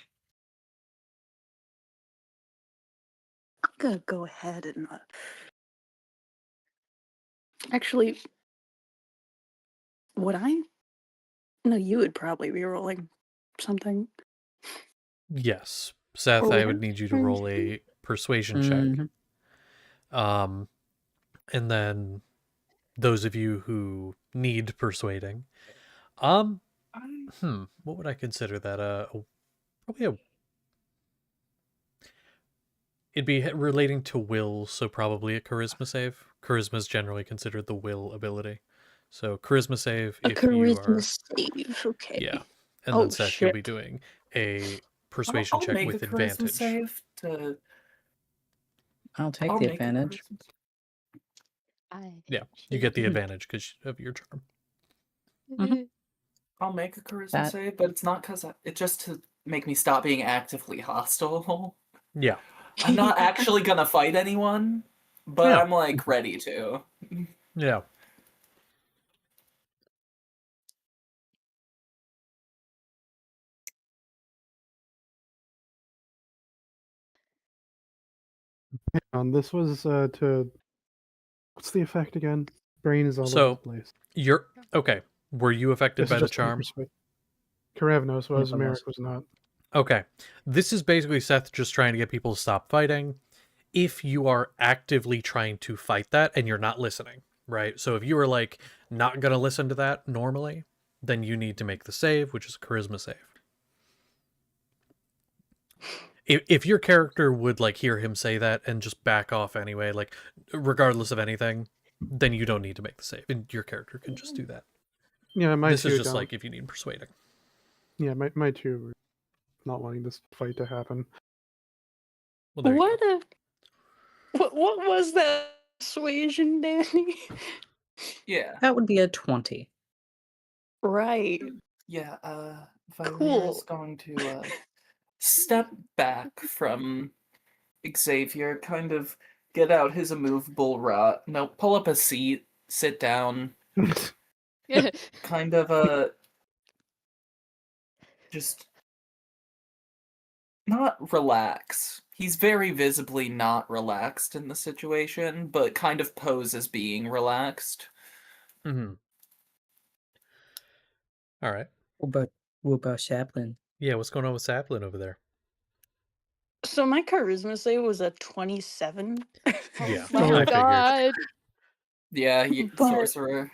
Speaker 6: I'm gonna go ahead and actually, would I? No, you would probably be rolling something.
Speaker 1: Yes. Seth,
Speaker 6: Or
Speaker 1: I
Speaker 6: would
Speaker 1: would
Speaker 6: I?
Speaker 1: need you to roll a persuasion check.
Speaker 3: Mhm.
Speaker 1: And then those of you who need persuading, what would I consider that? Probably it'd be relating to will, so probably a charisma save. Charisma is generally considered the will ability. So charisma save
Speaker 6: A
Speaker 1: if you are
Speaker 6: charisma save. Okay.
Speaker 1: yeah. And then
Speaker 6: Oh
Speaker 1: Seth, you'll be
Speaker 6: shit.
Speaker 1: doing a persuasion
Speaker 7: I'll
Speaker 1: check
Speaker 7: make a
Speaker 1: with
Speaker 7: charisma
Speaker 1: advantage.
Speaker 7: save to.
Speaker 3: I'll take
Speaker 7: I'll
Speaker 3: the
Speaker 7: make a
Speaker 3: advantage.
Speaker 7: charisma save.
Speaker 1: Yeah, you get the advantage because of your charm.
Speaker 7: I'll make a charisma
Speaker 3: That-
Speaker 7: save, but it's not because it's just to make me stop being actively hostile.
Speaker 1: Yeah.
Speaker 7: I'm not actually gonna fight anyone, but
Speaker 1: Yeah.
Speaker 7: I'm like ready to.
Speaker 1: Yeah.
Speaker 4: This was to what's the effect again? Brain is all over the
Speaker 1: So
Speaker 4: place.
Speaker 1: you're okay. Were you affected
Speaker 4: This is
Speaker 1: by the
Speaker 4: just my
Speaker 1: charm?
Speaker 4: perspective. Karavnos was,
Speaker 3: No, it
Speaker 4: Merrick
Speaker 3: was.
Speaker 4: was not.
Speaker 1: Okay. This is basically Seth just trying to get people to stop fighting. If you are actively trying to fight that and you're not listening, right? So if you are like not going to listen to that normally, then you need to make the save, which is a charisma save. If your character would like hear him say that and just back off anyway, like regardless of anything, then you don't need to make the save and your character can just do that.
Speaker 4: Yeah, my
Speaker 1: This is
Speaker 4: two
Speaker 1: just
Speaker 4: don't.
Speaker 1: like if you need persuading.
Speaker 4: Yeah, my two were not wanting this fight to happen.
Speaker 1: Well, there you
Speaker 6: What
Speaker 1: go.
Speaker 6: what was that persuasion, Danny?
Speaker 7: Yeah.
Speaker 3: That would be a 20.
Speaker 6: Right.
Speaker 7: Yeah, Valeria
Speaker 6: Cool.
Speaker 7: is going to step back from Xavier, kind of get out his immovable rod. No, pull up a seat, sit down, kind of just not relax. He's very visibly not relaxed in the situation, but kind of pose as being relaxed.
Speaker 1: Mm-hmm. All right.
Speaker 3: What about Chaplin?
Speaker 1: Yeah, what's going on with Saplin over there?
Speaker 6: So my charisma save was a 27.
Speaker 5: Oh
Speaker 1: Yeah,
Speaker 5: my
Speaker 1: I
Speaker 4: Solid.
Speaker 1: figured.
Speaker 5: god.
Speaker 7: Yeah,
Speaker 6: But
Speaker 7: sorcerer.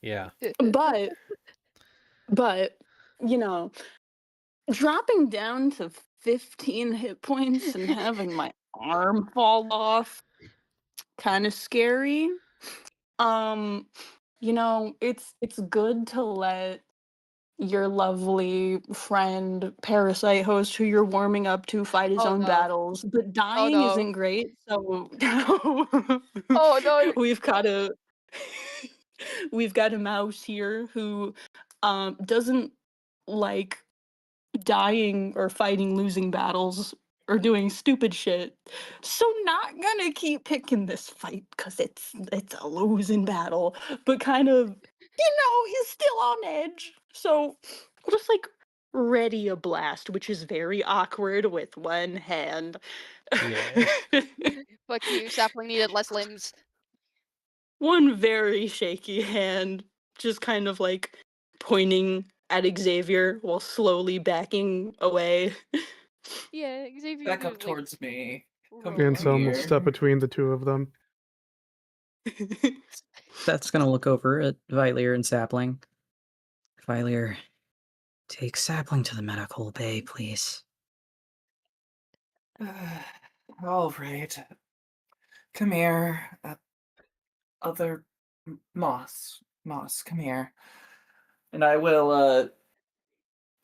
Speaker 1: Yeah.
Speaker 6: but but you know, dropping down to 15 hit points and having my arm fall off, kind of scary. It's good to let your lovely friend parasite host who you're warming up to fight his
Speaker 5: Oh
Speaker 6: own
Speaker 5: no.
Speaker 6: battles, but
Speaker 5: Oh
Speaker 6: dying
Speaker 5: no.
Speaker 6: isn't great, so
Speaker 5: Oh no.
Speaker 6: we've got a we've got a mouse here who doesn't like dying or fighting losing battles or doing stupid shit. So not gonna keep picking this fight because it's a losing battle, but kind of he's still on edge. So we'll just like ready a blast, which is very awkward with one hand.
Speaker 1: Yeah.
Speaker 5: Fuck you, sapling needed less limbs.
Speaker 6: One very shaky hand, just kind of like pointing at Xavier while slowly backing away.
Speaker 5: Yeah, Xavier
Speaker 7: Back
Speaker 5: could
Speaker 7: up
Speaker 5: like
Speaker 7: towards me. Come
Speaker 5: roll
Speaker 7: over
Speaker 4: Anselm will
Speaker 5: over.
Speaker 4: step
Speaker 7: here.
Speaker 4: between the two of them.
Speaker 3: Seth's gonna look over at Vilier and Sapling. Vilier, take Sapling to the medical bay, please.
Speaker 7: All right. Come here. Other Moss. Moss, come here. And I will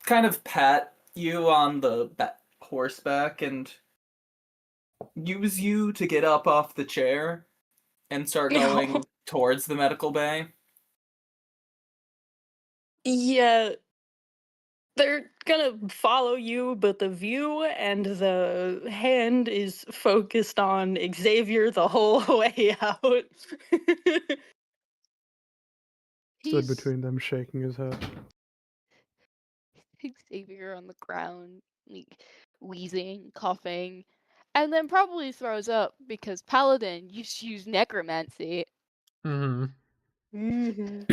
Speaker 7: kind of pat you on the horseback and use you to get up off the chair and start
Speaker 6: Ew.
Speaker 7: going towards the medical bay.
Speaker 6: Yeah, they're gonna follow you, but the view and the hand is focused on Xavier the whole way out.
Speaker 4: Stood
Speaker 5: He's
Speaker 4: between them, shaking his head.
Speaker 5: Xavier on the ground, like wheezing, coughing, and then probably throws up because Paladin used necromancy.
Speaker 1: Mm-hmm.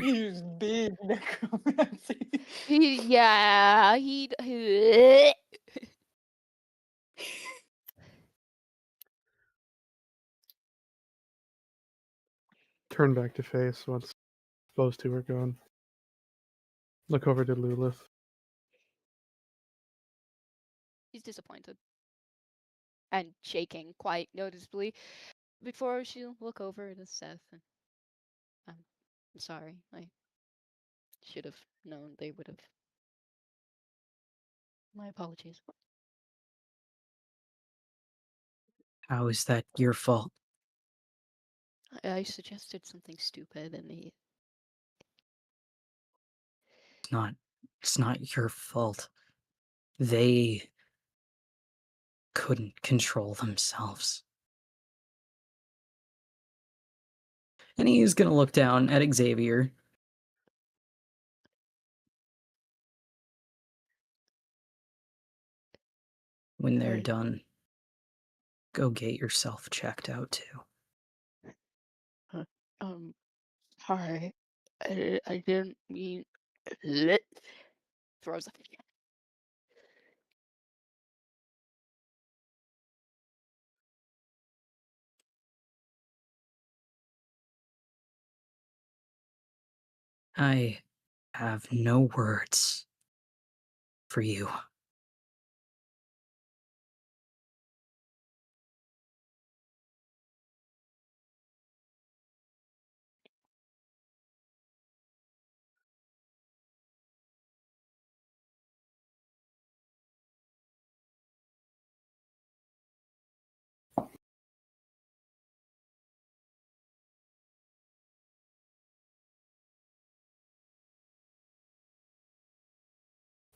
Speaker 6: He's big necromancy.
Speaker 5: He'd
Speaker 4: Turn back to face once those two are gone. Look over to Lilith.
Speaker 5: he's disappointed and shaking quite noticeably before she'll look over to Seth and I'm sorry. I should have known they would have. My apologies.
Speaker 3: How is that your fault?
Speaker 5: I suggested something stupid and he
Speaker 3: It's not it's not your fault. They couldn't control themselves. And he's gonna look down at Xavier. When they're
Speaker 6: Hey.
Speaker 3: done, go get yourself checked out too.
Speaker 6: Um,
Speaker 5: sorry. I didn't mean lit. Throws up.
Speaker 3: I have no words for you.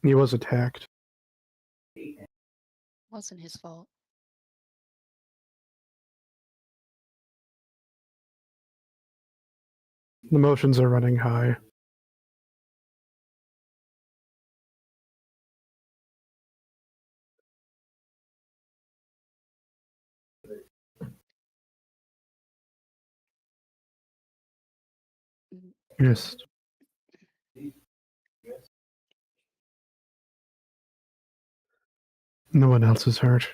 Speaker 4: He was attacked.
Speaker 5: Wasn't his fault.
Speaker 4: The emotions are running high.
Speaker 5: Mm,
Speaker 4: Yes. No one else is hurt.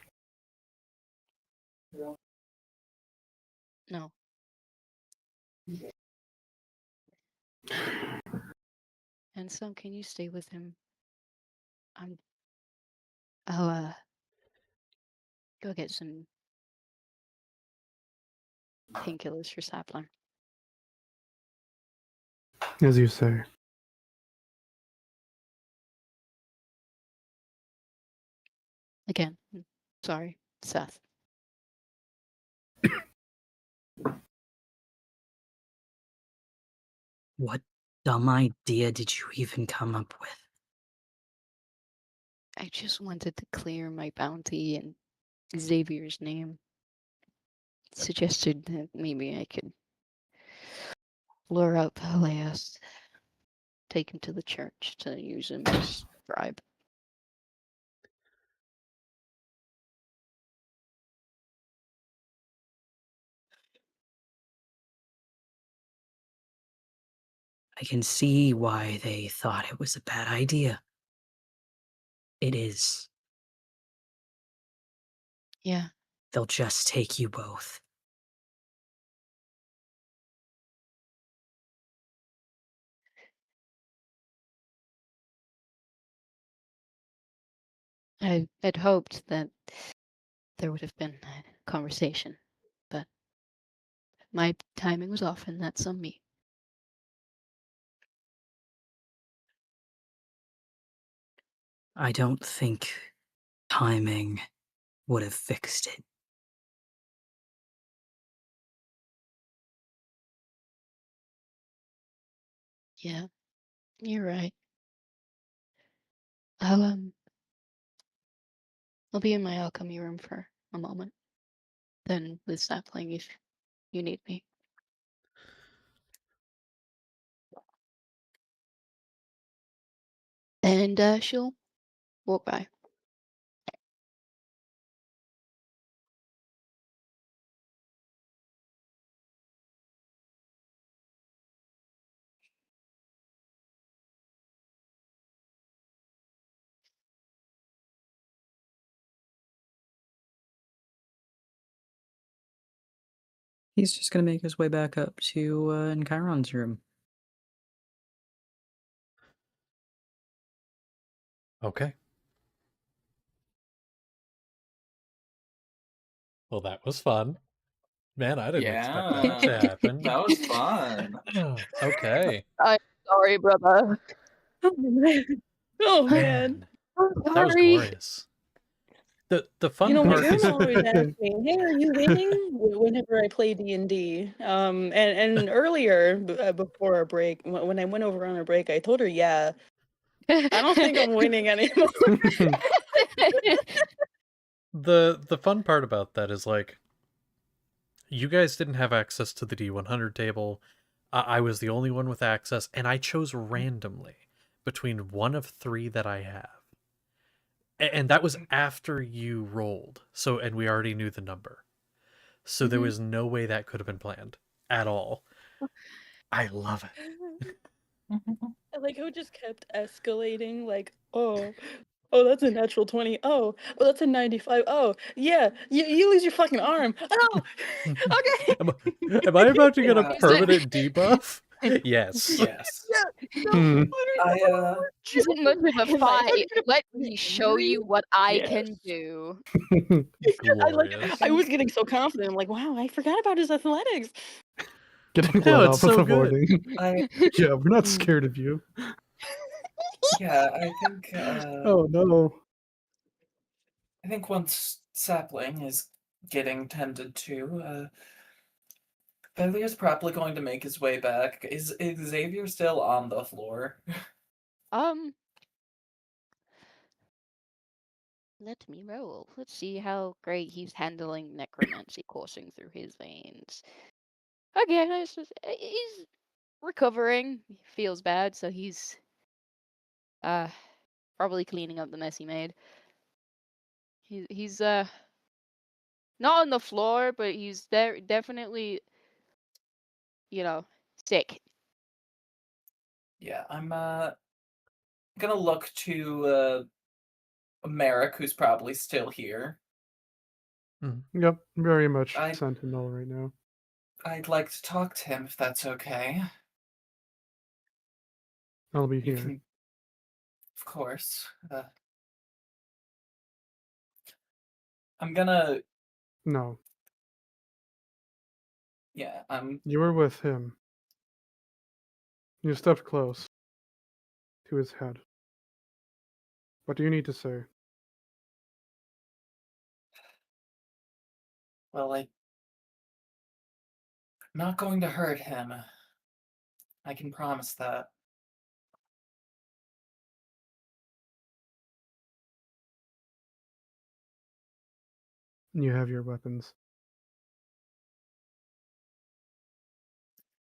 Speaker 5: No. And so, can you stay with him? I'll go get some painkillers for Sapling.
Speaker 4: As you say.
Speaker 5: Again, sorry, Seth.
Speaker 3: What dumb idea did you even come up with?
Speaker 5: I just wanted to clear my bounty in Xavier's name. Suggested that maybe I could lure out Peleus, take him to the church to use him as bribe.
Speaker 3: I can see why they thought it was a bad idea. It is.
Speaker 5: Yeah.
Speaker 3: They'll just take you both.
Speaker 5: I'd hoped that there would have been a conversation, but my timing was off, and that's on me.
Speaker 3: I don't think timing would have fixed it.
Speaker 5: Yeah, you're right. I'll be in my alchemy room for a moment. Then with Sapling if you need me. And she'll walk by.
Speaker 3: He's just gonna make his way back up to Chiron's room.
Speaker 1: Okay. Well, that was fun. Man, I didn't expect that to
Speaker 7: Yeah.
Speaker 1: happen.
Speaker 7: That was fun.
Speaker 1: Okay.
Speaker 5: I'm sorry, brother.
Speaker 6: Oh man. Oh man.
Speaker 1: Man,
Speaker 5: I'm
Speaker 1: that was
Speaker 5: sorry.
Speaker 1: glorious. The fun
Speaker 6: You know, my
Speaker 1: part is
Speaker 6: grandma always asked me, "Hey, are you winning?" Whenever I play D&D. And earlier before our break, when I went over on our break, I told her, "Yeah, I don't think I'm winning anymore."
Speaker 1: the fun part about that is like you guys didn't have access to the D100 table. I was the only one with access, and I chose randomly between one of three that I have. And that was after you rolled. So, and we already knew the number. So there
Speaker 5: Mhm.
Speaker 1: was no way that could have been planned at all. I love it.
Speaker 8: I like how it just kept escalating, like, oh, that's a natural 20. Oh, that's a 95. Oh, yeah, you lose your fucking arm. Oh, okay.
Speaker 1: Am I about to get a
Speaker 7: Yeah.
Speaker 5: Is it-
Speaker 1: permanent debuff? Yes.
Speaker 7: Yes.
Speaker 8: Yeah, no,
Speaker 4: Hmm.
Speaker 8: literally,
Speaker 7: I
Speaker 5: Isn't much of a
Speaker 8: and I
Speaker 5: fight.
Speaker 8: started
Speaker 5: Let
Speaker 8: getting
Speaker 5: me show
Speaker 8: angry.
Speaker 5: you what I
Speaker 8: Yes.
Speaker 5: can do.
Speaker 1: Glorious.
Speaker 8: I was getting so confident. I'm like, wow, I forgot about his athletics.
Speaker 4: Getting
Speaker 1: No,
Speaker 4: let
Speaker 1: it's
Speaker 4: off with
Speaker 1: so
Speaker 4: a
Speaker 1: good.
Speaker 4: warning.
Speaker 7: I
Speaker 4: Yeah, we're not scared of you.
Speaker 7: yeah, I think
Speaker 4: Oh no.
Speaker 7: I think once Sapling is getting tended to, Belier's probably going to make his way back. Is Xavier still on the floor?
Speaker 5: Um, let me roll. Let's see how great he's handling necromancy coursing through his veins. Okay, he's recovering. He feels bad, so he's probably cleaning up the mess he made. He's not on the floor, but he's there definitely, sick.
Speaker 7: Yeah, I'm gonna look to Merrick, who's probably still here.
Speaker 4: Yep, very much
Speaker 7: I-
Speaker 4: sentinel right now.
Speaker 7: I'd like to talk to him if that's okay.
Speaker 4: I'll be
Speaker 7: You
Speaker 4: here.
Speaker 7: can, of course. I'm gonna.
Speaker 4: No,
Speaker 7: Yeah,
Speaker 4: you were with him. You stepped close to his head. What do you need to say?
Speaker 7: well, I'm not going to hurt him. I can promise that.
Speaker 4: You have your weapons.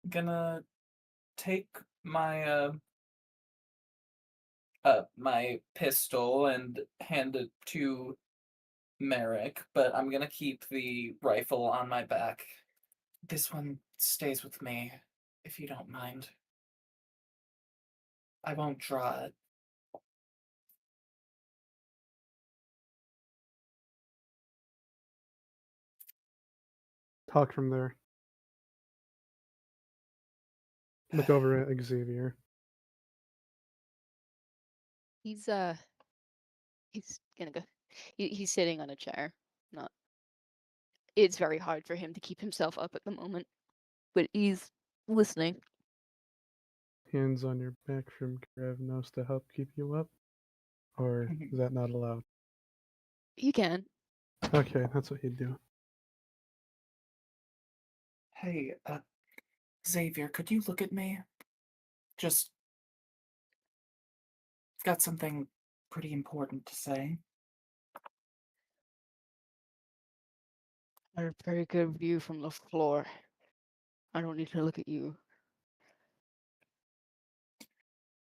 Speaker 7: I'm gonna take my my pistol and hand it to Merrick, but I'm gonna keep the rifle on my back. This one stays with me, if you don't mind. I won't draw it.
Speaker 4: Talk from there. Look over at Xavier.
Speaker 5: He's he's gonna go. He's sitting on a chair. Not. It's very hard for him to keep himself up at the moment, but he's listening.
Speaker 4: Hands on your back from Gravnos to help keep you up? Or is that not allowed?
Speaker 5: You can.
Speaker 4: Okay, that's what you do.
Speaker 7: Hey, Xavier, could you look at me? Just. I've got something pretty important to say.
Speaker 5: I have a very good view from the floor. I don't need to look at you.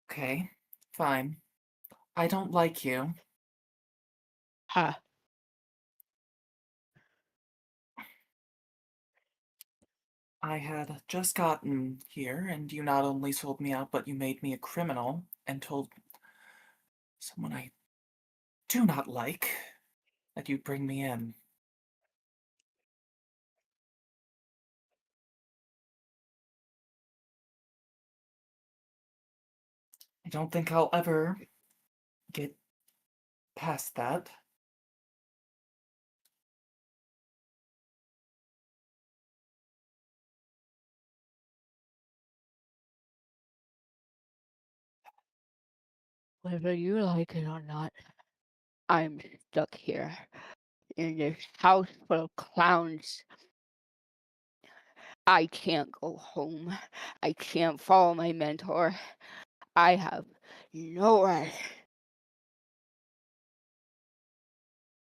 Speaker 7: Okay, fine. I don't like you.
Speaker 5: Ha.
Speaker 7: I had just gotten here, and you not only sold me out, but you made me a criminal and told someone I do not like that you'd bring me in. I don't think I'll ever get past that.
Speaker 5: Whether you like it or not, I'm stuck here in this house full of clowns. I can't go home. I can't follow my mentor. I have nowhere.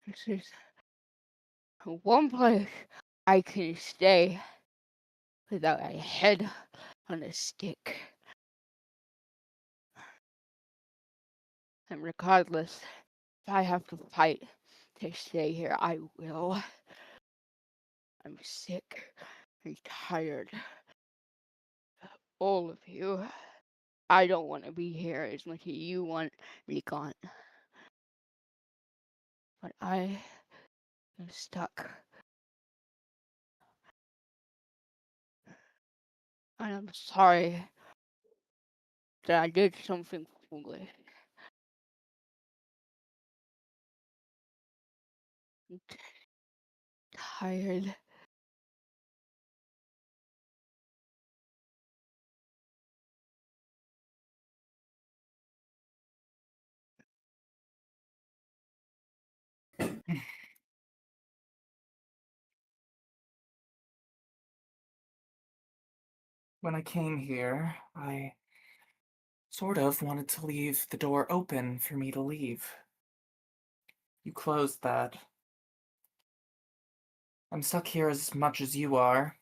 Speaker 5: This is one place I can stay without a head on a stick. And regardless, if I have to fight to stay here, I will. I'm sick. I'm tired. all of you. I don't want to be here as much as you want me gone. But I am stuck. And I'm sorry that I did something foolish. I'm tired.
Speaker 7: When I came here, I sort of wanted to leave the door open for me to leave. You closed that. I'm stuck here as much as you are.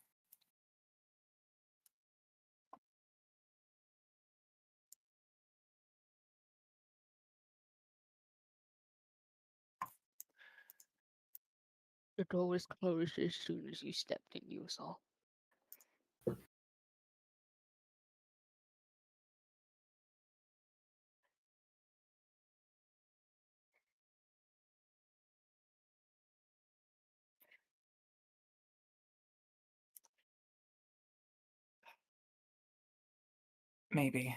Speaker 5: The door was closed as soon as you stepped in, you saw.
Speaker 7: Maybe.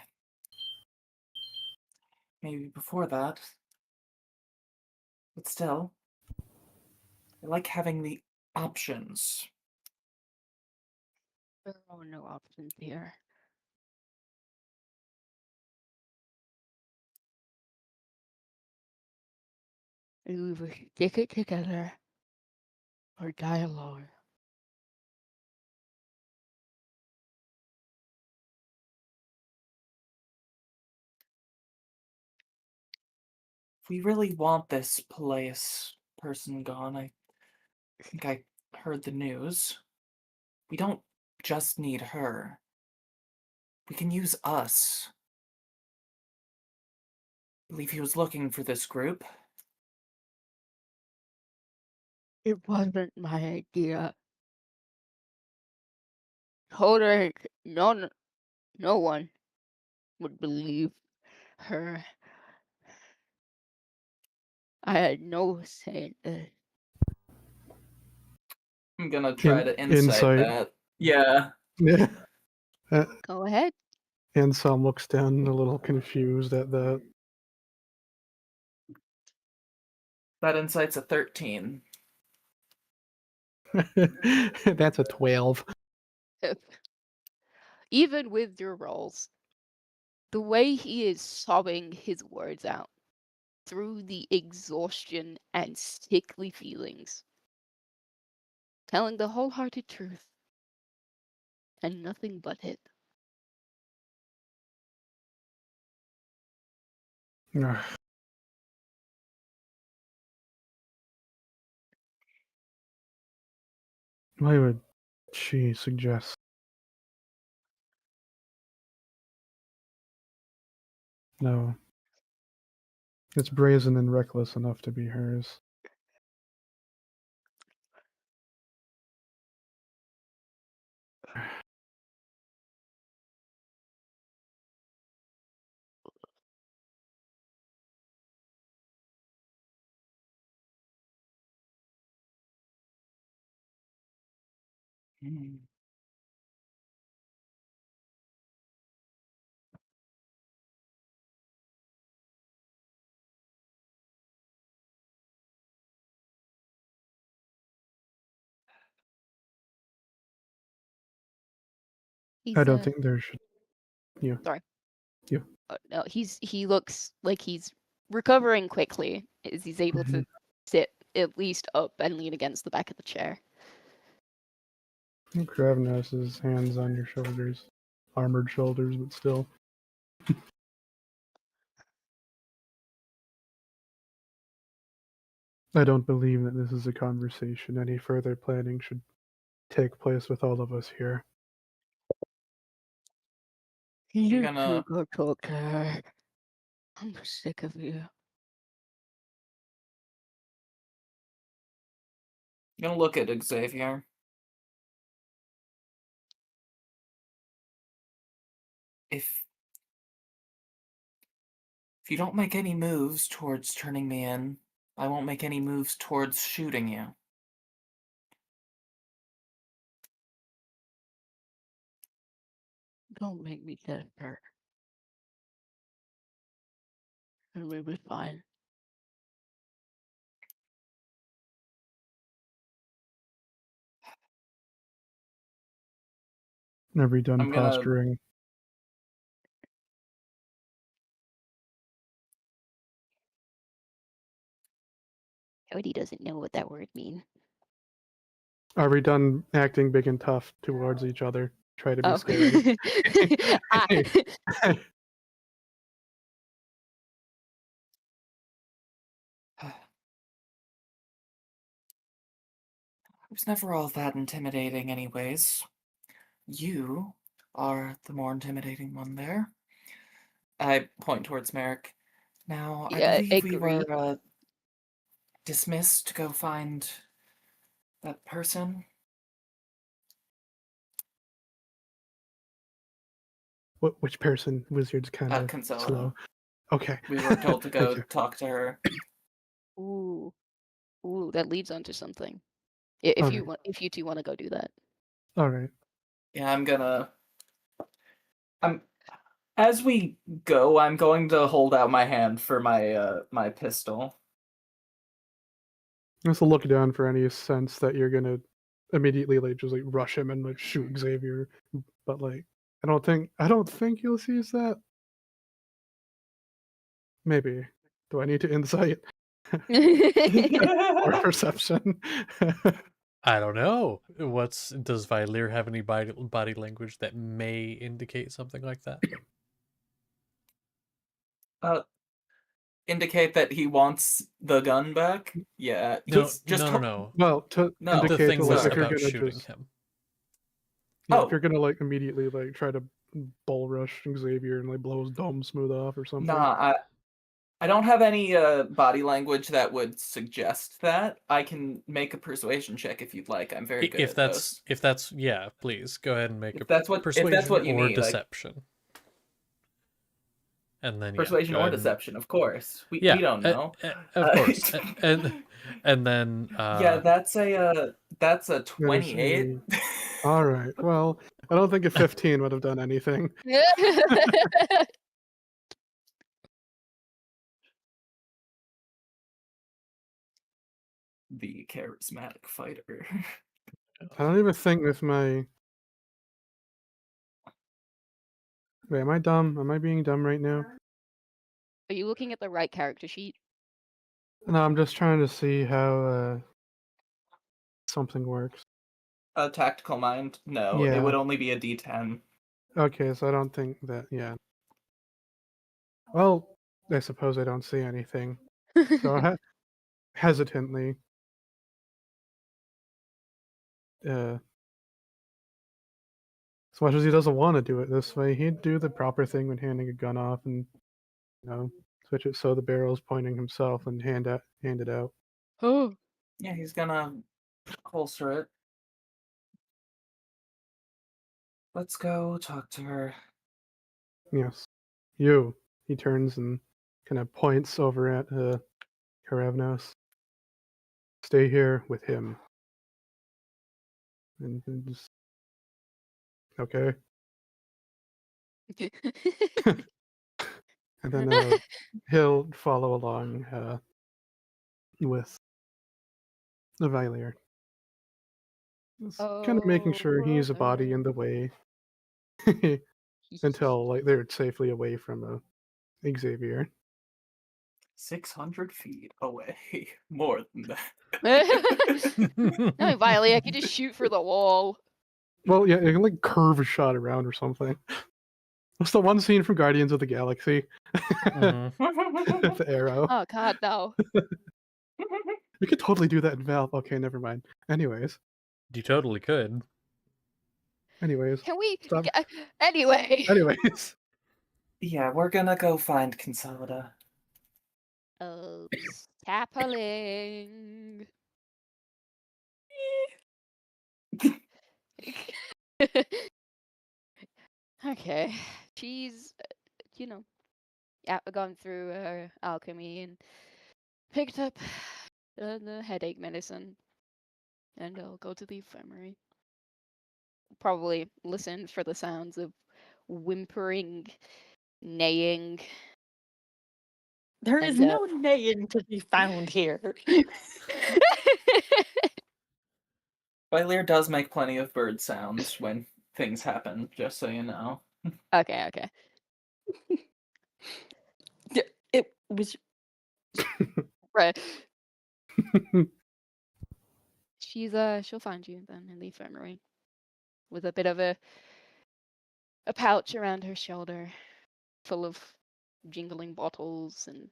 Speaker 7: Maybe before that. But still, I like having the options.
Speaker 5: There are no options here. You either stick it together or die alone.
Speaker 7: If we really want this Peleus person gone, I think I heard the news. We don't just need her. We can use us. I believe he was looking for this group.
Speaker 5: It wasn't my idea. Told her no one would believe her. I had no say in this.
Speaker 7: I'm gonna try to insight
Speaker 4: Insight.
Speaker 7: that. Yeah.
Speaker 4: Yeah.
Speaker 5: Go ahead.
Speaker 4: Anselm looks down a little confused at that.
Speaker 7: That insight's a 13.
Speaker 4: That's a 12.
Speaker 5: Even with your rolls, the way he is sobbing his words out through the exhaustion and sickly feelings, telling the wholehearted truth and nothing but it.
Speaker 4: Ugh. Why would she suggest? No. It's brazen and reckless enough to be hers.
Speaker 7: Hmm.
Speaker 5: He's
Speaker 4: I don't think there should. You.
Speaker 5: sorry.
Speaker 4: You.
Speaker 5: No, he looks like he's recovering quickly as he's able to sit at least up and lean against the back of the chair.
Speaker 4: Kravnos' hands on your shoulders. Armored shoulders, but still. I don't believe that this is a conversation. Any further planning should take place with all of us here.
Speaker 5: You
Speaker 7: gonna-
Speaker 5: two go talk to her. I'm sick of you.
Speaker 7: I'm gonna look at Xavier. if you don't make any moves towards turning me in, I won't make any moves towards shooting you.
Speaker 5: Don't make me desperate. And we'll be fine.
Speaker 4: Never done
Speaker 7: I'm gonna
Speaker 4: posturing.
Speaker 5: Cody doesn't know what that word means.
Speaker 4: Are we done acting big and tough towards each other? Try to be
Speaker 5: Oh.
Speaker 4: scary.
Speaker 5: Ah.
Speaker 7: I was never all that intimidating, anyways. You are the more intimidating one there. I point towards Merrick. Now, I
Speaker 5: Yeah,
Speaker 7: believe we
Speaker 5: agree.
Speaker 7: were dismissed to go find that person.
Speaker 4: Which person? Wizard's kind of
Speaker 7: Consolida.
Speaker 4: slow. Okay.
Speaker 7: We were told to
Speaker 4: Thank
Speaker 7: go
Speaker 4: you.
Speaker 7: talk to her.
Speaker 5: Ooh, that leads on to something. If you
Speaker 4: Alright.
Speaker 5: want, if you two want to go do that.
Speaker 4: All right.
Speaker 7: Yeah, as we go, I'm going to hold out my hand for my pistol.
Speaker 4: Just look down for any sense that you're gonna immediately just rush him and shoot Xavier, but I don't think he'll seize that. Maybe. Do I need to insight or perception?
Speaker 1: I don't know. Does Vylir have any body language that may indicate something like that?
Speaker 7: Indicate that he wants the gun back? Yeah.
Speaker 1: No,
Speaker 7: Just
Speaker 1: no.
Speaker 4: Well, to
Speaker 7: No.
Speaker 1: The
Speaker 4: indicate
Speaker 1: thing
Speaker 4: that,
Speaker 1: was
Speaker 4: if you're
Speaker 1: about
Speaker 4: gonna
Speaker 1: shooting
Speaker 4: just
Speaker 1: him.
Speaker 4: if you're gonna immediately try to bull rush Xavier and blow his dome smooth off or something.
Speaker 7: Nah, I don't have any body language that would suggest that. I can make a persuasion check if you'd like. I'm very good
Speaker 1: If
Speaker 7: at
Speaker 1: that's
Speaker 7: those.
Speaker 1: yeah, please go ahead and make
Speaker 7: If
Speaker 1: a
Speaker 7: that's what
Speaker 1: persuasion
Speaker 7: you
Speaker 1: or
Speaker 7: need,
Speaker 1: deception. And then
Speaker 7: persuasion
Speaker 1: go
Speaker 7: or
Speaker 1: ahead and,
Speaker 7: deception, of course. We
Speaker 1: yeah,
Speaker 7: don't know.
Speaker 1: of course. And then
Speaker 7: yeah, that's a
Speaker 4: That is
Speaker 7: 28.
Speaker 4: all right. Well, I don't think a 15 would have done anything.
Speaker 7: The charismatic fighter.
Speaker 4: I don't even think with my. Wait, am I dumb? Am I being dumb right now?
Speaker 5: Are you looking at the right character sheet?
Speaker 4: No, I'm just trying to see how something works.
Speaker 7: A tactical mind? No, it
Speaker 4: Yeah.
Speaker 7: would only be a D10.
Speaker 4: Okay, so I don't think that. Yeah. Well, I suppose I don't see anything. So hesitantly, as much as he doesn't want to do it this way, he'd do the proper thing when handing a gun off and switch it so the barrel's pointing himself and hand it out.
Speaker 5: Oh.
Speaker 7: Yeah, he's gonna holster it. Let's go talk to her.
Speaker 4: Yes. You. He turns and kind of points over at Karevnos. Stay here with him. And just okay. And then he'll follow along with the Vylir. Just kind of making sure he's a body in the way until they're safely away from Xavier.
Speaker 7: 600 feet away. More than that.
Speaker 5: I mean, Viley, I could just shoot for the wall.
Speaker 4: Well, yeah, you can curve a shot around or something. What's the one scene from Guardians of the Galaxy? The arrow.
Speaker 5: Oh God, no.
Speaker 4: We could totally do that in Valve. Okay, never mind. Anyways.
Speaker 1: You totally could.
Speaker 4: Anyways.
Speaker 5: Can we?
Speaker 4: Stop.
Speaker 5: Anyway.
Speaker 4: Anyways.
Speaker 7: Yeah, we're gonna go find Consolida.
Speaker 5: Oh, sapling. Okay. she's, you know, gone through her alchemy and picked up the headache medicine, and I'll go to the infirmary. Probably listen for the sounds of whimpering, neighing.
Speaker 8: There is
Speaker 5: And,
Speaker 8: no neighing to be found here.
Speaker 7: Valier does make plenty of bird sounds when things happen, just so you know.
Speaker 5: Okay, okay.
Speaker 8: It was
Speaker 5: Right. She'll find you then in the infirmary with a bit of a pouch around her shoulder full of jingling bottles and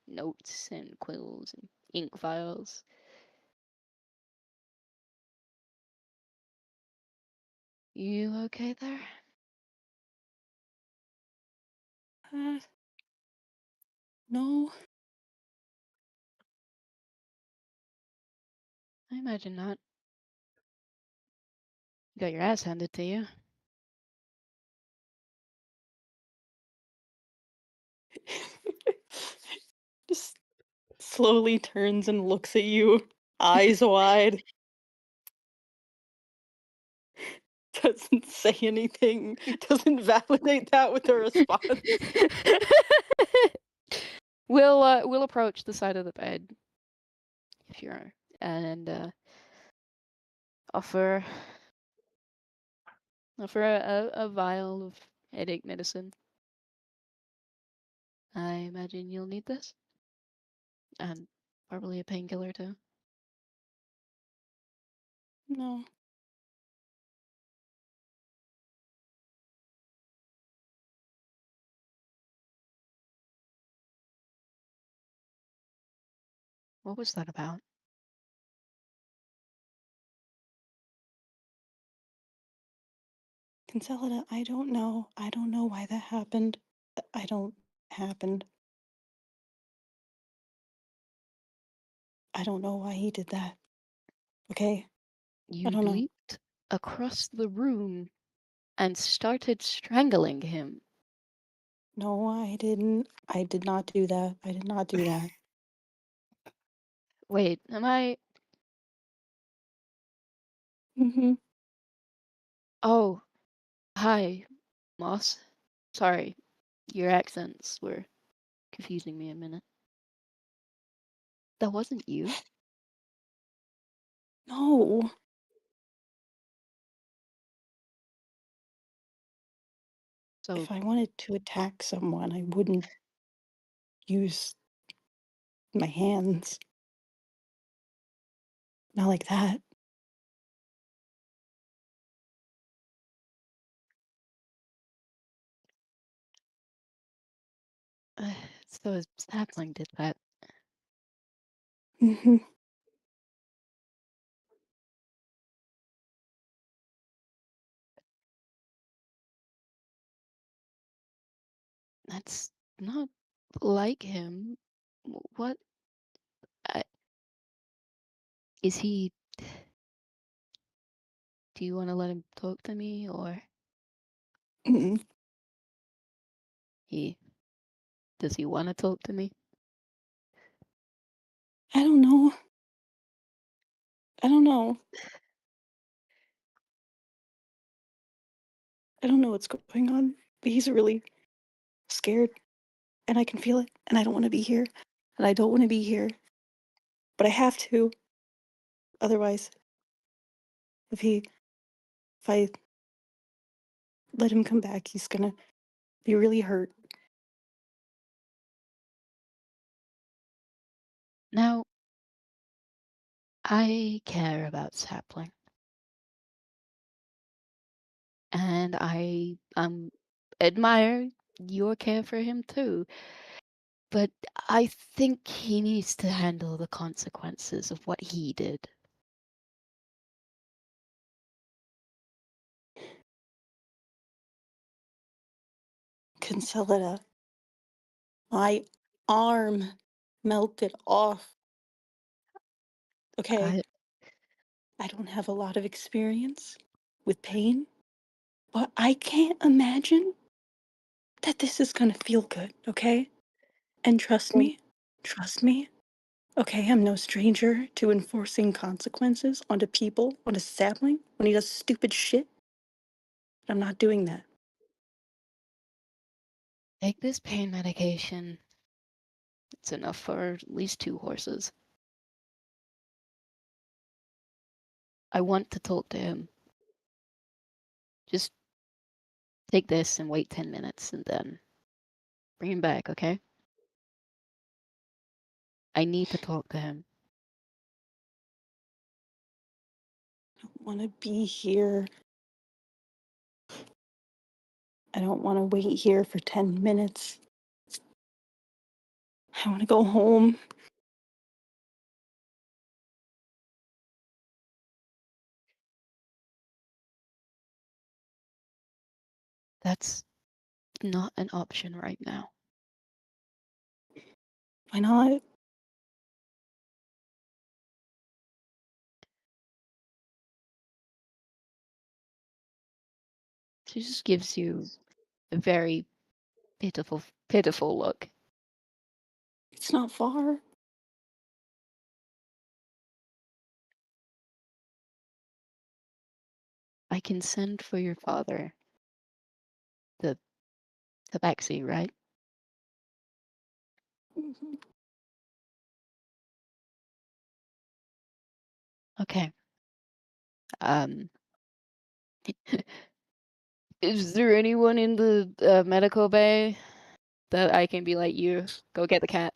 Speaker 5: notes and quills and ink vials. You okay there?
Speaker 8: no.
Speaker 5: I imagine not. You got your ass handed to you.
Speaker 8: Just slowly turns and looks at you, eyes wide. Doesn't say anything, doesn't validate that with a response.
Speaker 5: We'll approach the side of the bed if you're and offer a vial of headache medicine. I imagine you'll need this, and probably a painkiller too.
Speaker 8: No.
Speaker 5: What was that about?
Speaker 8: Consolida, I don't know. I don't know why that happened. I don't happened. I don't know why he did that. Okay?
Speaker 5: You
Speaker 8: don't know.
Speaker 5: leaped across the room and started strangling him.
Speaker 8: No, I didn't. I did not do that. I did not do that.
Speaker 5: Wait, am I?
Speaker 8: Mm-hmm.
Speaker 5: Oh, hi, Moss. Sorry, your accents were confusing me a minute. That wasn't you.
Speaker 8: No.
Speaker 5: So
Speaker 8: If I wanted to attack someone, I wouldn't use my hands. Not like that.
Speaker 5: so his sapling did that.
Speaker 8: Mm-hmm.
Speaker 5: That's not like him. What I, is he? Do you want to let him talk to me, or
Speaker 8: Mm-mm.
Speaker 5: he? Does he want to talk to me?
Speaker 8: I don't know. I don't know. I don't know what's going on, but he's really scared, and I can feel it, and I don't want to be here, and I don't want to be here, but I have to. Otherwise, if I let him come back, he's gonna be really hurt.
Speaker 5: Now, I care about Sapling, and I admire your care for him too. But I think he needs to handle the consequences of what he did.
Speaker 8: Consolida, my arm melted off. Okay, I don't have a lot of experience with pain, but I can't imagine
Speaker 6: that this is gonna feel good, okay? And trust me, okay, I'm no stranger to enforcing consequences onto people, on a sapling, when he does stupid shit. But I'm not doing that.
Speaker 5: Take this pain medication. It's enough for at least 2 horses. I want to talk to him. Just take this and wait 10 minutes and then bring him back, okay? I need to talk to him.
Speaker 6: I don't wanna be here. I don't wanna wait here for 10 minutes. I wanna go home.
Speaker 5: That's not an option right now.
Speaker 6: Why not?
Speaker 5: She just gives you a very pitiful look.
Speaker 6: It's not far.
Speaker 5: I can send for your father. The tabaxi, right?
Speaker 6: Mhm.
Speaker 5: Okay. Is there anyone in the medical bay that I can be like you? Go get the cat.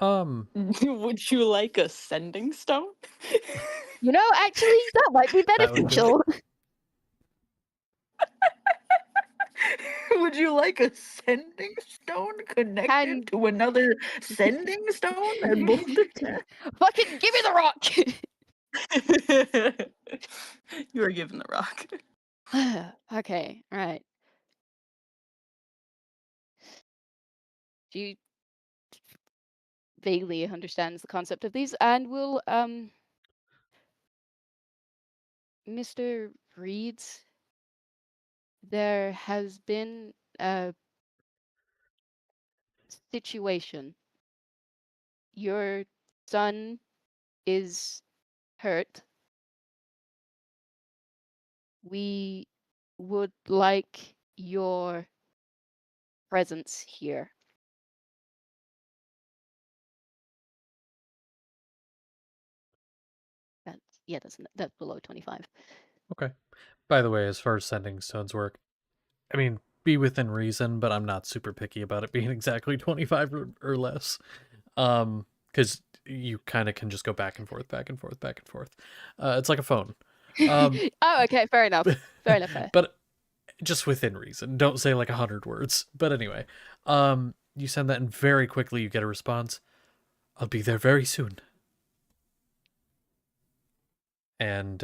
Speaker 8: Would you like a sending stone?
Speaker 5: You know, actually, that might be
Speaker 1: That would be-
Speaker 5: beneficial.
Speaker 2: Would you like a sending stone connected
Speaker 5: Can-
Speaker 2: to another sending stone and both the cat?
Speaker 5: Fucking give me the rock.
Speaker 8: You are given the rock.
Speaker 5: Okay, all right. She vaguely understands the concept of these and will Mr. Reeds, there has been a situation. Your son is hurt. We would like your presence here. That's below 25.
Speaker 1: Okay. By the way, as far as sending stones work, I mean, be within reason, but I'm not super picky about it being exactly 25 or less. Because you kind of can just go back and forth, back and forth, back and forth. It's like a phone.
Speaker 5: Oh, okay, fair enough. Fair enough.
Speaker 1: But just within reason. Don't say like 100 words. But anyway, you send that and very quickly you get a response. I'll be there very soon. And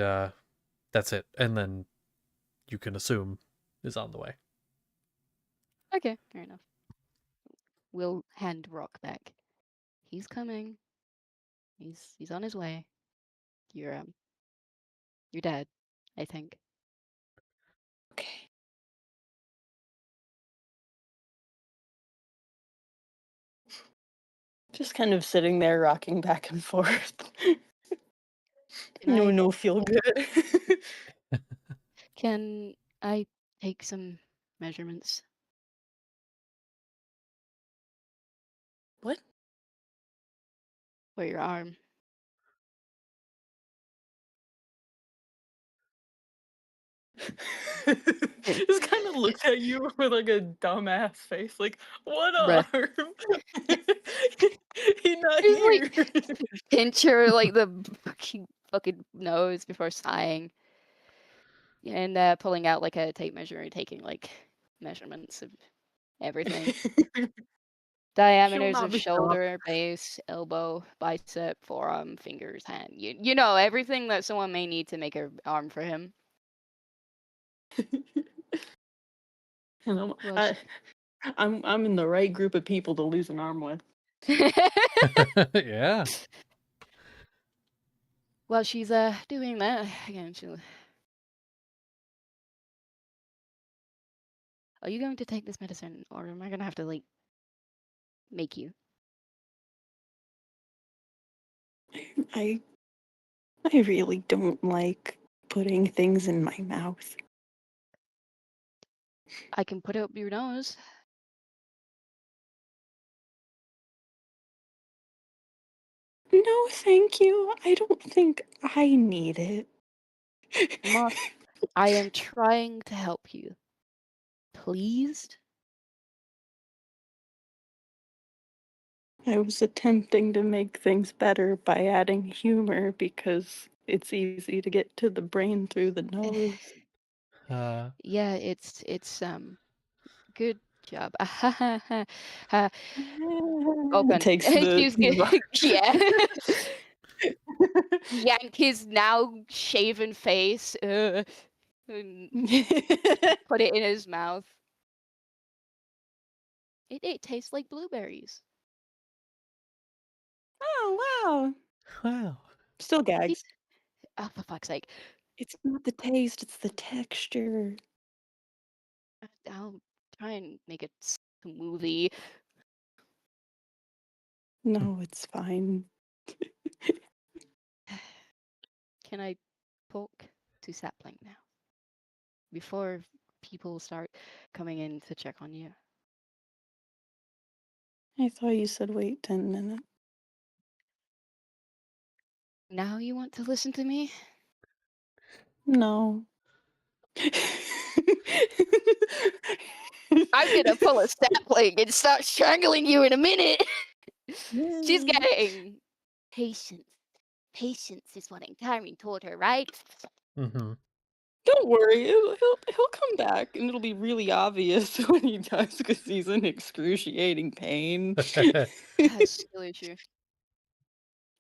Speaker 1: that's it. And then you can assume is on the way.
Speaker 5: Okay, fair enough. We'll hand Rock back. He's coming. He's on his way. Your dad, I think.
Speaker 6: Okay. Just kind of sitting there rocking back and forth. No feel good.
Speaker 5: Can I take some measurements?
Speaker 6: What?
Speaker 5: For your arm?
Speaker 8: Just kind of looks at you with like a dumbass face, like, what
Speaker 5: Bruh.
Speaker 8: arm? He not
Speaker 5: Just,
Speaker 8: here.
Speaker 5: like, pinch her like the fucking nose before sighing. And pulling out like a tape measure and taking like measurements of everything. Diameters
Speaker 8: not
Speaker 5: of
Speaker 8: be
Speaker 5: shoulder, base, elbow, bicep, forearm, fingers, hand. You know, everything that someone may need to make an arm for him.
Speaker 6: And
Speaker 5: Well,
Speaker 6: I'm in the right group of people to lose an arm with.
Speaker 1: Yeah.
Speaker 5: While she's doing that, again, she'll Are you going to take this medicine, or am I gonna have to like make you?
Speaker 6: I I really don't like putting things in my mouth.
Speaker 5: I can put it up your nose.
Speaker 6: No, thank you. I don't think I need it.
Speaker 5: Moth, I am trying to help you. Pleased?
Speaker 6: I was attempting to make things better by adding humor because it's easy to get to the brain through the nose.
Speaker 5: Yeah, it's good job. Open.
Speaker 6: Takes the
Speaker 5: She's good. Yeah. Yank his now shaven face. And put it in his mouth. It tastes like blueberries.
Speaker 6: Oh wow.
Speaker 1: Wow.
Speaker 6: Still
Speaker 5: See?
Speaker 6: gags.
Speaker 5: Oh, for fuck's sake.
Speaker 6: It's not the taste, it's the texture.
Speaker 5: I'll try and make it smoothie.
Speaker 6: No, it's fine.
Speaker 5: Can I talk to Sapling now? Before people start coming in to check on you.
Speaker 6: I thought you said wait 10 minutes.
Speaker 5: Now you want to listen to me?
Speaker 6: No.
Speaker 5: I'm gonna pull a Sapling and start strangling you in a minute. She's getting patience. Patience is what Karen told her, right?
Speaker 1: Mm-hmm.
Speaker 6: Don't worry, he'll come back, and it'll be really obvious when he does because he's in excruciating pain.
Speaker 5: Skill issue.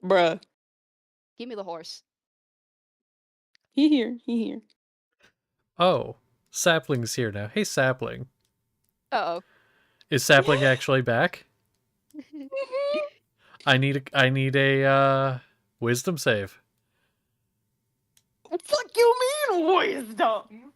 Speaker 6: Bruh,
Speaker 5: Give me the horse.
Speaker 6: he here.
Speaker 1: Oh, Sapling's here now. Hey, Sapling.
Speaker 5: Uh
Speaker 1: Is Sapling actually back?
Speaker 5: oh.
Speaker 1: I need a wisdom save.
Speaker 6: Fuck you mean wisdom?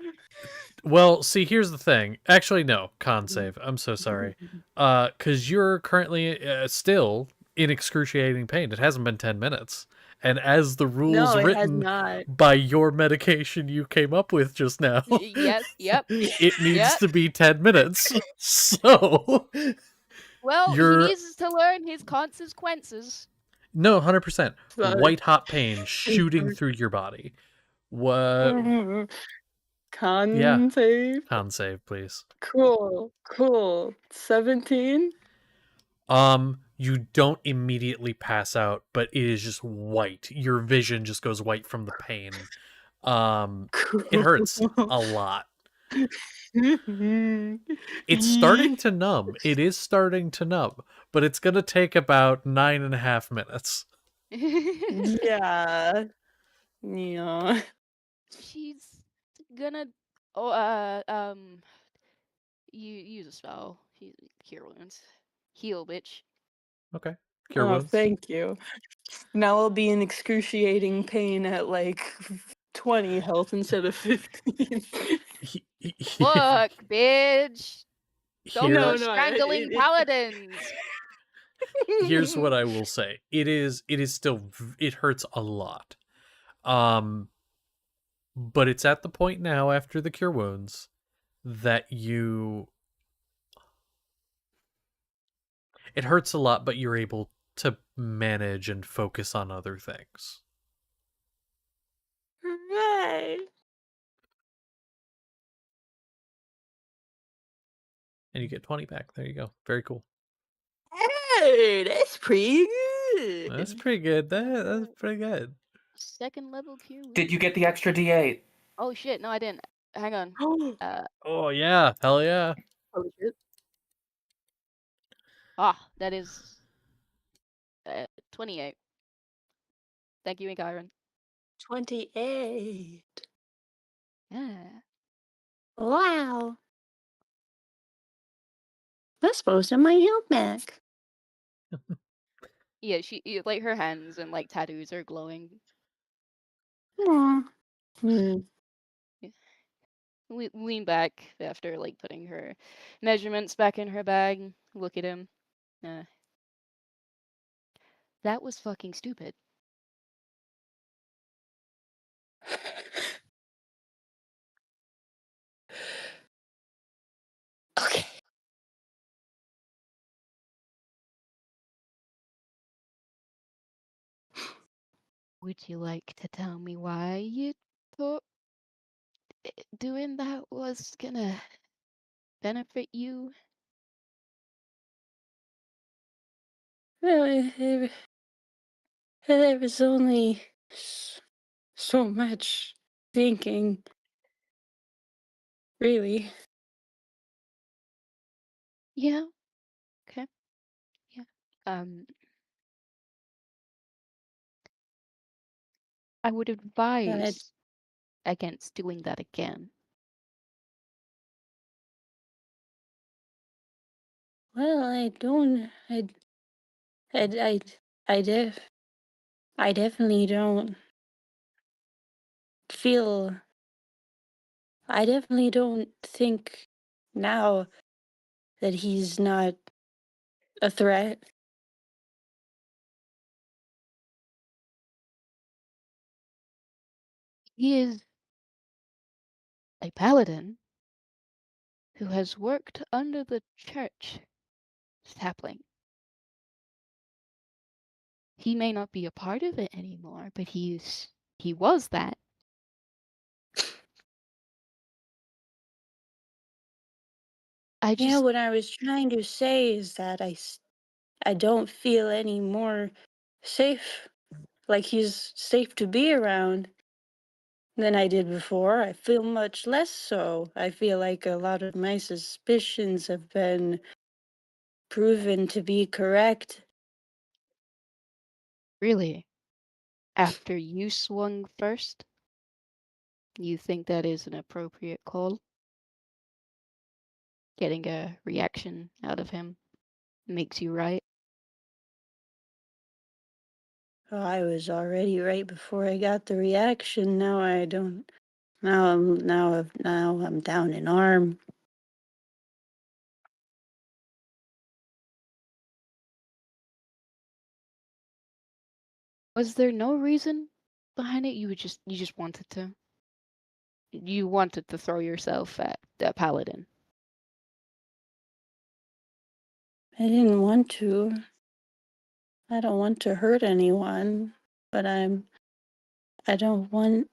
Speaker 1: Well, see, here's the thing. Actually, no, con save. I'm so sorry. Because you're currently still in excruciating pain. It hasn't been 10 minutes. And as the rules
Speaker 6: No, it has
Speaker 1: written
Speaker 6: not.
Speaker 1: by your medication you came up with just now,
Speaker 5: Yes, yep.
Speaker 1: it needs
Speaker 5: Yep.
Speaker 1: to be 10 minutes. So,
Speaker 5: Well, he
Speaker 1: you're.
Speaker 5: needs to learn his consequences.
Speaker 1: No, 100%.
Speaker 6: Sorry.
Speaker 1: White hot pain shooting through your body. What?
Speaker 6: Con
Speaker 1: Yeah.
Speaker 6: save.
Speaker 1: Con save, please.
Speaker 6: Cool. 17?
Speaker 1: You don't immediately pass out, but it is just white. Your vision just goes white from the pain. It hurts a lot. It's starting to numb. It is starting to numb, but it's gonna take about 9.5 minutes.
Speaker 6: Yeah. Yeah.
Speaker 5: She's gonna you use a spell. Cure wounds. Heal, bitch.
Speaker 1: Okay. Cure
Speaker 6: Oh,
Speaker 1: wounds.
Speaker 6: thank you. Now I'll be in excruciating pain at like 20 health instead of 15.
Speaker 5: Look, bitch. Don't
Speaker 1: Here,
Speaker 5: go strangling paladins.
Speaker 1: here's what I will say. It is still it hurts a lot. But it's at the point now after the cure wounds that it hurts a lot, but you're able to manage and focus on other things.
Speaker 6: Right.
Speaker 1: And you get 20 back. There you go. Very cool.
Speaker 6: Hey, that's pretty good.
Speaker 1: That's pretty good. That's pretty good.
Speaker 5: Second level cure wounds.
Speaker 7: Did you get the extra D8?
Speaker 5: Oh shit, no I didn't. Hang on.
Speaker 1: Oh yeah, hell yeah.
Speaker 6: Holy shit.
Speaker 5: That is 28. Thank you, Kyron.
Speaker 6: 28.
Speaker 5: Yeah.
Speaker 6: Wow. I suppose I might help Mac.
Speaker 5: Yeah, like her hands and like tattoos are glowing.
Speaker 6: Aw.
Speaker 5: lean back after like putting her measurements back in her bag. Look at him. Uh, that was fucking stupid.
Speaker 6: Okay.
Speaker 5: Would you like to tell me why you thought doing that was gonna benefit you?
Speaker 6: Well, there was only so much thinking, really.
Speaker 5: Yeah. Okay. Yeah. Um, I would
Speaker 6: But,
Speaker 5: advise against doing that again.
Speaker 6: well, I don't. I, I, def, I definitely don't feel. I definitely don't think now that he's not a threat.
Speaker 5: He is a paladin who has worked under the church sapling. He may not be a part of it anymore, but he was that. I
Speaker 6: Yeah,
Speaker 5: just
Speaker 6: what I was trying to say is that I don't feel any more safe, like he's safe to be around than I did before. I feel much less so. I feel like a lot of my suspicions have been proven to be correct.
Speaker 5: really, after you swung first, you think that is an appropriate call? Getting a reaction out of him makes you right?
Speaker 6: Oh, I was already right before I got the reaction. Now I don't. Now I'm down in arm.
Speaker 5: Was there no reason behind it? You just wanted to. You wanted to throw yourself at the paladin.
Speaker 6: I didn't want to. I don't want to hurt anyone, but I don't want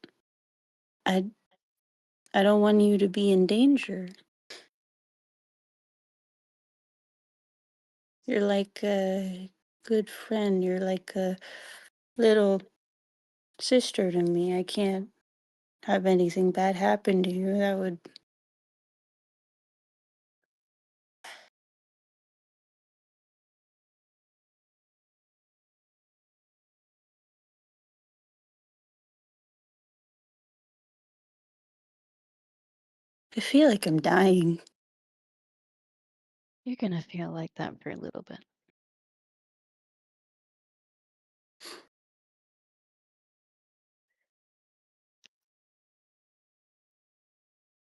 Speaker 6: I I don't want you to be in danger. You're like a good friend. You're like a little sister to me. I can't have anything bad happen to you. That would. I feel like I'm dying.
Speaker 5: You're gonna feel like that for a little bit.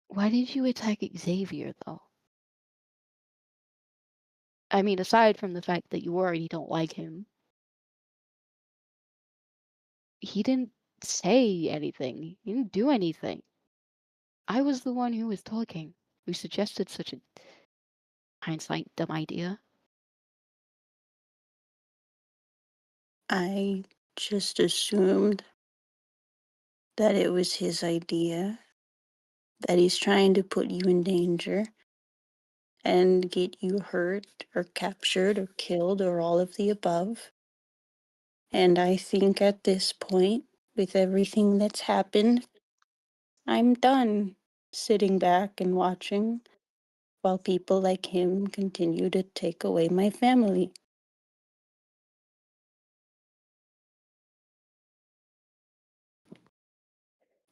Speaker 5: Why did you attack Xavier, though? I mean, aside from the fact that you already don't like him, he didn't say anything. He didn't do anything. I was the one who was talking, who suggested such a hindsight dumb idea.
Speaker 6: I just assumed that it was his idea, that he's trying to put you in danger and get you hurt or captured or killed or all of the above. And I think at this point, with everything that's happened, I'm done sitting back and watching while people like him continue to take away my family.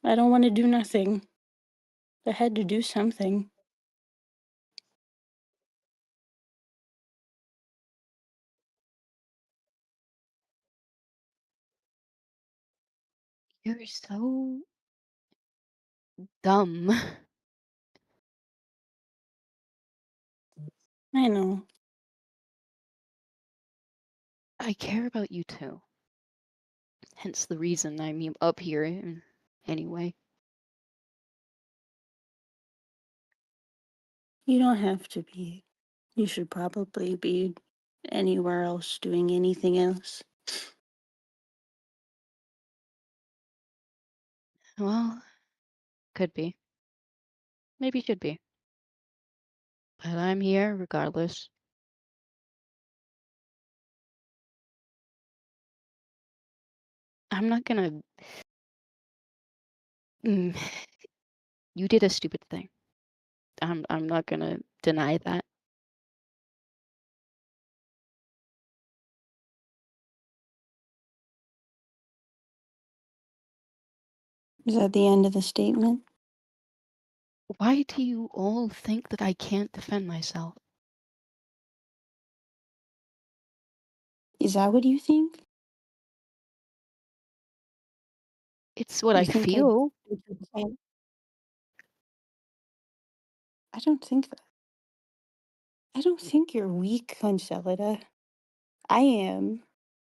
Speaker 6: I don't want to do nothing. I had to do something.
Speaker 5: You're so dumb.
Speaker 6: I know.
Speaker 5: I care about you too. Hence the reason I'm up here anyway.
Speaker 6: You don't have to be. You should probably be anywhere else doing anything else.
Speaker 5: Well, could be. Maybe should be. But I'm here regardless. I'm not gonna. Mm, you did a stupid thing. I'm not gonna deny that.
Speaker 6: Is that the end of the statement?
Speaker 5: Why do you all think that I can't defend myself?
Speaker 6: Is that what you think?
Speaker 5: It's what
Speaker 6: You
Speaker 5: I
Speaker 6: think
Speaker 5: feel.
Speaker 6: you can't? I don't think that. I don't think you're weak, Consolida. I am.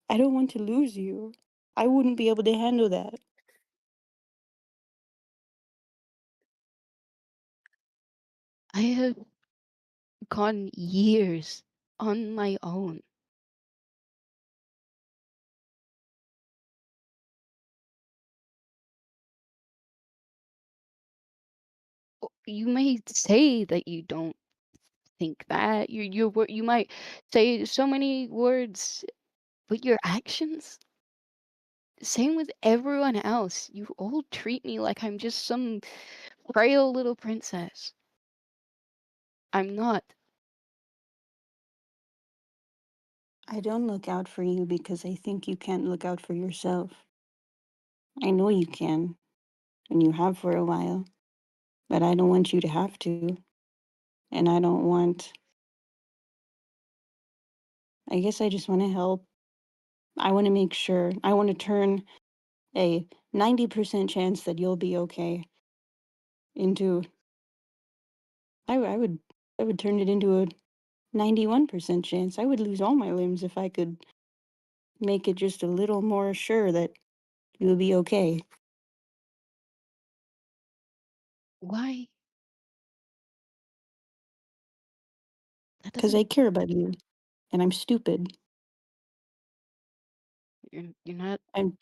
Speaker 6: I don't want to lose you. I wouldn't be able to handle that.
Speaker 5: I have gone years on my own. You may say that you don't think that. You might say so many words, but your actions. Same with everyone else. You all treat me like I'm just some frail little princess. I'm not.
Speaker 6: I don't look out for you because I think you can't look out for yourself. I know you can, and you have for a while, but I don't want you to have to. And I don't want, I guess I just want to help. I want to make sure, I want to turn a 90% chance that you'll be okay into, I would, I would turn it into a 91% chance. I would lose all my limbs if I could make it just a little more sure that you'll be okay.
Speaker 5: Why? That
Speaker 6: Because I
Speaker 5: doesn't.
Speaker 6: care about you, and I'm stupid.
Speaker 5: You're not.
Speaker 6: I'm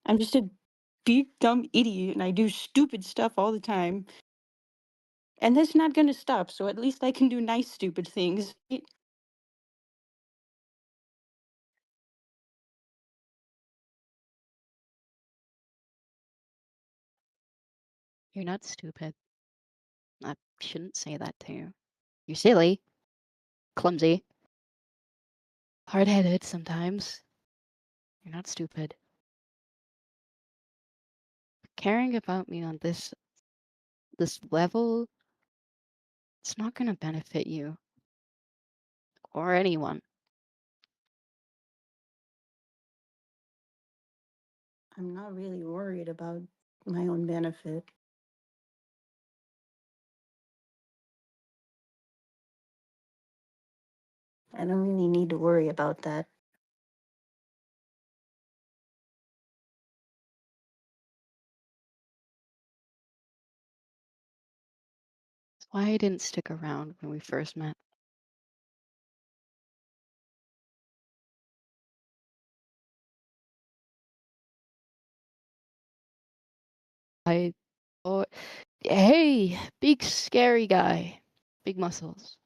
Speaker 6: I'm just a big dumb idiot and I do stupid stuff all the time. And that's not gonna stop, so at least I can do nice stupid things.
Speaker 5: You're not stupid. I shouldn't say that to you. You're silly, clumsy, hard-headed sometimes. You're not stupid. Caring about me on this level, it's not gonna benefit you or anyone.
Speaker 6: I'm not really worried about my own benefit. I don't really need to worry about that.
Speaker 5: That's why I didn't stick around when we first met. I thought, hey, big scary guy, big muscles,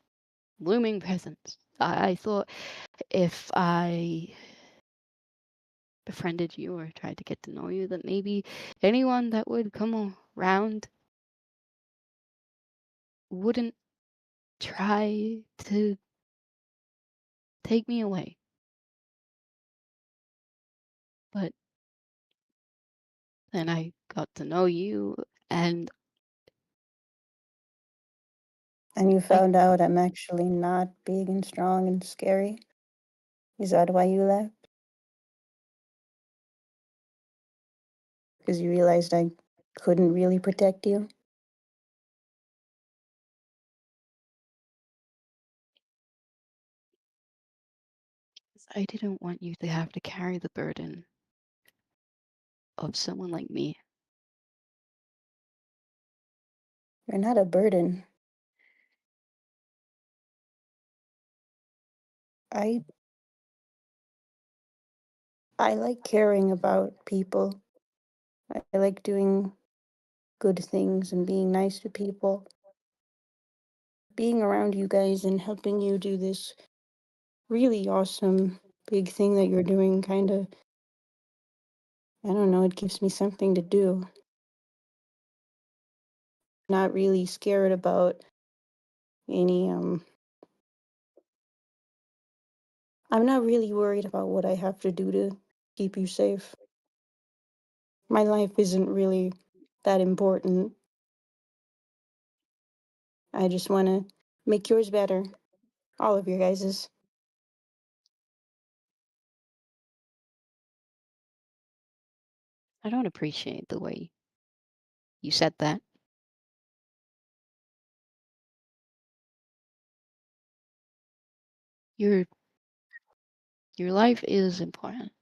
Speaker 5: looming presence. I thought if I befriended you or tried to get to know you, that maybe anyone that would come around wouldn't try to take me away. But then I got to know you, and
Speaker 6: And you
Speaker 5: I
Speaker 6: found out I'm actually not big and strong and scary? Is that why you left? Because you realized I couldn't really protect you?
Speaker 5: I didn't want you to have to carry the burden of someone like me.
Speaker 6: You're not a burden. I I like caring about people. I like doing good things and being nice to people. Being around you guys and helping you do this really awesome big thing that you're doing kind of, I don't know, it gives me something to do. Not really scared about any I'm not really worried about what I have to do to keep you safe. My life isn't really that important. I just want to make yours better. All of your guys's.
Speaker 5: I don't appreciate the way you said that. Your your life is important.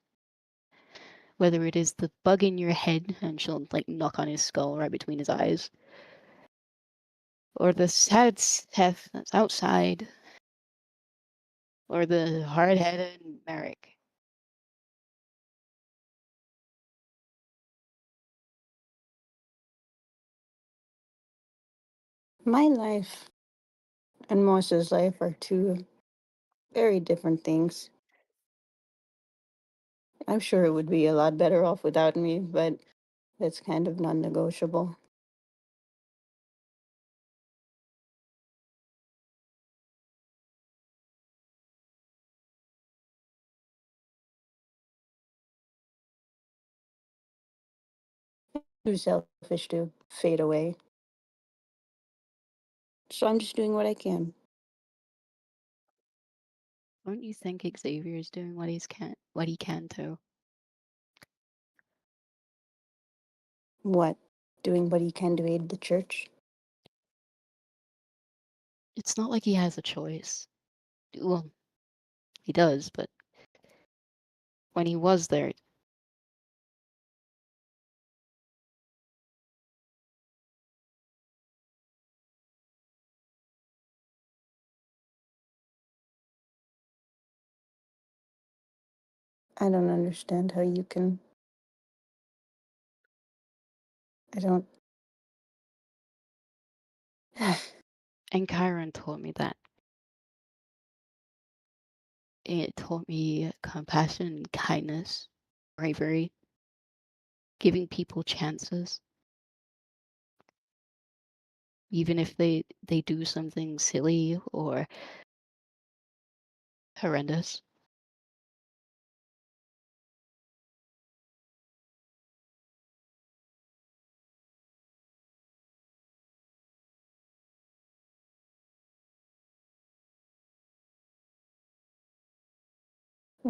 Speaker 5: Whether it is the bug in your head and she'll like knock on his skull right between his eyes, or the sad Seth that's outside, or the hard-headed Merrick.
Speaker 6: My life and Moss's life are two very different things. I'm sure it would be a lot better off without me, but it's kind of non negotiable. Too selfish to fade away. So I'm just doing what I can.
Speaker 5: Don't you think Xavier is doing what he can too?
Speaker 6: What? Doing what he can to aid the church?
Speaker 5: It's not like he has a choice. Well, he does, but when he was there,
Speaker 6: I don't understand how you can. I don't.
Speaker 5: and Chiron taught me that. It taught me compassion, kindness, bravery, giving people chances, even if they do something silly or horrendous.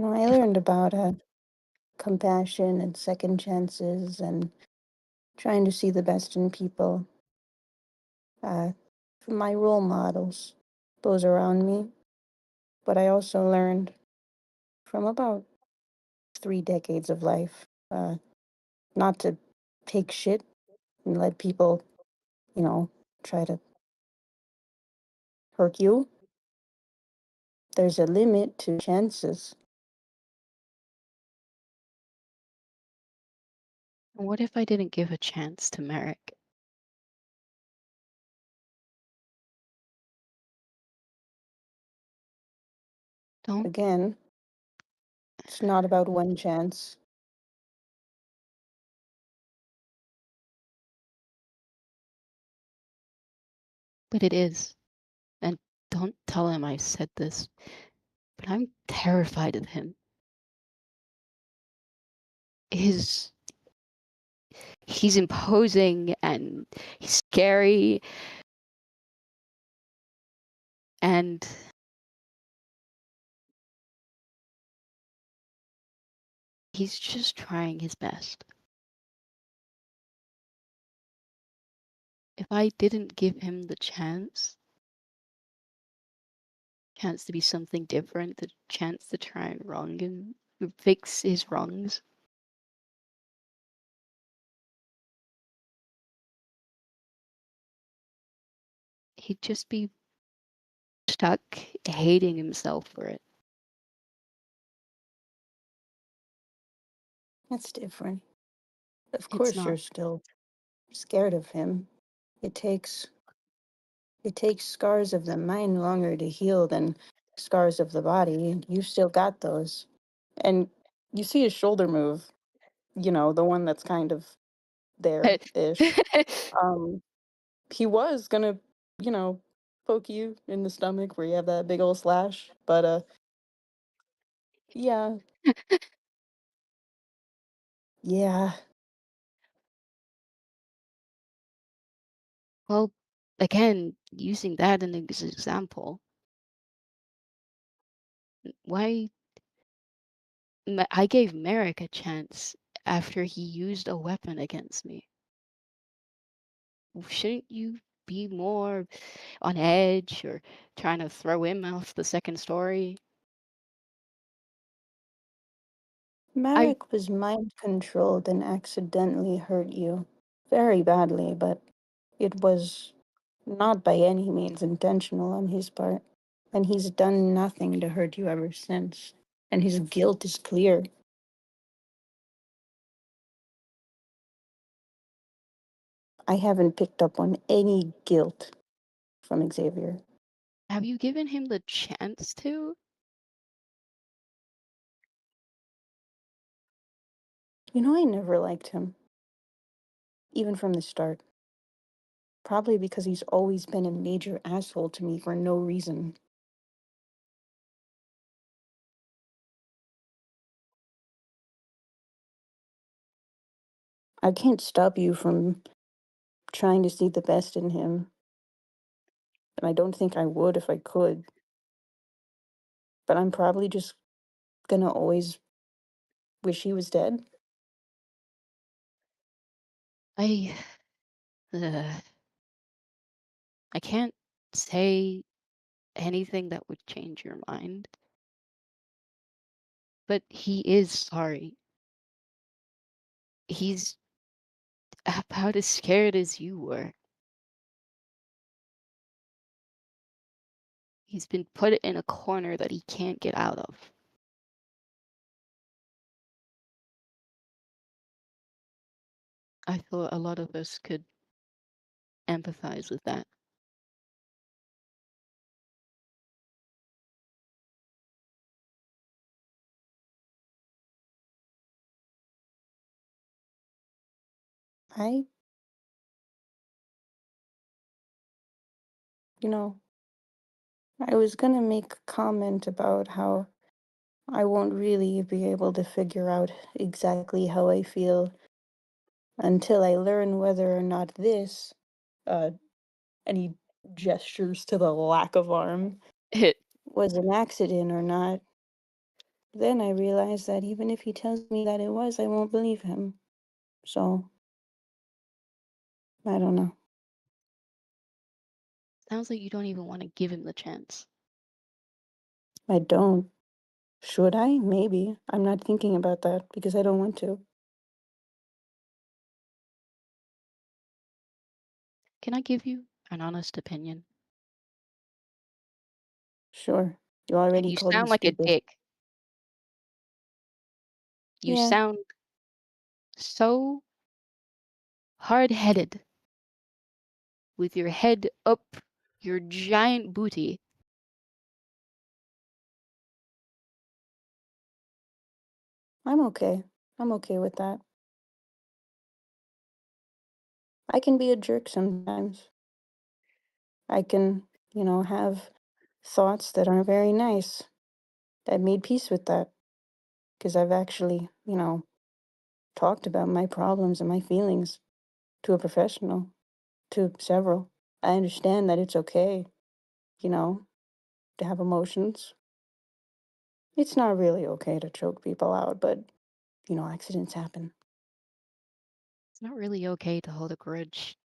Speaker 6: I
Speaker 5: If
Speaker 6: learned about compassion and second chances and trying to see the best in people from my role models, those around me. But I also learned from about 3 decades of life not to take shit and let people, you know, try to hurt you. There's a limit to chances.
Speaker 5: what if I didn't give a chance to Merrick? Don't,
Speaker 6: Again, it's not about one chance.
Speaker 5: but it is. And don't tell him I said this, but I'm terrified of him. His he's imposing and he's scary and he's just trying his best. If I didn't give him the chance, chance to be something different, the chance to try and wrong him, fix his wrongs. He'd just be stuck hating himself for it.
Speaker 6: That's different. Of
Speaker 5: It's
Speaker 6: course,
Speaker 5: not.
Speaker 6: you're still scared of him. It takes scars of the mind longer to heal than scars of the body. You still got those. And you see his shoulder move, the one that's kind of there-ish. Um, he was gonna, you know, poke you in the stomach where you have that big old slash. But yeah, yeah.
Speaker 5: Well, again, using that as an example, why I gave Merrick a chance after he used a weapon against me. Shouldn't you be more on edge or trying to throw him off the second story? I
Speaker 6: Marek was mind controlled and accidentally hurt you very badly, but it was not by any means intentional on his part. And he's done nothing to hurt you ever since. And his guilt is clear. I haven't picked up on any guilt from Xavier.
Speaker 5: have you given him the chance to?
Speaker 6: I never liked him, even from the start. Probably because he's always been a major asshole to me for no reason. I can't stop you from trying to see the best in him, and I don't think I would if I could. But I'm probably just gonna always wish he was dead.
Speaker 5: I uh, I can't say anything that would change your mind, but he is sorry. He's about as scared as you were. He's been put in a corner that he can't get out of. I thought a lot of us could empathize with that.
Speaker 6: I, you know, I was gonna make a comment about how I won't really be able to figure out exactly how I feel until I learn whether or not this, uh, and he gestures to the lack of arm, was an accident or not. Then I realize that even if he tells me that it was, I won't believe him. So, I don't know.
Speaker 5: Sounds like you don't even want to give him the chance.
Speaker 6: I don't. Should I? Maybe. I'm not thinking about that because I don't want to.
Speaker 5: Can I give you an honest opinion?
Speaker 6: Sure. You
Speaker 5: And
Speaker 6: already
Speaker 5: you
Speaker 6: called me
Speaker 5: sound like a
Speaker 6: stupid.
Speaker 5: dick. You
Speaker 6: Yeah,
Speaker 5: sound so hard-headed with your head up your giant booty.
Speaker 6: I'm okay. I'm okay with that. I can be a jerk sometimes. I can, have thoughts that aren't very nice. I've made peace with that because I've actually, talked about my problems and my feelings to a professional, to several. I understand that it's okay, you know, to have emotions. It's not really okay to choke people out, but, accidents happen.
Speaker 5: It's not really okay to hold a grudge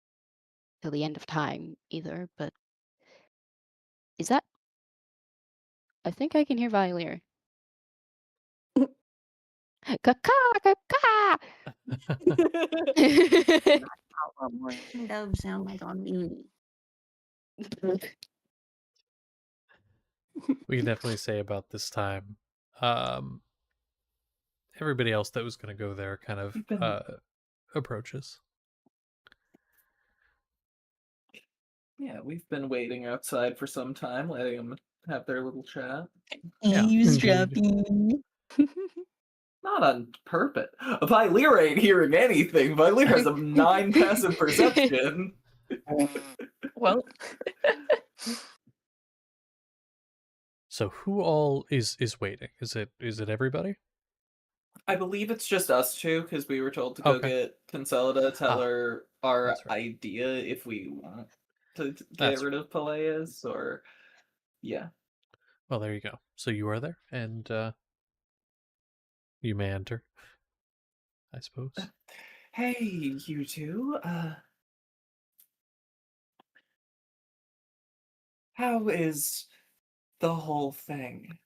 Speaker 5: till the end of time either, but is that I think I can hear Violeer. Caw-caw,
Speaker 6: What morning doves sound like on me?
Speaker 1: We can definitely say about this time. Um, Everybody else that was going to go there kind of
Speaker 7: We've been
Speaker 1: approaches.
Speaker 7: we've been waiting outside for some time, letting them have their little chat.
Speaker 1: Yeah,
Speaker 6: Eavesdropping.
Speaker 7: Not on purpose. Violeer ain't hearing anything. Violeer has a 9 passive perception.
Speaker 8: Well,
Speaker 1: So who all is waiting? Is it everybody?
Speaker 7: I believe it's just us two because we were told to go
Speaker 1: Okay.
Speaker 7: get Consolida, tell
Speaker 1: Ah,
Speaker 7: her our
Speaker 1: that's right.
Speaker 7: idea if we want to get
Speaker 1: That's
Speaker 7: rid of Peleus, or yeah.
Speaker 1: Well, there you go. So you are there, and you may enter, I suppose.
Speaker 7: Hey, you two. How is the whole thing?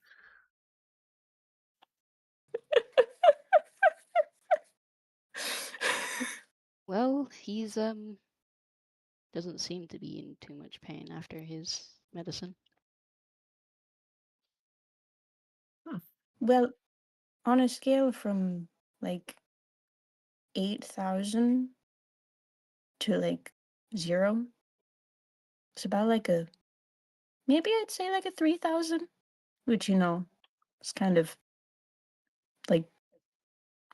Speaker 5: Well, he's doesn't seem to be in too much pain after his medicine.
Speaker 6: Well, on a scale from like 8,000 to like 0, it's about like a, maybe I'd say like a 3,000, which, it's kind of like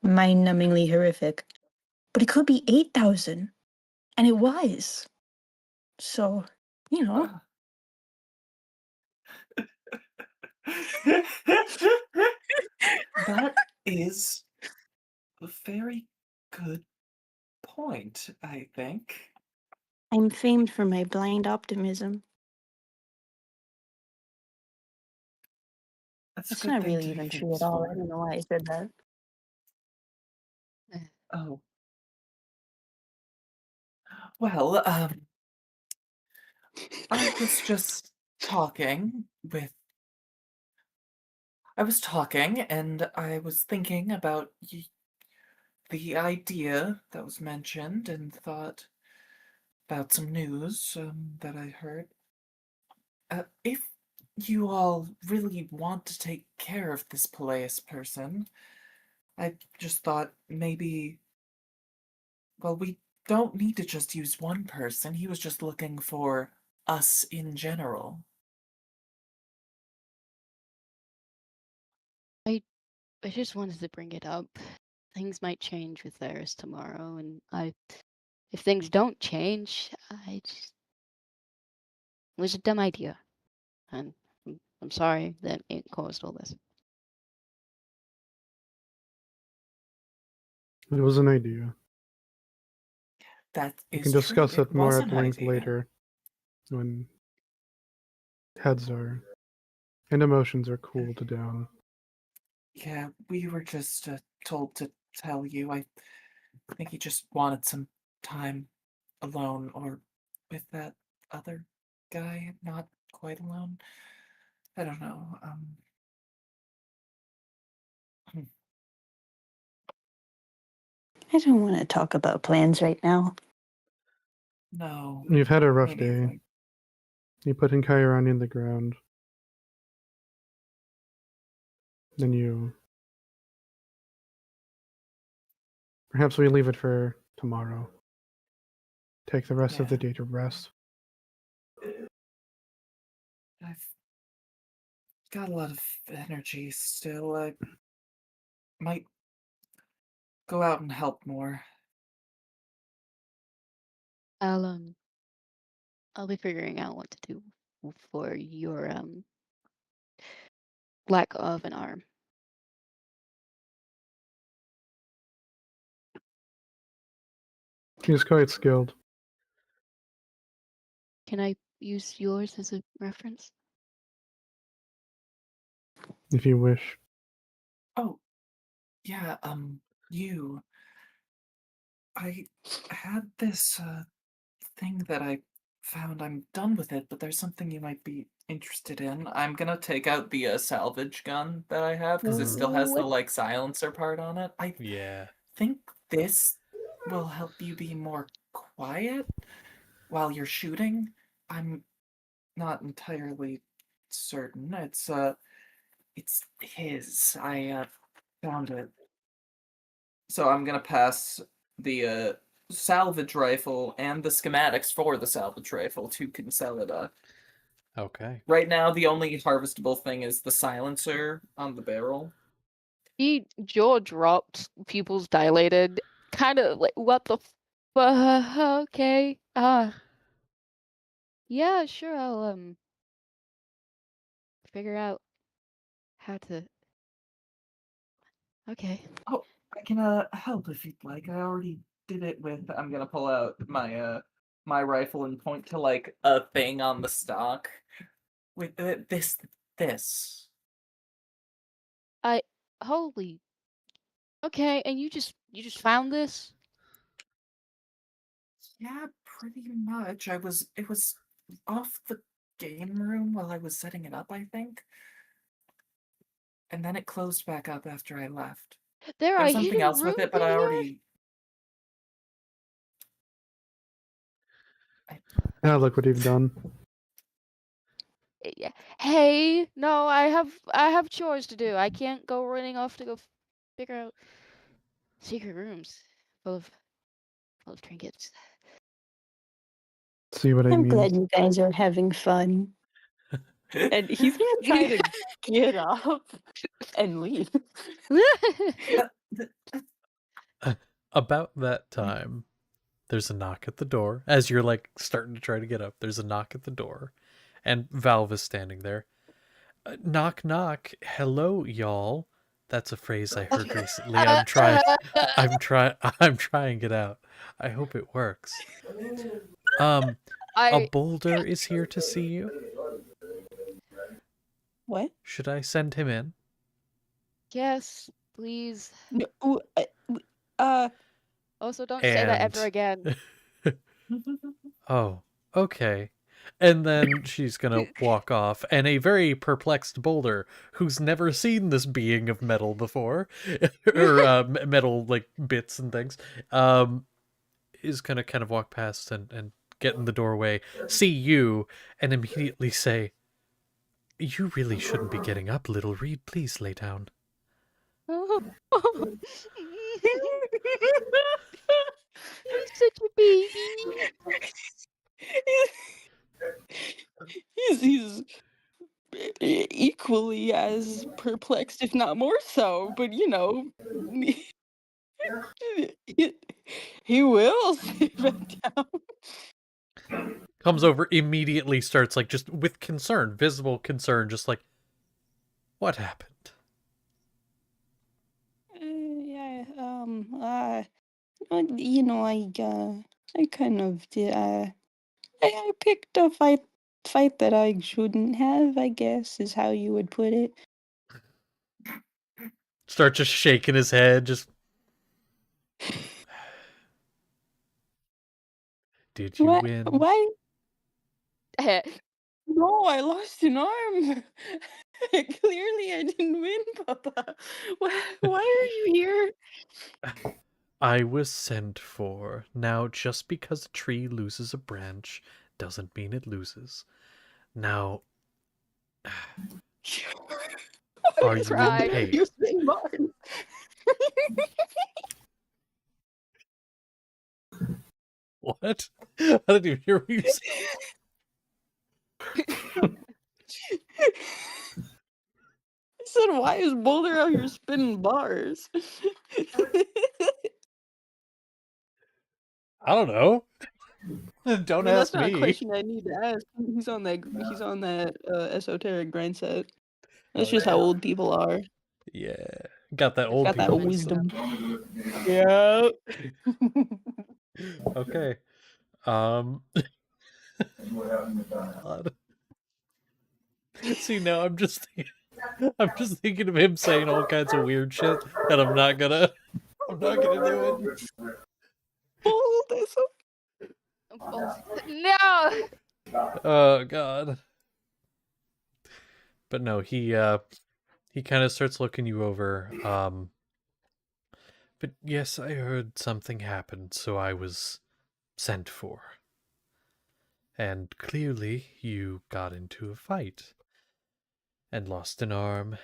Speaker 6: mind-numbingly horrific. But it could be 8,000, and it was. So,
Speaker 7: That is a very good point, I think.
Speaker 6: I'm famed for my blind optimism.
Speaker 7: That's a
Speaker 6: That's
Speaker 7: good
Speaker 6: not
Speaker 7: thing
Speaker 6: really
Speaker 7: to be
Speaker 6: even true
Speaker 7: famous
Speaker 6: at all. I
Speaker 7: for.
Speaker 6: don't know why I said that.
Speaker 7: Oh. Well, I was just talking with. I was talking and I was thinking about the idea that was mentioned and thought about some news that I heard. If you all really want to take care of this Peleus person, I just thought maybe. Well, we don't need to just use one person. He was just looking for us in general.
Speaker 5: I just wanted to bring it up. Things might change with Varys tomorrow, and if things don't change, it was a dumb idea, and I'm sorry that it caused all this.
Speaker 4: It was an idea.
Speaker 7: That
Speaker 4: We
Speaker 7: is
Speaker 4: can
Speaker 7: true.
Speaker 4: discuss
Speaker 7: It
Speaker 4: it more
Speaker 7: was
Speaker 4: at
Speaker 7: an
Speaker 4: length
Speaker 7: idea.
Speaker 4: later when heads are and emotions are cooled down.
Speaker 7: Yeah, we were just told to tell you. I think he just wanted some time alone or with that other guy, not quite alone. I don't know. Hmm,
Speaker 6: I don't want to talk about plans right now.
Speaker 7: no,
Speaker 4: You've had a
Speaker 7: me
Speaker 4: rough
Speaker 7: neither.
Speaker 4: day. You put Chiron in the ground. Then you. Perhaps we leave it for tomorrow. Take the rest of the
Speaker 7: Yeah.
Speaker 4: day to rest.
Speaker 7: I've got a lot of energy still. I might go out and help more.
Speaker 5: I'll be figuring out what to do for your lack of an arm.
Speaker 4: He's quite skilled.
Speaker 5: Can I use yours as a reference?
Speaker 4: If you wish.
Speaker 7: Oh, yeah, you. I had this thing that I found. I'm done with it, but there's something you might be interested in. I'm gonna take out the salvage gun that I have because it still has the
Speaker 6: What?
Speaker 7: silencer part on it. I
Speaker 1: Yeah.
Speaker 7: think this will help you be more quiet while you're shooting. I'm not entirely certain. It's his. I found it. So I'm gonna pass the salvage rifle and the schematics for the salvage rifle to Kinsella.
Speaker 1: Okay.
Speaker 7: Right now, the only harvestable thing is the silencer on the barrel.
Speaker 5: He jaw dropped, pupils dilated, kind of like, what the fuck? Okay. Yeah, sure, I'll figure out how to. Okay.
Speaker 7: Oh, I can help if you'd like. I already did it with. I'm gonna pull out my rifle and point to like a thing on the stock with this.
Speaker 5: I holy. Okay, and you just found this?
Speaker 7: Yeah, pretty much. It was off the game room while I was setting it up, I think. And then it closed back up after I left.
Speaker 5: There are
Speaker 7: There's something
Speaker 5: hidden
Speaker 7: else with
Speaker 5: rooms
Speaker 7: it, but
Speaker 5: in
Speaker 7: I
Speaker 5: here?
Speaker 7: already.
Speaker 4: Yeah, look what you've done.
Speaker 5: Yeah. Hey, no, I have chores to do. I can't go running off to go figure out secret rooms full of trinkets.
Speaker 4: See what I
Speaker 6: I'm
Speaker 4: mean?
Speaker 6: glad you guys are having fun. And he's gonna try to get up and leave.
Speaker 1: About that time, there's a knock at the door. As you're like starting to try to get up, there's a knock at the door, and Valve is standing there. Knock, knock. Hello, y'all. That's a phrase I heard recently. I'm trying. I'm trying it out. I hope it works. A
Speaker 5: I
Speaker 1: boulder is here to see you.
Speaker 6: What?
Speaker 1: Should I send him in?
Speaker 5: Yes, please.
Speaker 6: No, uh,
Speaker 5: Also, don't say that ever
Speaker 1: And
Speaker 5: again.
Speaker 1: oh, okay. And then she's gonna walk off, and a very perplexed Boulder, who's never seen this being of metal before, or metal like bits and things, is gonna kind of walk past and get in the doorway, see you, and immediately say, "You really shouldn't be getting up, little Reed. Please lay down."
Speaker 5: You're such a baby.
Speaker 8: He's equally as perplexed, if not more so. But you know, he will sit back down.
Speaker 1: Comes over immediately, starts like just with concern, visible concern, just like, what happened?
Speaker 8: Yeah. You know, I kind of did. I picked a fight that I shouldn't have, I guess, is how you would put it.
Speaker 1: Start just shaking his head, just. Did you
Speaker 8: What?
Speaker 1: win?
Speaker 8: Why? No, I lost an arm. Clearly, I didn't win, Papa. Why are you here?
Speaker 1: I was sent for. Now, just because a tree loses a branch doesn't mean it loses. Now, are you in
Speaker 5: Cried.
Speaker 1: pain?
Speaker 8: You're saying mine.
Speaker 1: What? I didn't even hear what you said.
Speaker 8: I said, why is Boulder out here spinning bars?
Speaker 1: I don't know. Don't
Speaker 8: That's
Speaker 1: ask
Speaker 8: not a
Speaker 1: me.
Speaker 8: question I need to ask. He's on that esoteric grind set. That's just how old people are.
Speaker 1: Yeah. Got that old
Speaker 8: Got that
Speaker 1: people wisdom.
Speaker 8: wisdom. Yeah.
Speaker 1: Okay. God. See, now I'm just thinking of him saying all kinds of weird shit, and I'm not gonna do it.
Speaker 5: No.
Speaker 1: Oh God. But no, he kind of starts looking you over. But yes, I heard something happened, so I was sent for. And clearly you got into a fight and lost an arm.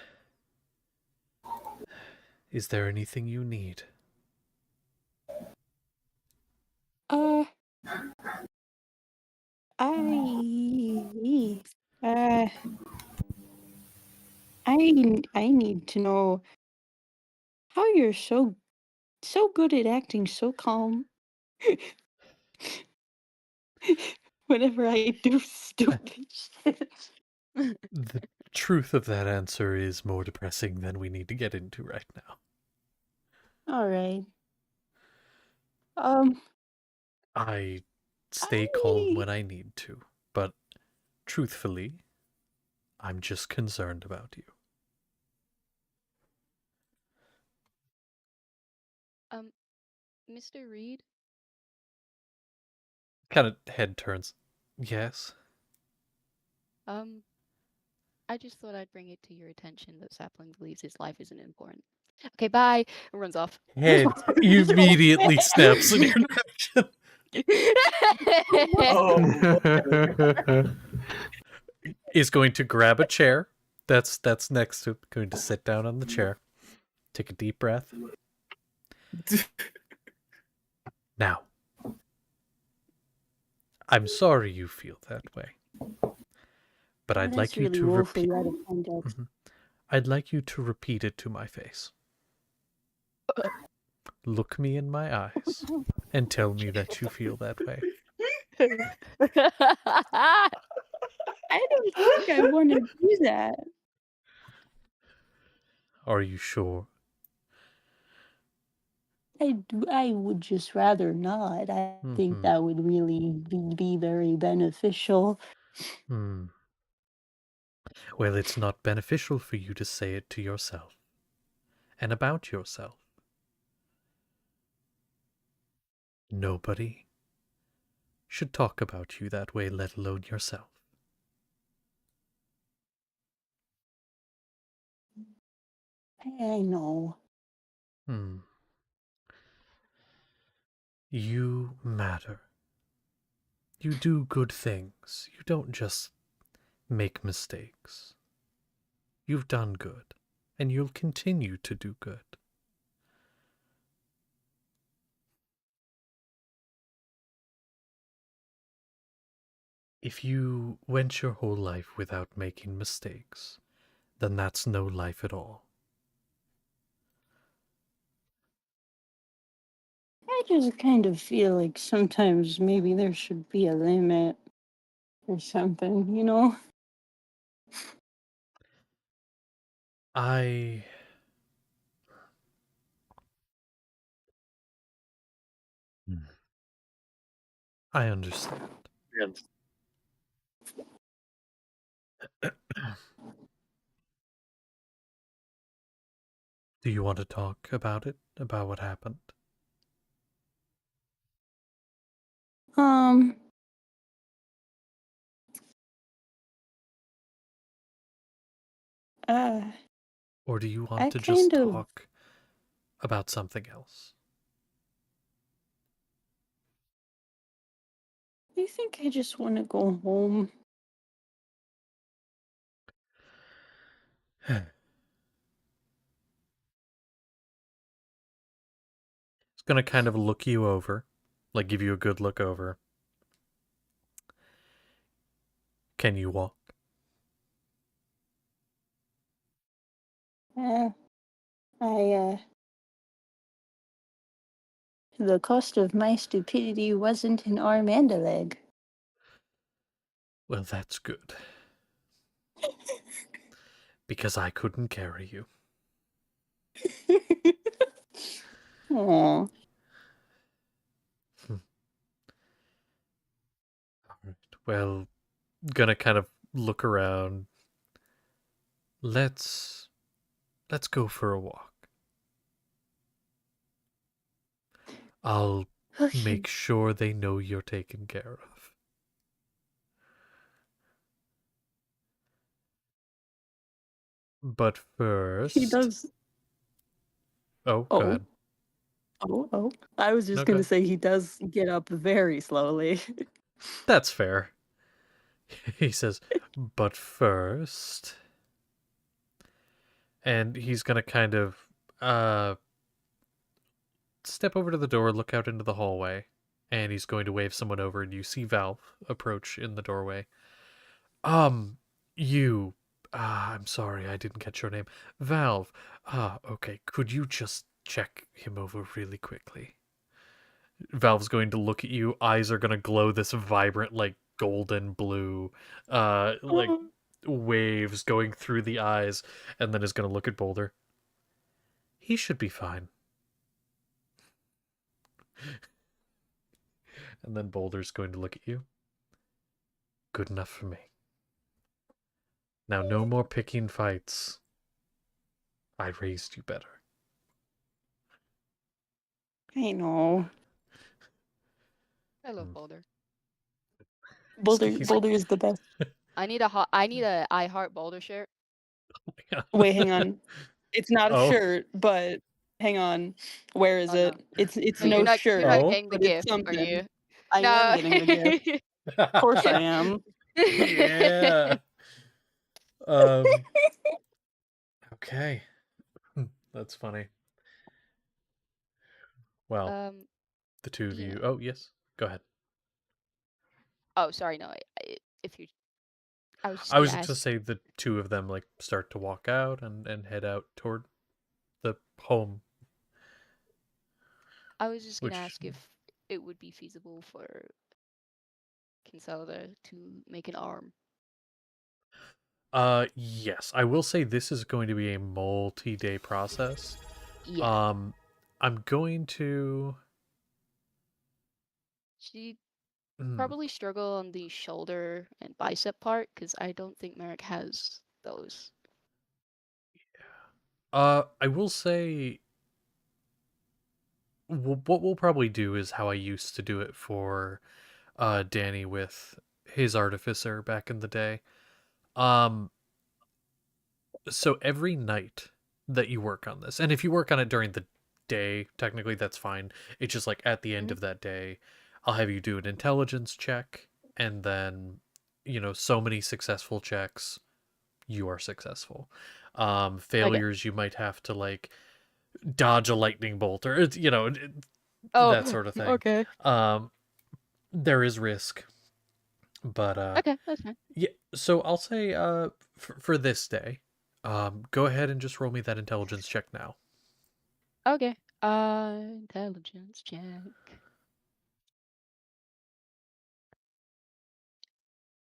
Speaker 1: Is there anything you need?
Speaker 6: Uh, I, uh, I need to know how you're so good at acting so calm whenever I do stupid shit.
Speaker 1: The truth of that answer is more depressing than we need to get into right now.
Speaker 6: All right. Um,
Speaker 1: I stay calm when I need to, but truthfully, I'm just concerned about you.
Speaker 5: Mr. Reed,
Speaker 1: Kind of head turns. Yes?
Speaker 5: I just thought I'd bring it to your attention that Sapling believes his life isn't important. Okay, bye. And runs off.
Speaker 1: Head immediately snaps in your direction.
Speaker 7: Oh,
Speaker 1: Is going to grab a chair. That's next to going to sit down on the chair. Take a deep breath. Now, I'm sorry you feel that way. But I'd like
Speaker 6: that's
Speaker 1: you
Speaker 6: really
Speaker 1: to
Speaker 6: woefully
Speaker 1: repeat
Speaker 6: out of context.
Speaker 1: I'd like you to repeat it to my face. Look me in my eyes and tell me that you feel that way.
Speaker 6: I don't think I want to do that.
Speaker 1: Are you sure?
Speaker 6: I would just rather not. I think that would really be very beneficial.
Speaker 1: Hmm. Well, it's not beneficial for you to say it to yourself and about yourself. Nobody should talk about you that way, let alone yourself.
Speaker 6: I know.
Speaker 1: Hmm. You matter. You do good things. You don't just make mistakes. You've done good, and you'll continue to do good. If you went your whole life without making mistakes, then that's no life at all.
Speaker 6: I just kind of feel like sometimes maybe there should be a limit or something, you know?
Speaker 1: I understand. Do you want to talk about it? About what happened?
Speaker 6: Um, uh,
Speaker 1: Or do you want
Speaker 6: I
Speaker 1: to just
Speaker 6: kind of,
Speaker 1: talk about something else?
Speaker 6: I think I just want to go home.
Speaker 1: It's gonna kind of look you over, like give you a good look over. Can you walk?
Speaker 6: Uh, the cost of my stupidity wasn't an arm and a leg.
Speaker 1: Well, that's good. Because I couldn't carry you.
Speaker 6: Aw.
Speaker 1: Alright. Well, gonna kind of look around. Let's go for a walk. I'll
Speaker 6: Okay.
Speaker 1: make sure they know you're taken care of. But first,
Speaker 6: He does.
Speaker 1: Oh, go
Speaker 6: Oh,
Speaker 1: ahead.
Speaker 6: oh. I was just
Speaker 1: No, go
Speaker 6: gonna
Speaker 1: ahead.
Speaker 6: say he does get up very slowly.
Speaker 1: That's fair. He says, but first, and he's gonna kind of step over to the door, look out into the hallway, and he's going to wave someone over, and you see Valve approach in the doorway. Um, you. I'm sorry, I didn't catch your name. Valve. Okay. Could you just check him over really quickly? Valve's going to look at you. Eyes are going to glow this vibrant, like, golden blue, like, waves going through the eyes, and then is going to look at Boulder. He should be fine. And then Boulder's going to look at you. Good enough for me. Now, no more picking fights. I raised you better.
Speaker 6: I know.
Speaker 5: I love
Speaker 1: Hmm.
Speaker 5: Boulder.
Speaker 1: He's-
Speaker 6: Boulder is the best.
Speaker 5: I need a I Heart Boulder shirt.
Speaker 6: Wait, hang on. It's not a
Speaker 1: Oh.
Speaker 6: shirt, but hang on. Where is
Speaker 5: Oh, no.
Speaker 6: it? It's
Speaker 5: No,
Speaker 6: no
Speaker 5: you're not
Speaker 6: shirt,
Speaker 1: Oh.
Speaker 5: getting the
Speaker 6: but it's
Speaker 5: gift, are
Speaker 6: something.
Speaker 5: you?
Speaker 6: I
Speaker 5: No.
Speaker 6: am getting the gift. Of course I am.
Speaker 1: Yeah. Okay. That's funny. Well, the two of
Speaker 5: yeah.
Speaker 1: you. Oh, yes. Go ahead.
Speaker 5: Oh, sorry. No, if you, I was just
Speaker 1: I was
Speaker 5: gonna
Speaker 1: just to
Speaker 5: ask.
Speaker 1: say the two of them like start to walk out and head out toward the home.
Speaker 5: I was just gonna
Speaker 1: Which
Speaker 5: ask if it would be feasible for Kinsella to make an arm.
Speaker 1: yes, I will say this is going to be a multi-day process.
Speaker 5: Yeah.
Speaker 1: I'm going to
Speaker 5: She
Speaker 1: Hmm.
Speaker 5: probably struggle on the shoulder and bicep part because I don't think Merrick has those.
Speaker 1: I will say what we'll probably do is how I used to do it for Danny with his artificer back in the day. So every night that you work on this, and if you work on it during the day, technically that's fine. It's just like at the end of that day, I'll have you do an intelligence check, and then, so many successful checks, you are successful. Failures, you might have to like dodge a lightning bolt, or it's,
Speaker 5: Oh,
Speaker 1: that sort of thing.
Speaker 5: okay.
Speaker 1: There is risk, but
Speaker 5: Okay, that's fine.
Speaker 1: yeah. So I'll say for this day, go ahead and just roll me that intelligence check now.
Speaker 5: Okay. Intelligence check.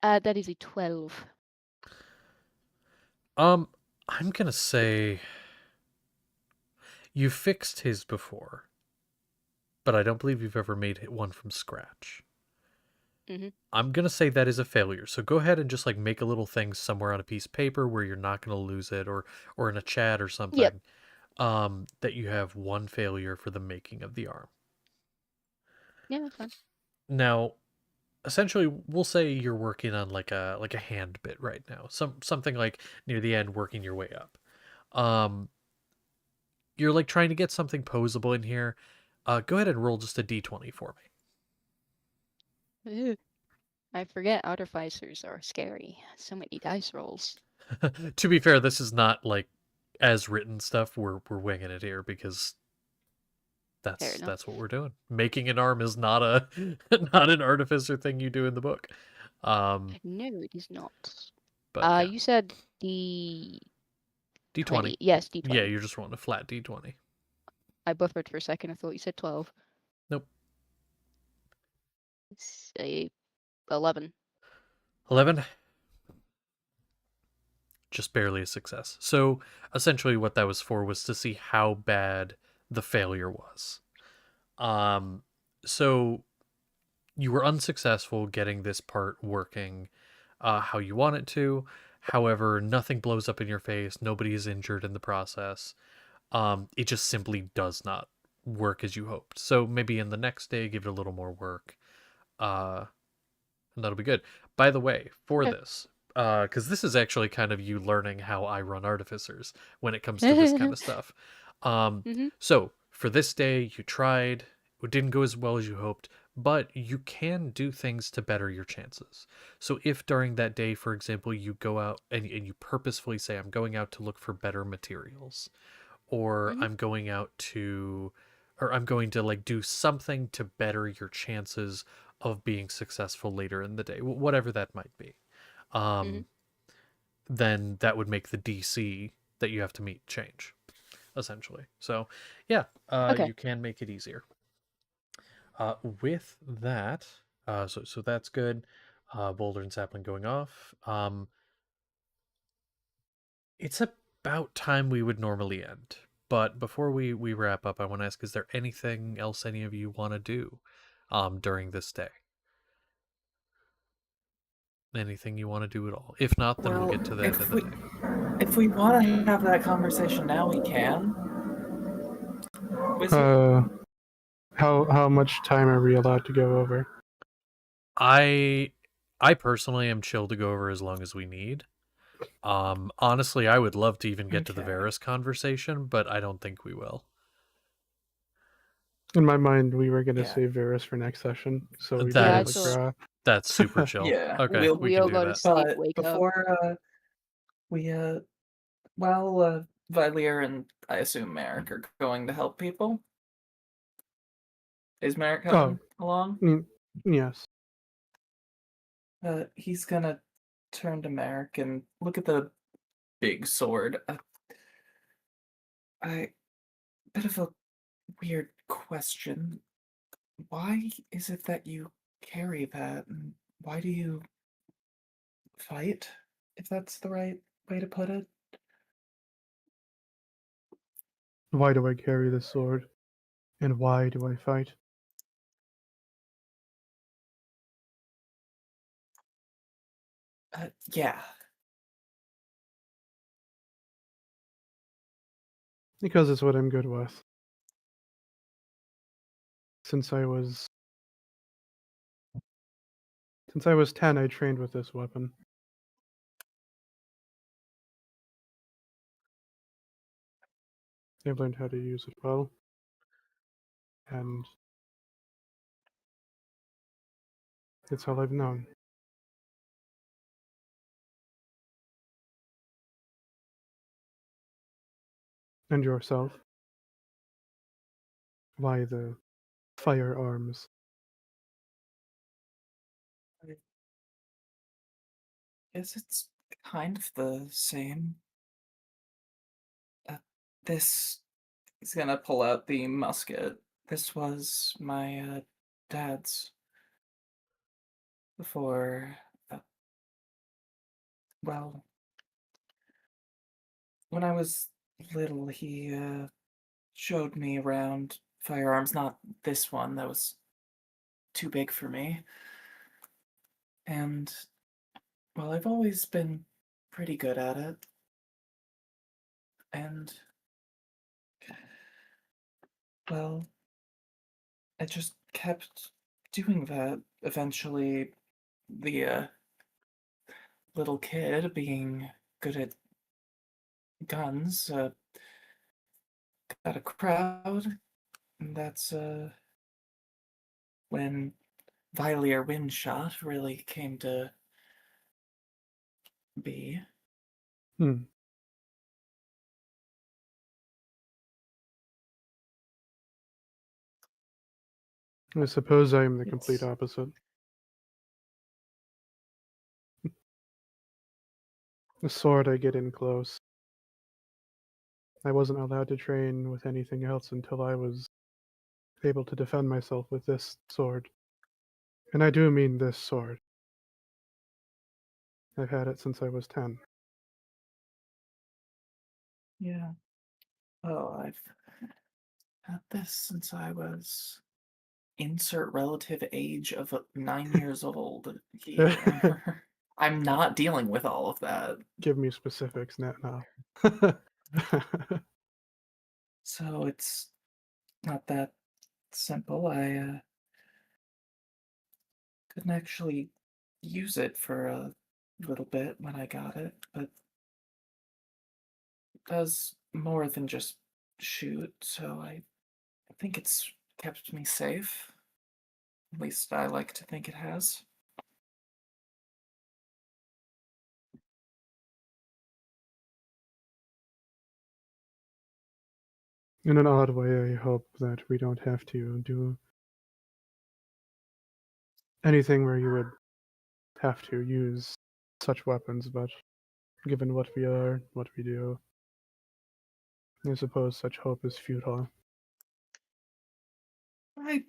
Speaker 5: That is a 12.
Speaker 1: I'm gonna say you fixed his before, but I don't believe you've ever made one from scratch.
Speaker 5: Mhm.
Speaker 1: I'm gonna say that is a failure. So go ahead and just like make a little thing somewhere on a piece of paper where you're not gonna lose it, or in a chat or something.
Speaker 5: Yep.
Speaker 1: That you have one failure for the making of the arm.
Speaker 5: Yeah, that's fine.
Speaker 1: Now, essentially, we'll say you're working on like a hand bit right now, something like near the end, working your way up. You're like trying to get something posable in here. Go ahead and roll just a d20 for
Speaker 5: Ew. I forget artificers are scary. So many dice rolls.
Speaker 1: me. To be fair, this is not like as written stuff. We're winging it here because
Speaker 5: Fair enough.
Speaker 1: that's what we're doing. Making an arm is not a not an artificer thing you do in the book.
Speaker 5: No, it is not.
Speaker 1: But yeah.
Speaker 5: You said D20.
Speaker 1: D20.
Speaker 5: Yes, D20.
Speaker 1: Yeah, you're just rolling a flat d20.
Speaker 5: I buffered for a second. I thought you said 12.
Speaker 1: Nope.
Speaker 5: It's a 11.
Speaker 1: 11. Just barely a success. So essentially what that was for was to see how bad the failure was. So you were unsuccessful getting this part working how you want it to. However, nothing blows up in your face. Nobody is injured in the process. It just simply does not work as you hoped. So maybe in the next day, give it a little more work. And that'll be good. By the way, for
Speaker 5: Okay.
Speaker 1: this, because this is actually kind of you learning how I run artificers when it comes to this kind of stuff. Um,
Speaker 5: Mhm.
Speaker 1: so for this day, you tried, it didn't go as well as you hoped, but you can do things to better your chances. So if during that day, for example, you go out and you purposefully say, I'm going out to look for better materials, or
Speaker 5: Mhm.
Speaker 1: I'm going out to, or I'm going to like do something to better your chances of being successful later in the day, whatever that might be.
Speaker 5: Mhm.
Speaker 1: Um, then that would make the DC that you have to meet change, essentially. So, yeah,
Speaker 5: Okay.
Speaker 1: you can make it easier. With that, so that's good. Boulder and sapling going off. It's about time we would normally end. But before we wrap up, I want to ask: is there anything else any of you want to do, during this day? Anything you want to do at all? If not, then we'll
Speaker 7: Well,
Speaker 1: get to the end of the day.
Speaker 7: if we want to have that conversation now, we can. Wizard,
Speaker 4: How much time are we allowed to go over?
Speaker 1: I I personally am chill to go over as long as we need. Honestly, I would love to even get to the
Speaker 7: okay.
Speaker 1: Varys conversation, but I don't think we will.
Speaker 4: In my mind, we were gonna
Speaker 7: Yeah.
Speaker 4: save Varys for next session, so we
Speaker 1: That
Speaker 4: did
Speaker 5: Yeah,
Speaker 4: it
Speaker 5: I
Speaker 4: like
Speaker 5: thought
Speaker 1: is
Speaker 4: raw.
Speaker 1: that's super chill.
Speaker 7: Yeah,
Speaker 1: Okay, we
Speaker 5: we
Speaker 1: can
Speaker 5: all
Speaker 1: do
Speaker 5: go to
Speaker 1: that.
Speaker 5: sleep,
Speaker 7: but
Speaker 5: wake up.
Speaker 7: before we while Valier and I assume Merrick are going to help people. Is Merrick
Speaker 4: Oh,
Speaker 7: coming along?
Speaker 4: yes.
Speaker 7: He's gonna turn to Merrick and look at the big sword. I bit of a weird question. Why is it that you carry that? And why do you fight? If that's the right way to put it.
Speaker 4: Why do I carry this sword? And why do I fight?
Speaker 7: Yeah.
Speaker 4: Because it's what I'm good with. Since I was 10, I trained with this weapon. I learned how to use it well, and it's all I've known. And yourself? Why the firearms?
Speaker 7: I guess it's kind of the same. This is gonna pull out the musket. This was my dad's before. Uh, well, when I was little, he showed me around firearms. Not this one, that was too big for me. And well, I've always been pretty good at it. And well, I just kept doing that. Eventually, the little kid being good at guns got a crowd, and that's when Valier Windshot really came to be.
Speaker 4: Hmm. I suppose I am the complete
Speaker 7: It's
Speaker 4: opposite. The sword I get in close. I wasn't allowed to train with anything else until I was able to defend myself with this sword. And I do mean this sword. I've had it since I was 10.
Speaker 7: yeah. Oh, I've had this since I was insert relative age of 9 years old here. I'm not dealing with all of that.
Speaker 4: Give me specifics now.
Speaker 7: So it's not that simple. I couldn't actually use it for little bit when I got it, but it does more than just shoot, so I think it's kept me safe. At least I like to think it has.
Speaker 4: In an odd way, I hope that we don't have to do anything where you would have to use such weapons, but given what we are, what we do, I suppose such hope is futile.
Speaker 7: I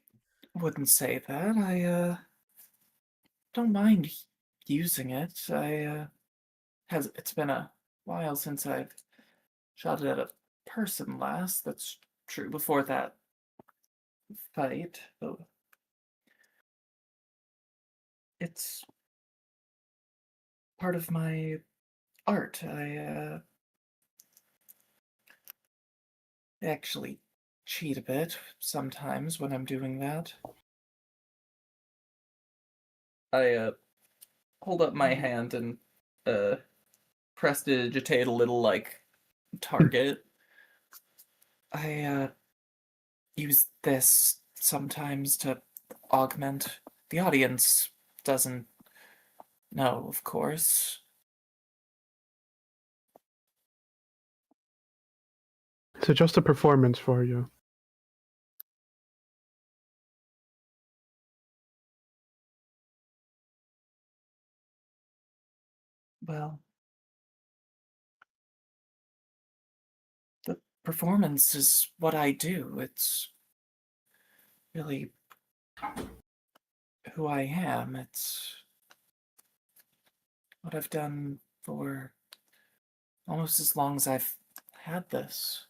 Speaker 7: wouldn't say that. I don't mind using it. It's been a while since I've shot it at a person last. That's true. Before that fight, though, it's part of my art. I actually cheat a bit sometimes when I'm doing that. I hold up my hand and uh prestidigitate a little like target. I use this sometimes to augment. The audience doesn't know, of course.
Speaker 4: Is it just a performance for you?
Speaker 7: Well, the performance is what I do. It's really who I am. It's what I've done for almost as long as I've had this.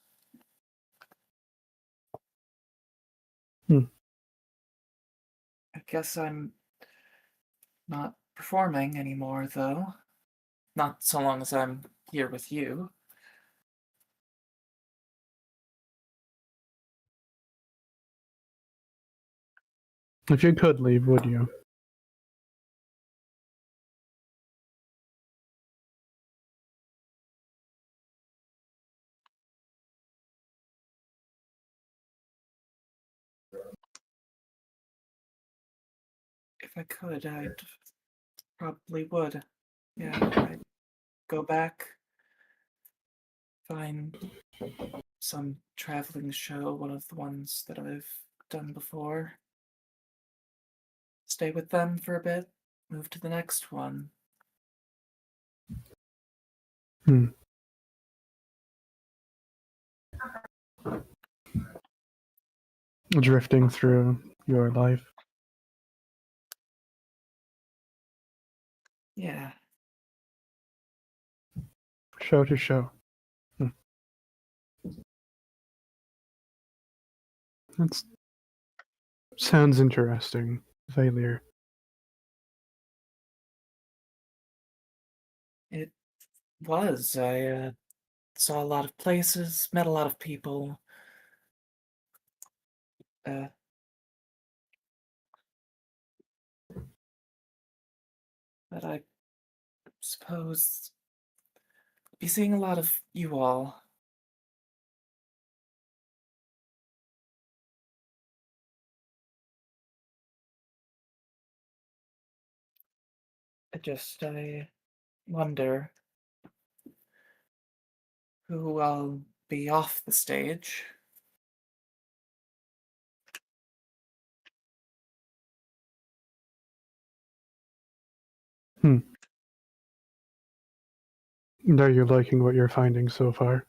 Speaker 4: Hmm.
Speaker 7: I guess I'm not performing anymore, though. Not so long as I'm here with you.
Speaker 4: If you could leave, would you?
Speaker 7: If I could, I probably would. Yeah, I'd go back, find some traveling show, one of the ones that I've done before. Stay with them for a bit, move to the next one.
Speaker 4: Hmm. Drifting through your life.
Speaker 7: Yeah,
Speaker 4: Show to show. That sounds interesting, Valier.
Speaker 7: it was. I saw a lot of places, met a lot of people. Uh, but I suppose be seeing a lot of you all. I wonder who I'll be off the stage.
Speaker 4: Hmm. And are you liking what you're finding so far?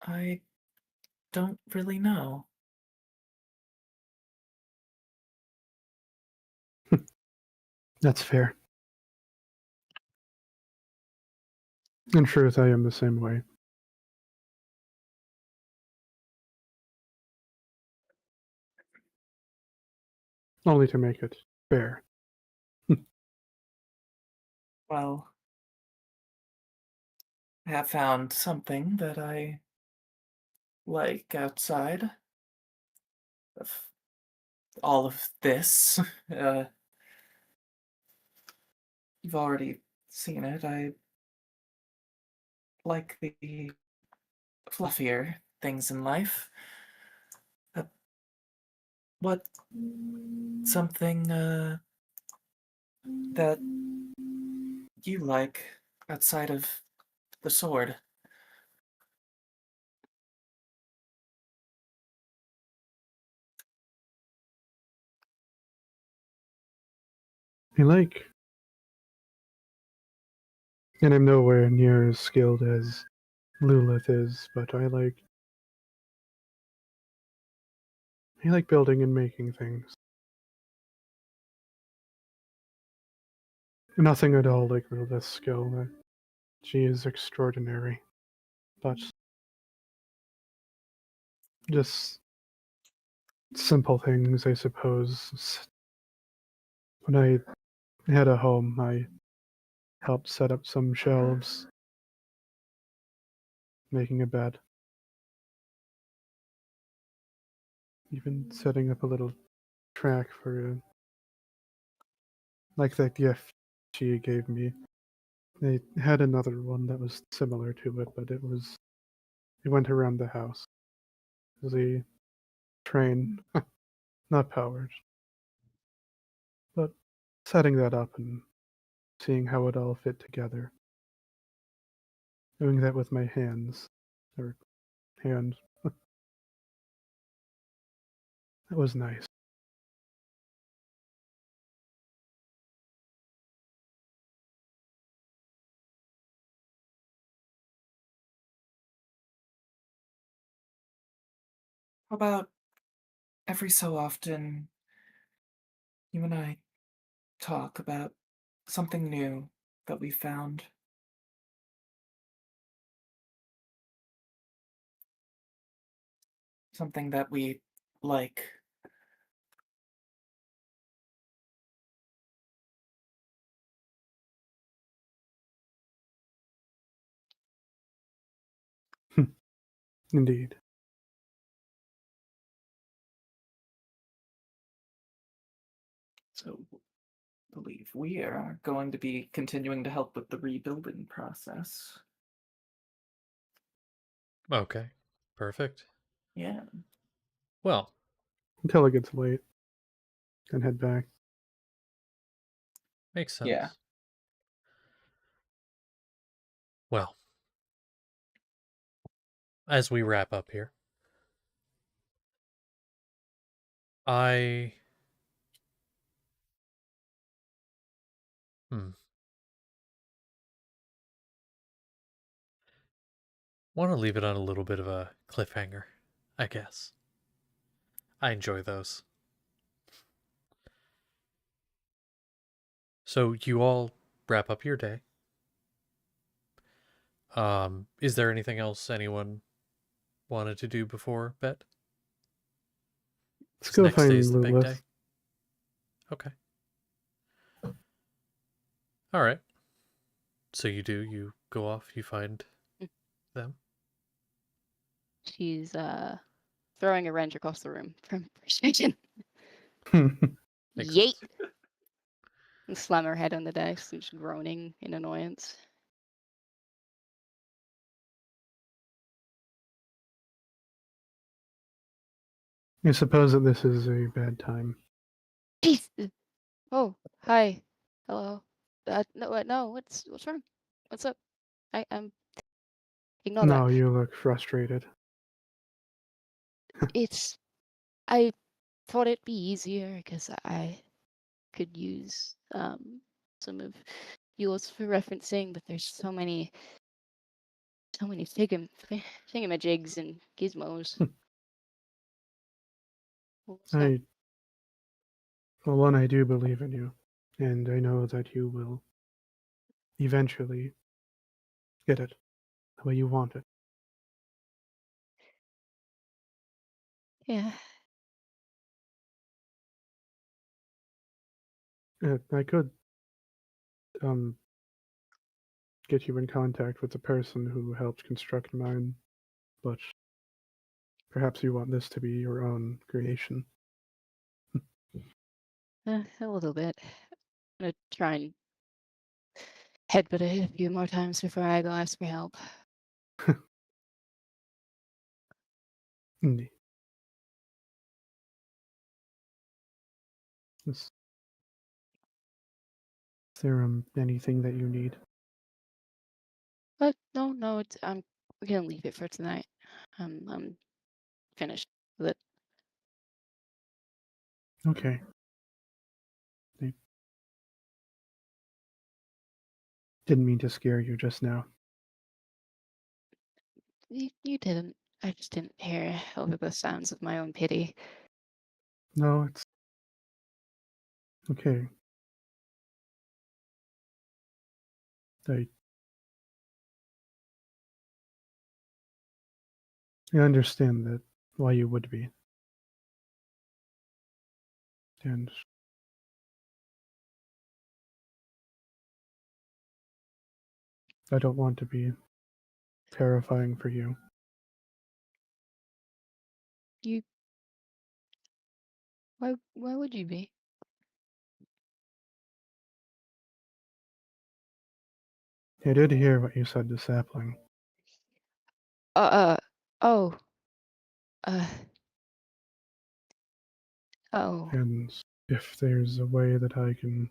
Speaker 7: I don't really know.
Speaker 4: That's fair. In truth, I am the same way. Only to make it fair.
Speaker 7: Well, I have found something that I like outside. of all of this. Uh, you've already seen it. I like the fluffier things in life. Uh, what something that you like outside of the sword?
Speaker 4: I like, and I'm nowhere near as skilled as Lilith is, but I like building and making things. Nothing at all like Lilith's skill. She is extraordinary, but just simple things, I suppose. When I had a home, I helped set up some shelves, making a bed, even setting up a little track for like that gift she gave me. They had another one that was similar to it, but it went around the house. It was a train, not powered, but setting that up and seeing how it all fit together. Doing that with my hands, or hand, that was nice.
Speaker 7: How about every so often you and I talk about something new that we found? Something that we like.
Speaker 4: Indeed.
Speaker 7: So, believe we are going to be continuing to help with the rebuilding process.
Speaker 1: Okay. Perfect.
Speaker 7: Yeah.
Speaker 1: Well,
Speaker 4: Until it gets late, and head back.
Speaker 1: makes sense.
Speaker 7: Yeah.
Speaker 1: Well, as we wrap up here, I want to leave it on a little bit of a cliffhanger, I guess. I enjoy those. So you all wrap up your day. Is there anything else anyone wanted to do before bed?
Speaker 4: Let's
Speaker 1: 'Cause
Speaker 4: go
Speaker 1: next day
Speaker 4: find
Speaker 1: is the big
Speaker 4: Lilith.
Speaker 1: day. Okay. All right. So you go off, you find
Speaker 5: Mm.
Speaker 1: them.
Speaker 5: She's throwing a wrench across the room from frustration.
Speaker 1: Makes
Speaker 5: Yeet!
Speaker 1: sense.
Speaker 5: And slam her head on the desk and she's groaning in annoyance.
Speaker 4: I suppose that this is a bad time.
Speaker 5: Jeez! Oh, hi. Hello. No, what's wrong? What's up? Ignore that.
Speaker 4: No, you look frustrated.
Speaker 5: It's I thought it'd be easier because I could use some of yours for referencing, but there's so many thingamajigs and gizmos. What's up?
Speaker 4: Well, one, I do believe in you, and I know that you will eventually get it the way you want it.
Speaker 5: Yeah.
Speaker 4: I could um get you in contact with the person who helped construct mine, but perhaps you want this to be your own creation.
Speaker 5: A little bit. I'm gonna try and headbutt it a few more times before I go ask for help.
Speaker 4: Indeed. Is there anything that you need?
Speaker 5: But no, it's we're gonna leave it for tonight. I'm finished with it.
Speaker 4: Okay. I didn't mean to scare you just now.
Speaker 5: You didn't. I just didn't hear over the sounds of my own pity.
Speaker 4: No, it's okay. I understand that why you would be. And I don't want to be terrifying for you.
Speaker 5: You. Why would you be?
Speaker 4: I did hear what you said to Sapling.
Speaker 5: Oh. Uh. Oh.
Speaker 4: And if there's a way that I can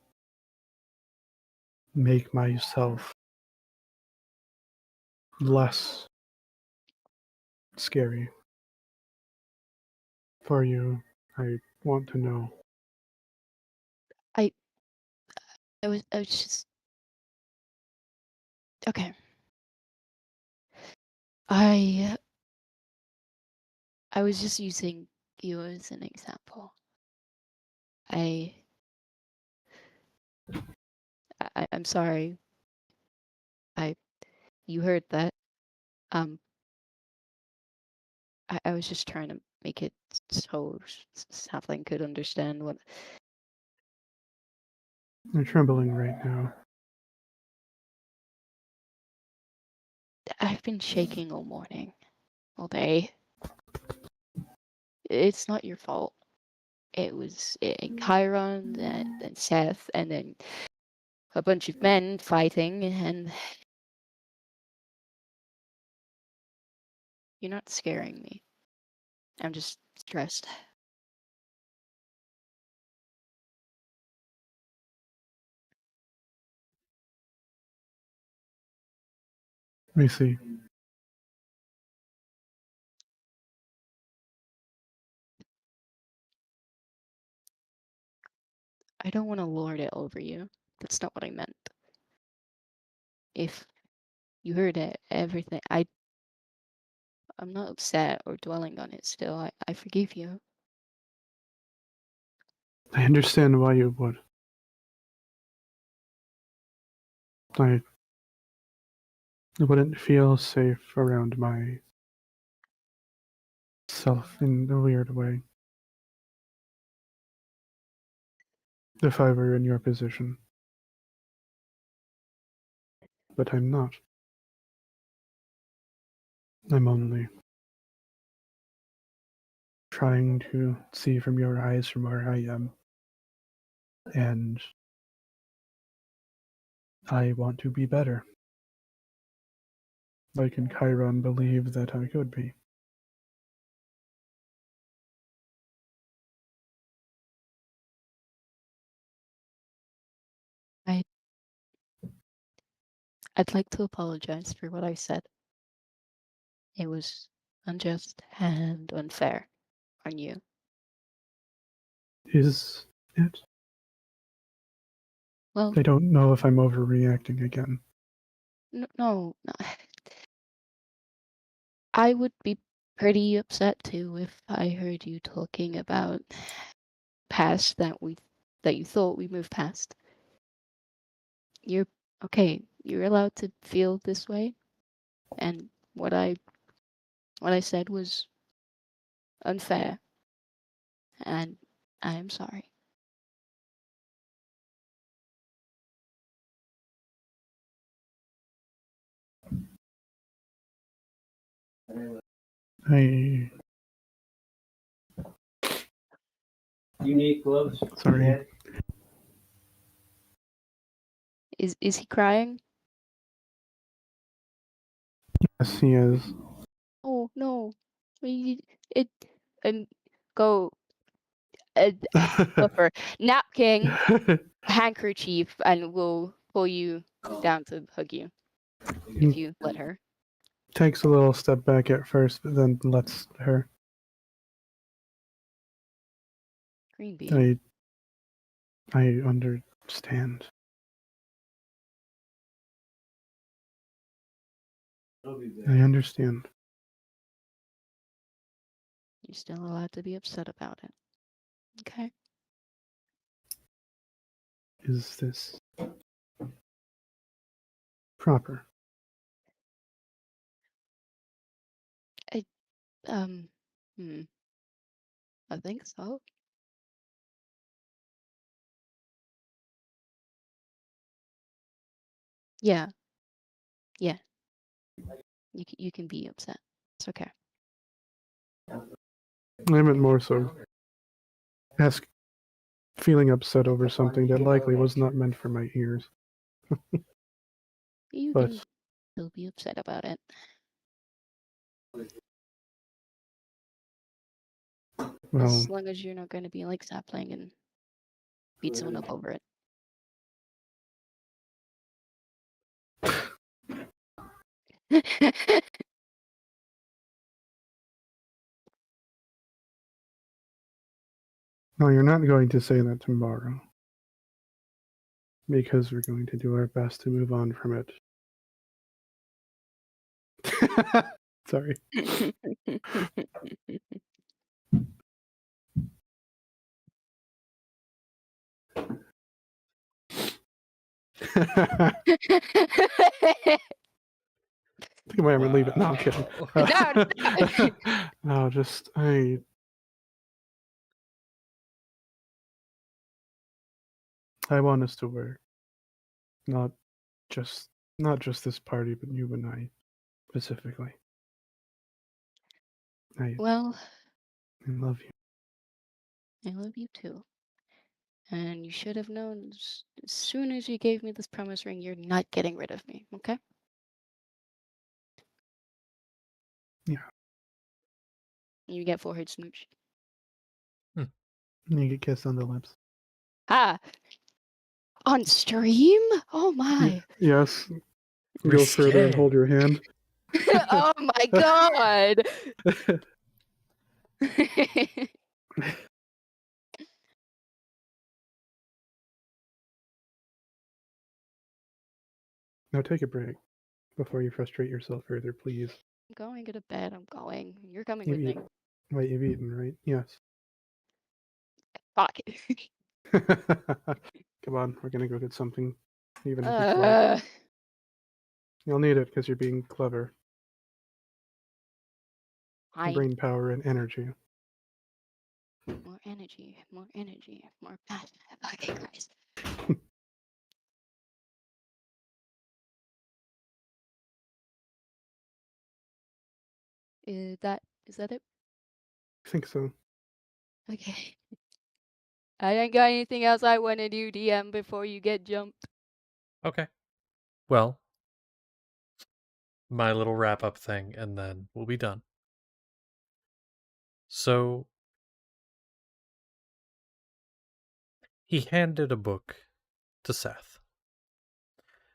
Speaker 4: make myself less scary for you, I want to know.
Speaker 5: I was just okay. I was just using you as an example. I'm sorry. You heard that. Um, I was just trying to make it so Sapling could understand what
Speaker 4: I'm trembling right now.
Speaker 5: I've been shaking all morning, all day. It's not your fault. It was Chiron and Seth, and then a bunch of men fighting, and you're not scaring me. I'm just stressed.
Speaker 4: Let me see.
Speaker 5: I don't want to lord it over you. That's not what I meant. If you heard everything, I'm not upset or dwelling on it still. I forgive you.
Speaker 4: I understand why you would. I wouldn't feel safe around myself in a weird way if I were in your position. But I'm not. I'm only trying to see from your eyes from where I am. And I want to be better. Like in Chiron believe that I could be.
Speaker 5: I'd like to apologize for what I said. It was unjust and unfair on you.
Speaker 4: Is it?
Speaker 5: Well,
Speaker 4: I don't know if I'm overreacting again.
Speaker 5: no. I would be pretty upset too if I heard you talking about past that you thought we moved past. You're okay. You're allowed to feel this way, and what I said was unfair, and I am sorry.
Speaker 4: I
Speaker 9: You need gloves.
Speaker 4: Sorry.
Speaker 9: Dad?
Speaker 5: Is he crying?
Speaker 4: Yes, he is.
Speaker 5: Oh no. It and go flipper napkin, handkerchief, and we'll pull you down to hug you if you let her.
Speaker 4: Takes a little step back at first, but then lets her.
Speaker 5: Green bean.
Speaker 4: I understand. I understand.
Speaker 5: You're still allowed to be upset about it. Okay.
Speaker 4: Is this proper?
Speaker 5: Um. Hmm. I think so. Yeah. Yeah. You can be upset. It's okay.
Speaker 4: I meant more so feeling upset over something that likely was not meant for my ears.
Speaker 5: You
Speaker 4: But
Speaker 5: can still be upset about it.
Speaker 4: well,
Speaker 5: As long as you're not going to be like sapling and beat someone up over it.
Speaker 4: no, you're not going to say that tomorrow. Because we're going to do our best to move on from it. Sorry. I think I might ever leave it. No, I'm kidding. No, just I want us to work. Not just this party, but you and I specifically. I
Speaker 5: Well,
Speaker 4: love you.
Speaker 5: I love you too. And you should have known as soon as you gave me this promise ring, you're not getting rid of me, okay?
Speaker 4: Yeah.
Speaker 5: You get forehead smooch.
Speaker 4: You get kissed on the lips.
Speaker 5: Ah! On stream? Oh my!
Speaker 4: Yes. Go further and hold your hand.
Speaker 5: Oh my god!
Speaker 4: Now take a break before you frustrate yourself further, please.
Speaker 5: I'm going to bed. I'm going. You're coming
Speaker 4: You've
Speaker 5: with me.
Speaker 4: eaten. Wait, you've eaten, right? Yes.
Speaker 5: Fuck.
Speaker 4: Come on, we're gonna go get something, even if it's light. You'll need it because you're being clever. Brain power and energy.
Speaker 5: More energy, more energy, more passion. Okay, guys. Is that it?
Speaker 4: I think so.
Speaker 5: Okay. I ain't got anything else I want to do, DM, before you get jumped.
Speaker 1: Okay. Well, my little wrap up thing, and then we'll be done. So, he handed a book to Seth.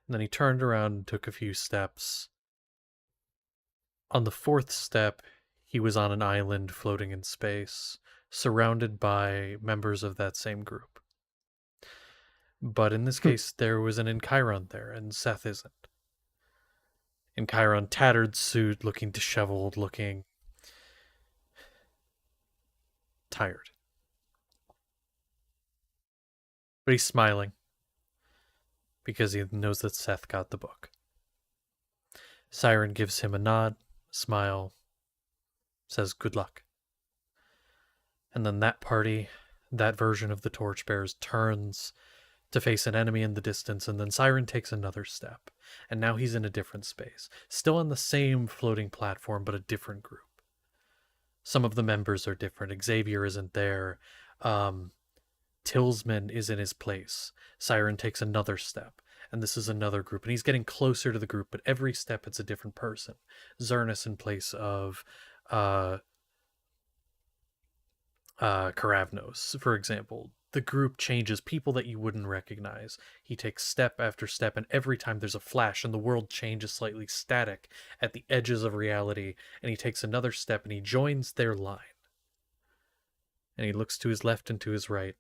Speaker 1: And then he turned around and took a few steps. On the fourth step, he was on an island floating in space, surrounded by members of that same group. But in this case, there was an Encheiron there, and Seth isn't. Encheiron, tattered suit, looking disheveled, looking tired. But he's smiling, because he knows that Seth got the book. Siren gives him a nod, a smile, says good luck. And then that party, that version of the Torchbearers, turns to face an enemy in the distance, and then Siren takes another step. And now he's in a different space. Still on the same floating platform, but a different group. Some of the members are different. Xavier isn't there. Tillsman is in his place. Siren takes another step, and this is another group, and he's getting closer to the group, but every step it's a different person. Zernus in place of Karavnos, for example. The group changes, people that you wouldn't recognize. He takes step after step, and every time there's a flash and the world changes slightly static at the edges of reality, and he takes another step and he joins their line. And he looks to his left and to his right.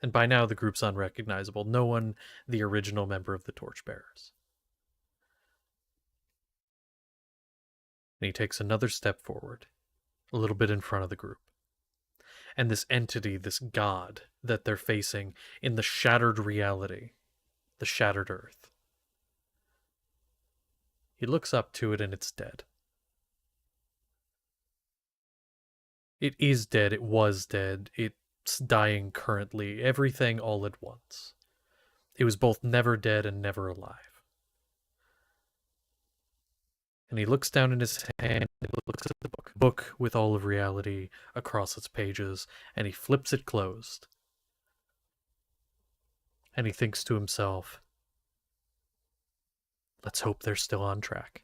Speaker 1: And by now the group's unrecognizable. No one the original member of the Torchbearers. And he takes another step forward, a little bit in front of the group. And this entity, this god that they're facing in the shattered reality, the shattered earth. He looks up to it and it's dead. It is dead, it was dead, it's dying currently, everything all at once. It was both never dead and never alive. And he looks down in his hand and looks at the book with all of reality across its pages, and he flips it closed. And he thinks to himself, let's hope they're still on track.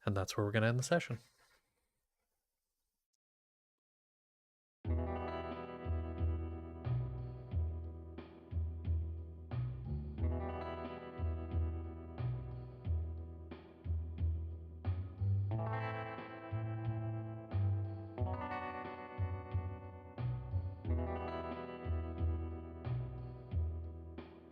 Speaker 1: And that's where we're going to end the session.